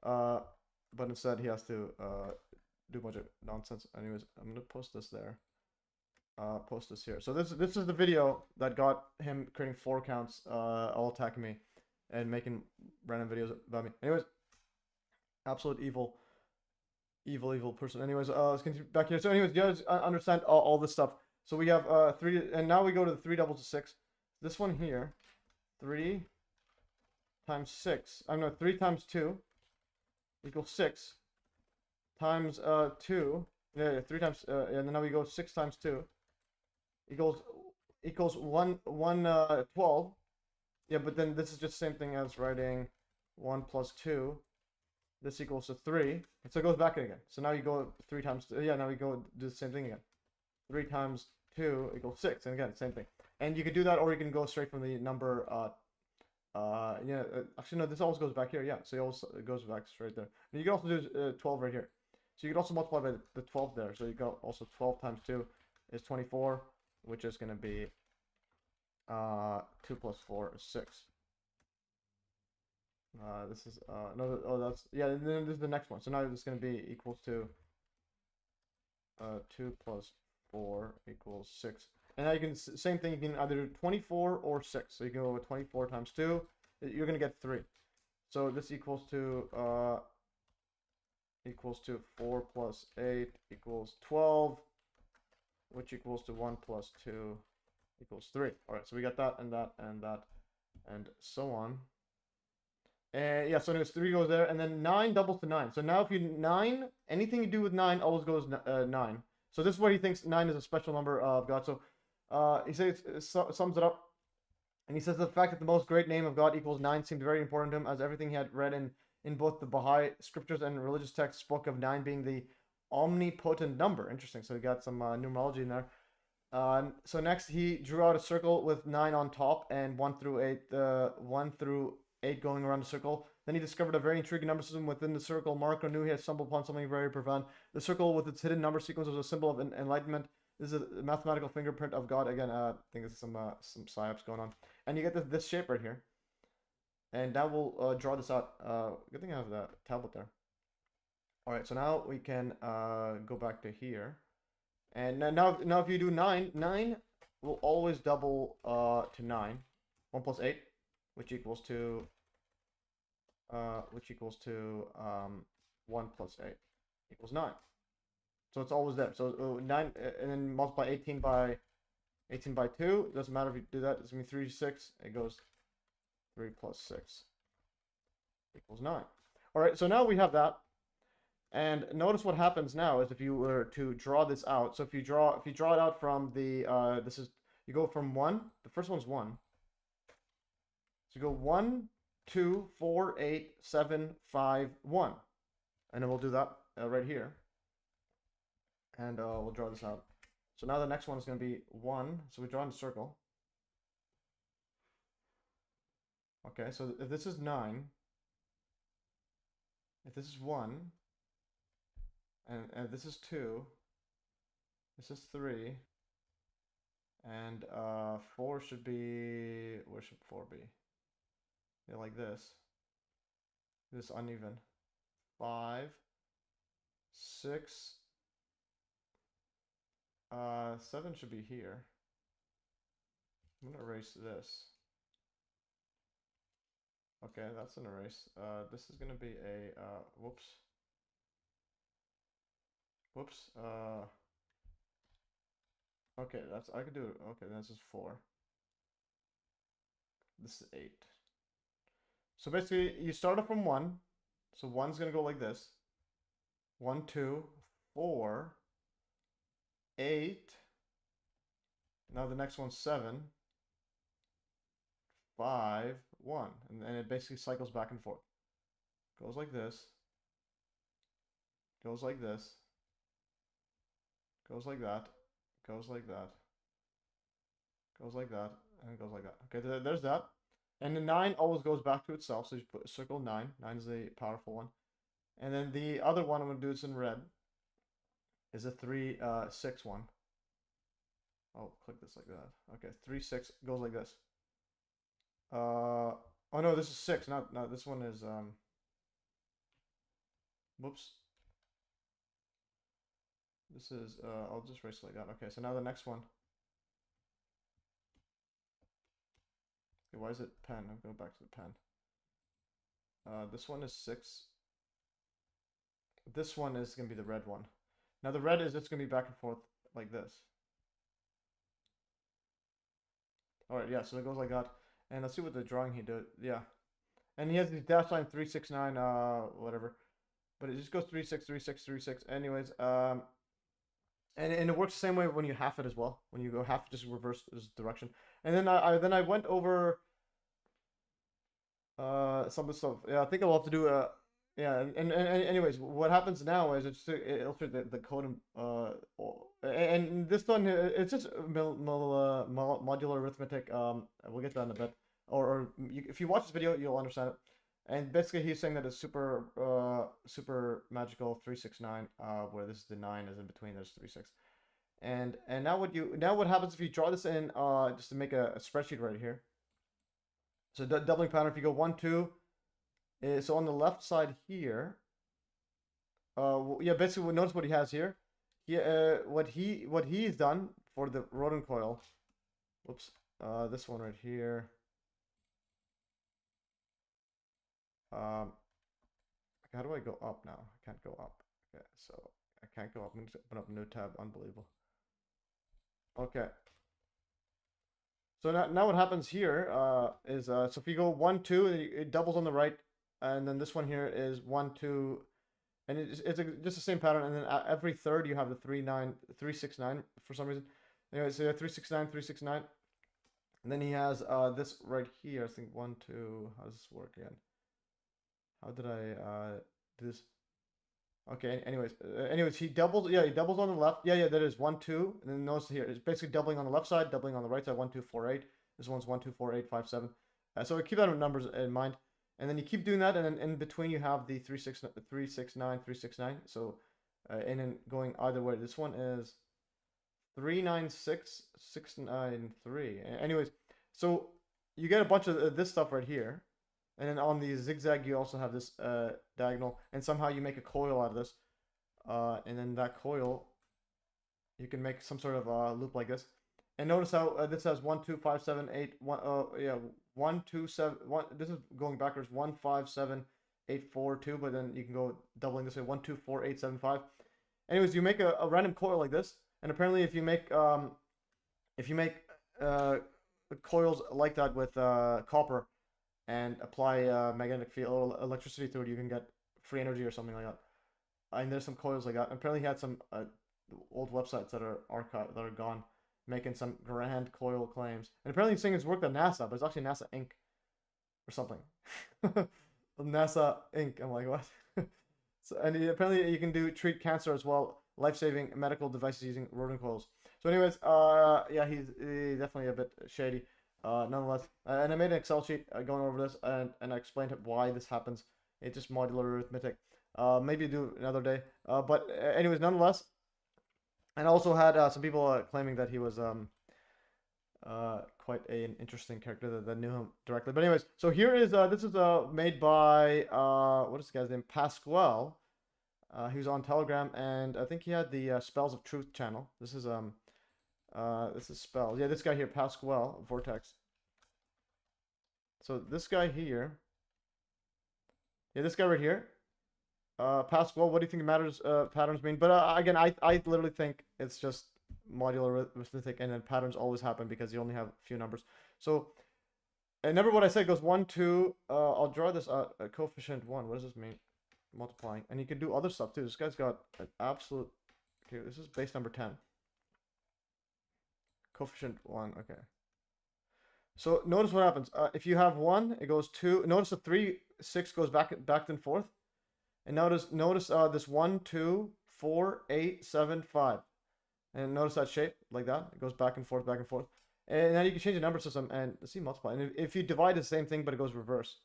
But instead he has to do a bunch of nonsense. Anyways, I'm gonna post this there. Post this here. So this is the video that got him creating 4 accounts, all attacking me and making random videos about me. Anyways, absolute evil person. Anyways, let's continue back here. So anyways, you guys understand all this stuff. So we have 3, and now we go to the 3 doubles to 6. This one here, 3 times 6. I know 3 times 2 equals 6 times 2. Yeah, 3 times and then now we go 6 times 2 equals 12. Yeah, but then this is just the same thing as writing 1 plus 2. This equals to 3. So it goes back again. So now you go 3 times. Yeah, now we go do the same thing again. 3 times 2 equals 6, and again same thing. And you can do that, or you can go straight from the number. Yeah, actually no, this always goes back here. Yeah, so it goes back straight there. And you can also do 12 right here. So you can also multiply by the 12 there. So you got also 12 times 2 is 24, which is going to be 2 plus 4 is 6. This is no, oh, that's, yeah, and then this is the next one. So now this is going to be equals to 2 plus 4 equals 6. And now you can, same thing, you can either do 24 or 6. So you can go with 24 times 2, you're going to get 3. So this equals to 4 plus 8 equals 12, which equals to 1 plus 2 equals 3. All right, so we got that and that and that and so on. And yeah, so anyways, 3 goes there, and then 9 doubles to 9. So now if you 9, anything you do with 9 always goes 9. So this is where he thinks 9 is a special number of God. So he says, sums it up, and he says the fact that the most great name of God equals 9 seemed very important to him, as everything he had read in both the Baha'i scriptures and religious texts spoke of 9 being the omnipotent number. Interesting. So we got some numerology in there. So next he drew out a circle with 9 on top and 1 through 8, 1 through 8 going around the circle. Then he discovered a very intriguing number system within the circle. Marco knew he had stumbled upon something very profound. The circle with its hidden number sequence was a symbol of enlightenment. This is a mathematical fingerprint of God. Again, I think there's some psyops going on. And you get this shape right here. And now we'll draw this out. Good thing I have that tablet there. All right, so now we can go back to here. And now if you do 9, 9 will always double to 9. 1 plus 8, which equals to 1 plus 8 equals 9. So it's always there. So 9, and then multiply 18 by 2. It doesn't matter if you do that. It's going to be 3, 6. It goes 3 plus 6 equals 9. All right, so now we have that. And notice what happens now is if you were to draw this out. So if you draw it out from the you go from 1. The first one's 1. So you go 1, 2, 4, 8, 7, 5, 1. And then we'll do that right here. And we'll draw this out. So now the next one is going to be 1. So we draw in a circle. Okay, so if this is 9, if this is 1, and this is 2, this is 3, and 4 should be, where should 4 be? Yeah, like this. This uneven. 5, 6, 7 should be here. I'm gonna erase this. Okay, that's an erase. This is gonna be a whoops. Whoops. Okay, that's, I could do it. Okay, this is 4. This is 8. So basically, you start off from 1. So 1's gonna go like this. 1, 2, 4, 8. Now the next one's 7, 5, 1, and it basically cycles back and forth. Goes like this. Goes like this. Goes like that. Goes like that. Goes like that, and it goes like that. Okay, there's that. And the 9 always goes back to itself, so you put circle 9. 9 is a powerful one. And then the other one I'm going to do this in red is a 3, 6 one. I'll click this like that. Okay, 3, 6 goes like this. Oh no, this is 6. Not this one is whoops. This is I'll just erase it like that. Okay, so now the next one. Okay, why is it pen? I'll go back to the pen. This one is 6. This one is going to be the red one. Now the red is just going to be back and forth like this. Alright, yeah, so it goes like that. And let's see what the drawing he did. Yeah. And he has these dash line 3, 6, 9, whatever. But it just goes 3, 6, 3, 6, 3, 6. Anyways, and it works the same way when you half it as well. When you go half, just reverse this direction. And then I went over some of the stuff. Yeah, I think I'll have to do yeah. And anyways, what happens now is it's to illustrate the code. And this one, it's just modular arithmetic. We'll get to that in a bit. If you watch this video, you'll understand it. And basically, he's saying that it's super magical 3, 6, 9, where this is the 9 is in between. There's 3, 6. And now what happens if you draw this in just to make a spreadsheet right here. So doubling pattern, if you go 1 2, so on the left side here, yeah, basically notice what he has here. What he's done for the rodent coil. Whoops, this one right here. How do I go up now? I can't go up. Okay, so I can't go up. I'm going to open up a new tab. Unbelievable. Okay. So now what happens here is so if you go 1 2, it doubles on the right, and then this one here is 1 2, and it's just the same pattern. And then every third you have the 3 9 3 6 9 for some reason. Anyway, so you have 3 6 9 3 6 9, and then he has this right here. I think 1 2. How does this work again? How did I do this? Okay. Anyways, he doubles. Yeah, he doubles on the left. Yeah, that is 1 2, and then notice here it's basically doubling on the left side, doubling on the right side. 1 2 4 8. This one's 1 2 4 8 5 7. So keep that numbers in mind, and then you keep doing that, and then in between you have the 3 6 3 6 9 3 6 9. So and then going either way. This one is 3 9 6 6 9 3. Anyways, so you get a bunch of this stuff right here. And then on the zigzag, you also have this diagonal, and somehow you make a coil out of this. And then that coil, you can make some sort of loop like this. And notice how this has 1 2 5 7 8 1. Yeah, 1 2 7 1. This is going backwards. 1 5 7 8 4 2. But then you can go doubling this way. 1 2 4 8 7 5. Anyways, you make a random coil like this, and apparently if you make coils like that with copper and apply magnetic field or electricity to it, you can get free energy or something like that. And there's some coils like that. And apparently he had some old websites that are archived, that are gone, making some grand coil claims. And apparently these things worked at NASA, but it's actually NASA Inc. or something. NASA Inc. I'm like, what? So, and apparently you can treat cancer as well, life-saving medical devices using rodent coils. So anyways, yeah, he's definitely a bit shady. Nonetheless, and I made an Excel sheet going over this, and I explained why this happens. It's just modular arithmetic. Maybe do another day. But anyways, nonetheless, and I also had some people claiming that he was quite an interesting character that knew him directly. But anyways, so here is this is made by what is this guy's name? Pasquale. He was on Telegram, and I think he had the Spells of Truth channel. This is spells. Yeah, this guy here, Pasquale, Vortex. So this guy here. Yeah, this guy right here. Pasquale, what do you think patterns mean? But again, I literally think it's just modular arithmetic, and then patterns always happen because you only have a few numbers. So, and remember what I said goes 1 2. I'll draw this coefficient 1. What does this mean? Multiplying, and you can do other stuff too. This guy's got an absolute. Okay, this is base number 10. Coefficient 1. Okay. So notice what happens. If you have 1, it goes 2. Notice the 3 6 goes back and forth. And notice this 1 2 4 8 7 5. And notice that shape like that. It goes back and forth, back and forth. And then you can change the number system and see multiply. And if you divide the same thing, but it goes reverse.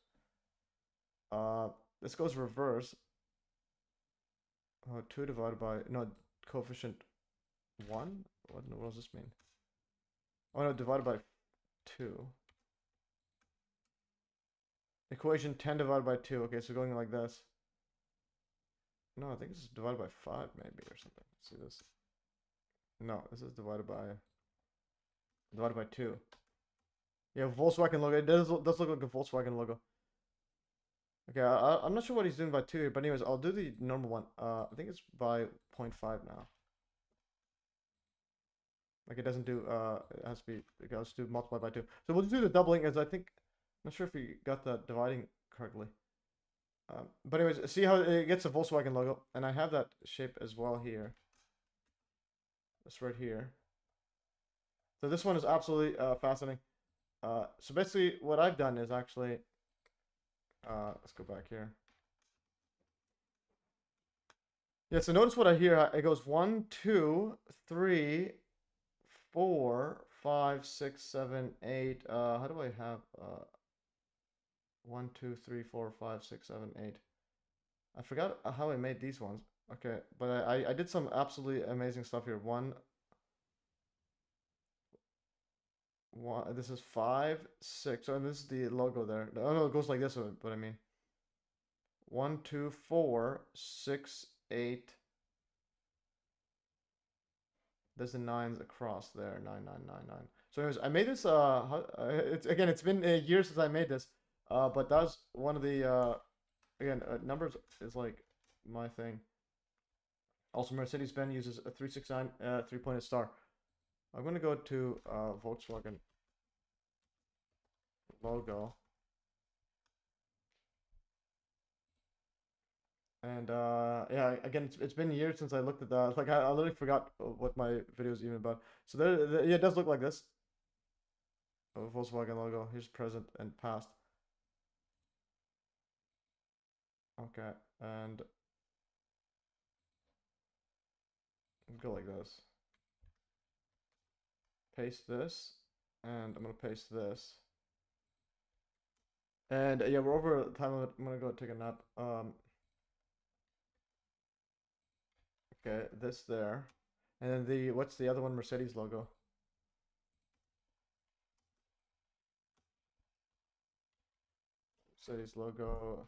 This goes reverse. 2 divided by coefficient 1. What does this mean? Oh no, divided by 2. Equation 10 divided by 2. Okay, so going like this. No, I think this is divided by 5 maybe or something. Let's see this. No, this is divided by 2. Yeah, Volkswagen logo. It does look like a Volkswagen logo. Okay, I'm not sure what he's doing by 2 here, but anyways, I'll do the normal one. I think it's by 0.5 now. Like it doesn't do, it has to be, okay, let's do multiply by 2. So we'll do the doubling as I think, I'm not sure if we got the dividing correctly. But anyways, see how it gets a Volkswagen logo, and I have that shape as well here. This right here. So this one is absolutely fascinating. So basically what I've done is actually, let's go back here. Yeah, so notice what I hear. It goes 1 2 3 4 5 6 7 8. How do I have 1 2 3 4 5 6 7 8? I forgot how I made these ones. Okay, but I did some absolutely amazing stuff here. 1 One, this is 5, 6. So, and this is the logo there. Oh no, it goes like this, but I mean 1, 2, 4, 6, 8. There's the 9s across there. 9, 9, 9, 9. So anyways, I made this it's again, it's been a year since I made this. But that was one of the again, numbers is like my thing. Also, Mercedes-Benz uses a 369 3-pointed star. I'm gonna go to Volkswagen logo. And yeah, again, it's been years since I looked at that. Like I literally forgot what my video was even about. So yeah, it does look like this. Volkswagen logo. Here's present and past. Okay, and go like this. Paste this, and I'm gonna paste this. And yeah, we're over time limit. I'm gonna go take a nap. Okay, this there, and then what's the other one? Mercedes logo. Mercedes logo.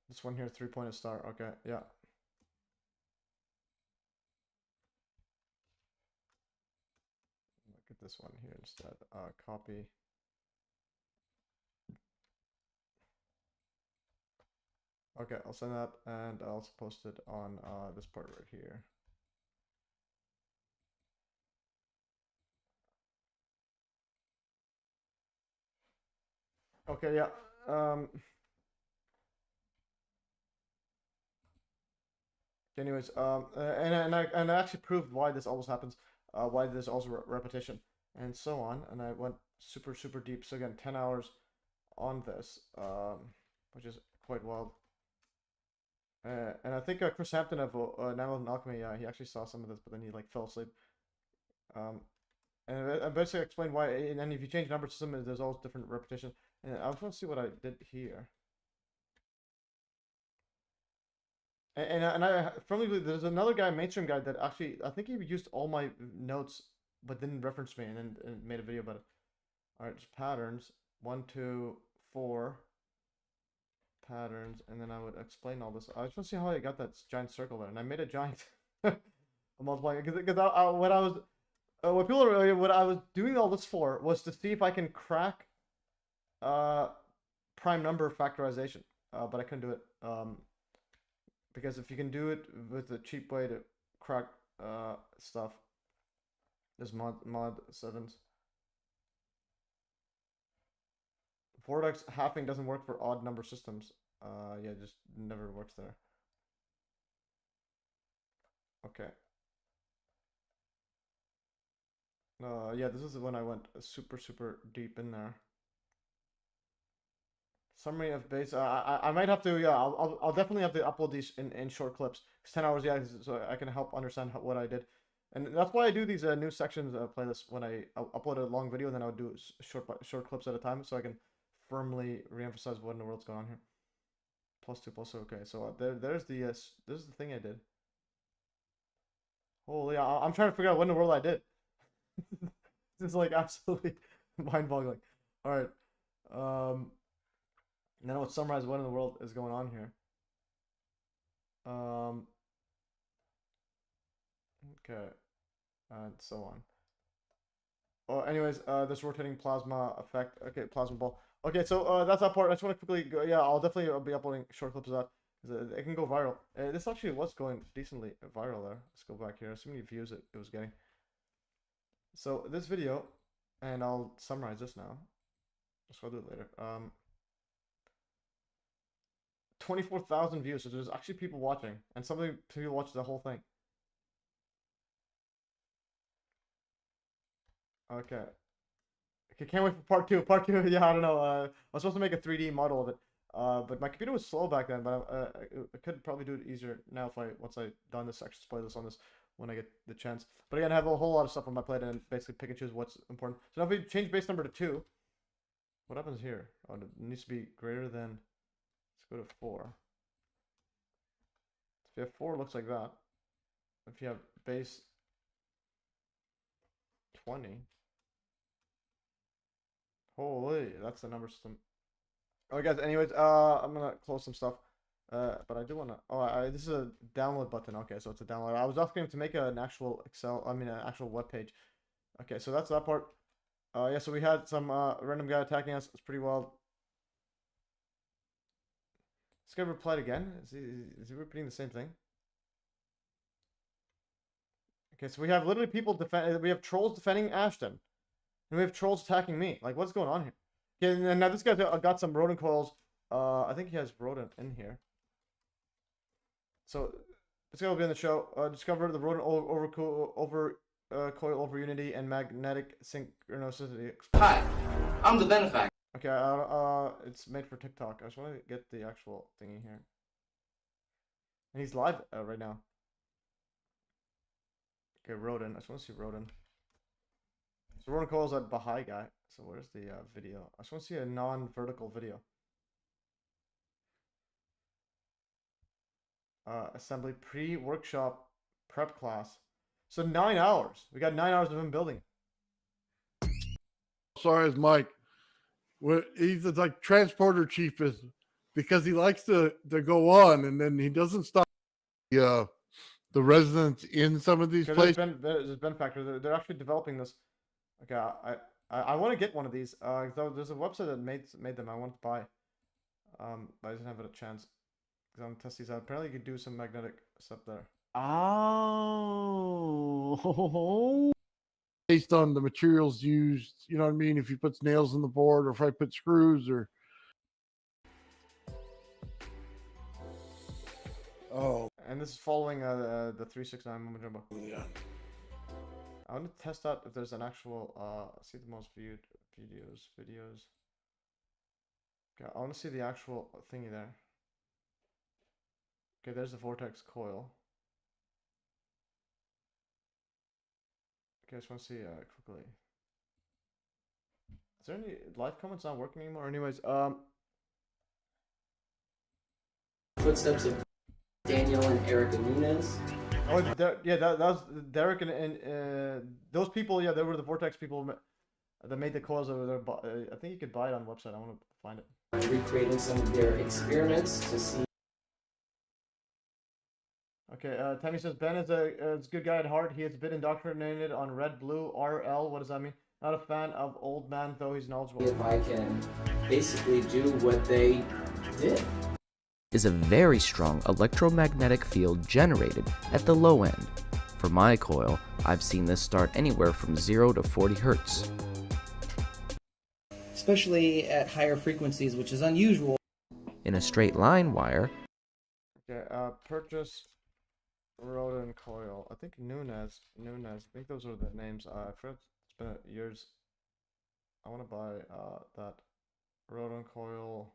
This one here, 3-pointed star. Okay, yeah. Look at this one here instead. Copy. Okay, I'll send that, and I'll also post it on this part right here. Okay, yeah. Anyways, and I actually proved why this always happens, why there's also repetition, and so on. And I went super deep. So again, 10 hours on this, which is quite wild. And I think Chris Hampton of Nanoth Alchemy, he actually saw some of this, but then he like fell asleep. And I basically explained why. And if you change number system, there's always different repetition. And I just want to see what I did here. And I firmly believe there's another guy, mainstream guy, that actually I think he used all my notes, but didn't reference me, and made a video about it. All right, just patterns. 1, 2, 4 patterns, and then I would explain all this. I just want to see how I got that giant circle there, and I made a giant multiplying because what I was what I was doing all this for was to see if I can crack prime number factorization, but I couldn't do it. Because if you can do it with a cheap way to crack stuff, there's mod 7s. Vortex halving doesn't work for odd number systems. Yeah, it just never works there. Okay. Yeah, this is when I went super deep in there. Summary of base. I might have to. Yeah, I'll definitely have to upload these in short clips. 'Cause 10 hours, yeah, so I can help understand what I did, and that's why I do these new sections playlists when I'll upload a long video, and then I'll do short clips at a time, so I can firmly reemphasize what in the world's going on here. +2 +2. Okay, so there's the this is the thing I did. Holy, I'm trying to figure out what in the world I did. This is like absolutely mind-boggling. All right. And then I'll summarize what in the world is going on here. Okay, and so on. Oh, anyways, this rotating plasma effect. Okay, plasma ball. Okay, so that's that part. I just want to quickly go. Yeah, I'll definitely be uploading short clips of that because it can go viral. This actually was going decently viral there. Let's go back here. See how many views it was getting. So this video, and I'll summarize this now. I'll do it later. 24,000 views, so there's actually people watching, and some people watch the whole thing. Okay. Okay, can't wait for part two. Part two, yeah, I don't know. I was supposed to make a 3D model of it, but my computer was slow back then. But I could probably do it easier now if once I done this extra playlist on this when I get the chance. But again, I have a whole lot of stuff on my plate and basically pick and choose what's important. So now if we change base number to 2, what happens here? Oh, it needs to be greater than. Let's go to 4. If you have 4, it looks like that. If you have base 20, Holy, that's the number system. Oh, guys. Anyways, I'm gonna close some stuff. But I do wanna. Oh, this is a download button. Okay, so it's a download. I was asking to make an actual an actual web page. Okay, so that's that part. Yeah. So we had some random guy attacking us. It's pretty wild. This guy replied again. Is he repeating the same thing? Okay, so we have literally people defend. We have trolls defending Ashton, and we have trolls attacking me. Like, what's going on here? Okay, and now this guy's got some rodent coils. I think he has rodent in here. So this guy will be on the show. Discover the rodent coil over unity and magnetic synchronicity. Hi, I'm the benefactor. Okay, it's made for TikTok. I just want to get the actual thingy here. And he's live right now. Okay, rodent. I just want to see rodent. So rodent coils that Baha'i guy. So where's the video? I just want to see a non-vertical video. Assembly pre-workshop prep class. So 9 hours. We got 9 hours of him building. Sorry, it's Mike. He's like transporter chief is because he likes to go on and then he doesn't stop the residents in some of these places. There's benefactor. They're actually developing this. Okay, I want to get one of these. There's a website that made them. I want to buy. But I didn't have a chance. Because I'm gonna test these out. Apparently, you can do some magnetic stuff there. Oh. Based on the materials used, you know what I mean? If you put nails in the board or if I put screws or. Oh. And this is following the 369 moment jumbo. Yeah. I want to test out if there's an actual see the most viewed videos. Okay, I want to see the actual thingy there. Okay, there's the Vortex coil. Okay, I just want to see quickly. Is there any live comments not working anymore? Anyways, Footsteps of Daniel and Erica Nunez. Oh, yeah, that was Derek and those people. Yeah, they were the Vortex people that made the coils over there. I think you could buy it on the website. I want to find it. Recreating some of their experiments to see. Okay, Tammy says Ben is a good guy at heart. He is a bit indoctrinated on red, blue, RL. What does that mean? Not a fan of old man, though he's knowledgeable. If I can basically do what they did. Is a very strong electromagnetic field generated at the low end. For my coil, I've seen this start anywhere from 0 to 40 hertz. Especially at higher frequencies, which is unusual. In a straight line wire. Okay, purchase rodent coil. I think Nunez. I think those are the names. I forgot. It's been years. I want to buy that rodent coil.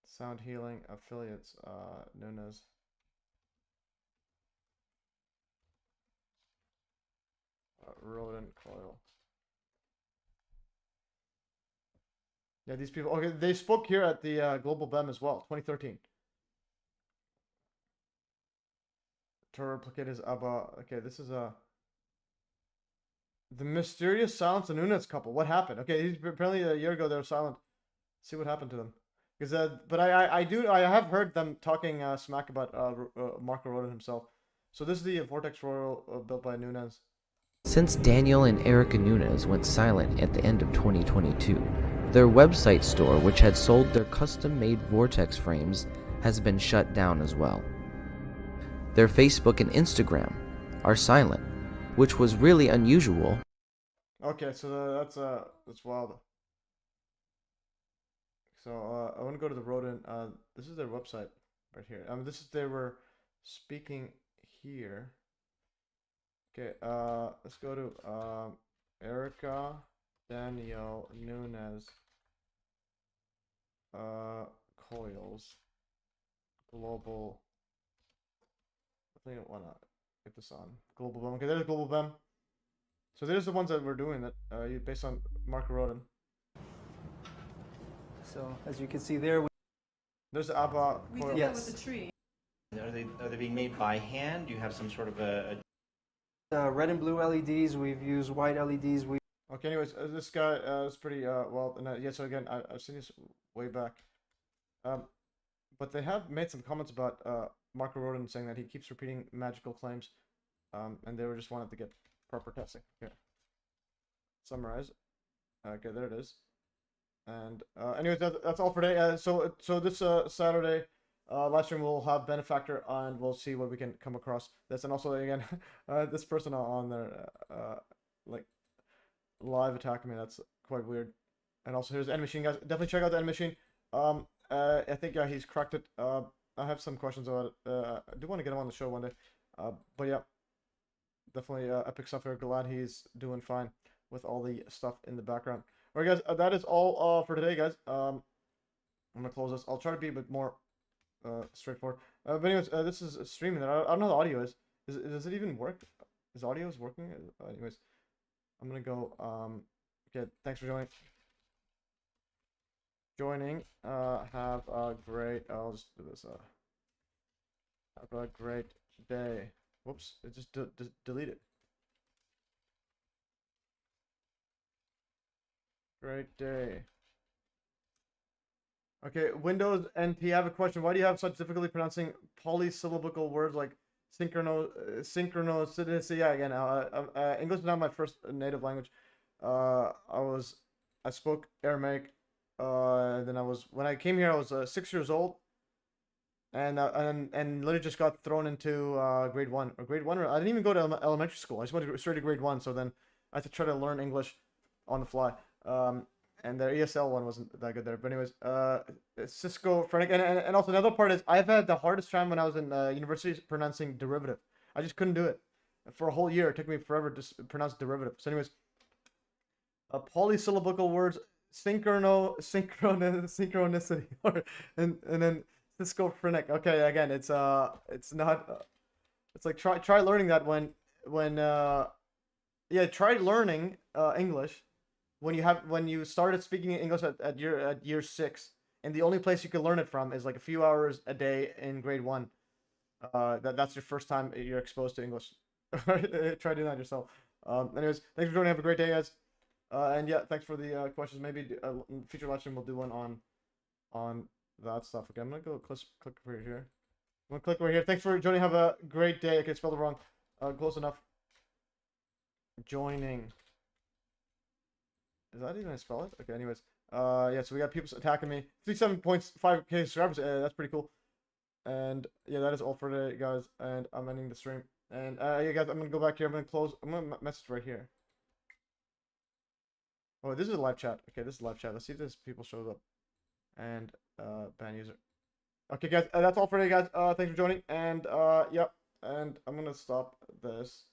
Sound Healing affiliates, Nunez. Rodent coil. Yeah, these people. Okay, they spoke here at the Global BEM as well, 2013. To replicate his Abba. Okay, this is the mysterious silence of Nunez couple. What happened? Okay, apparently a year ago they were silent. See what happened to them. Because but I have heard them talking smack about Marco Rodin himself. So this is the Vortex Royal built by Nunez. Since Daniel and Erica Nunez went silent at the end of 2022, their website store, which had sold their custom-made Vortex frames, has been shut down as well. Their Facebook and Instagram are silent, which was really unusual. Okay, so that's wild. So I want to go to the rodent. This is their website right here. This is they were speaking here. Okay, let's go to Erica, Daniel, Nunez, coils, global. I think I want to get this on global BEM. Okay, there's global BEM. So there's the ones that we're doing that based on Marco Rodin. So as you can see there, there's Abba. We did that with the tree. Are they being made by hand? Do you have some sort of a Red and blue LEDs. We've used white LEDs. Okay, anyways, this guy is pretty well. And, yeah, so again, I've seen this way back. But they have made some comments about Marco Rodin saying that he keeps repeating magical claims, and they were just wanted to get proper testing. Okay. Summarize. Okay, there it is. And anyways, that's all for today. So this Saturday live stream we'll have Benefactor, and we'll see what we can come across this. And also again, this person on there like live attacking me. That's quite weird. And also here's End Machine, guys. Definitely check out the End Machine. I think yeah, he's cracked it. I have some questions about it. I do want to get him on the show one day. But yeah, definitely epic stuff here. Glad he's doing fine with all the stuff in the background. All right, guys, that is all for today, guys. I'm gonna close this. I'll try to be a bit more straightforward. But anyways, this is streaming. I don't know how the audio is. Does it even work? Is audio working? Anyways, I'm gonna go. Okay, thanks for joining. Have a great. I'll just do this. Have a great day. Whoops! It just deleted. Great day. Okay, Windows NT. I have a question. Why do you have such difficulty pronouncing polysyllabical words like synchronicity? Yeah, again, English is not my first native language. I spoke Aramaic. Then when I came here, I was 6 years old, and literally just got thrown into grade 1 or grade 1. Or I didn't even go to elementary school. I just went straight to grade 1. So then I had to try to learn English on the fly. And their ESL one wasn't that good there. But anyways, Cisco Phrenic, and also another part is I've had the hardest time when I was in university pronouncing derivative. I just couldn't do it for a whole year. It took me forever to pronounce derivative. So anyways, polysyllabical words, synchronicity, and then Cisco Phrenic. Okay, again, it's not. It's like try learning that when yeah, try learning English when you started speaking English at year 6, and the only place you can learn it from is like a few hours a day in grade 1. That's your first time you're exposed to English. Try doing that yourself. Anyways, thanks for joining. Have a great day, guys. And yeah, thanks for the questions. Maybe future live stream we'll do one on that stuff. Okay, I'm gonna go click over here. I'm gonna click over here. Thanks for joining. Have a great day. Okay, spelled it wrong. Close enough. Joining. Is that even how I spell it? Okay, anyways. Yeah, so we got people attacking me. 37.5k subscribers. That's pretty cool. And yeah, that is all for today, guys. And I'm ending the stream. And yeah, guys, I'm gonna go back here. I'm gonna message right here. Oh, this is a live chat. Okay, this is live chat. Let's see if this people shows up. And ban user. Okay, guys, that's all for today, guys. Thanks for joining. And yep. And I'm gonna stop this.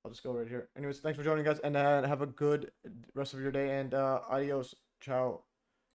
I'll just go right here. Anyways, thanks for joining, guys, and have a good rest of your day, and adios. Ciao.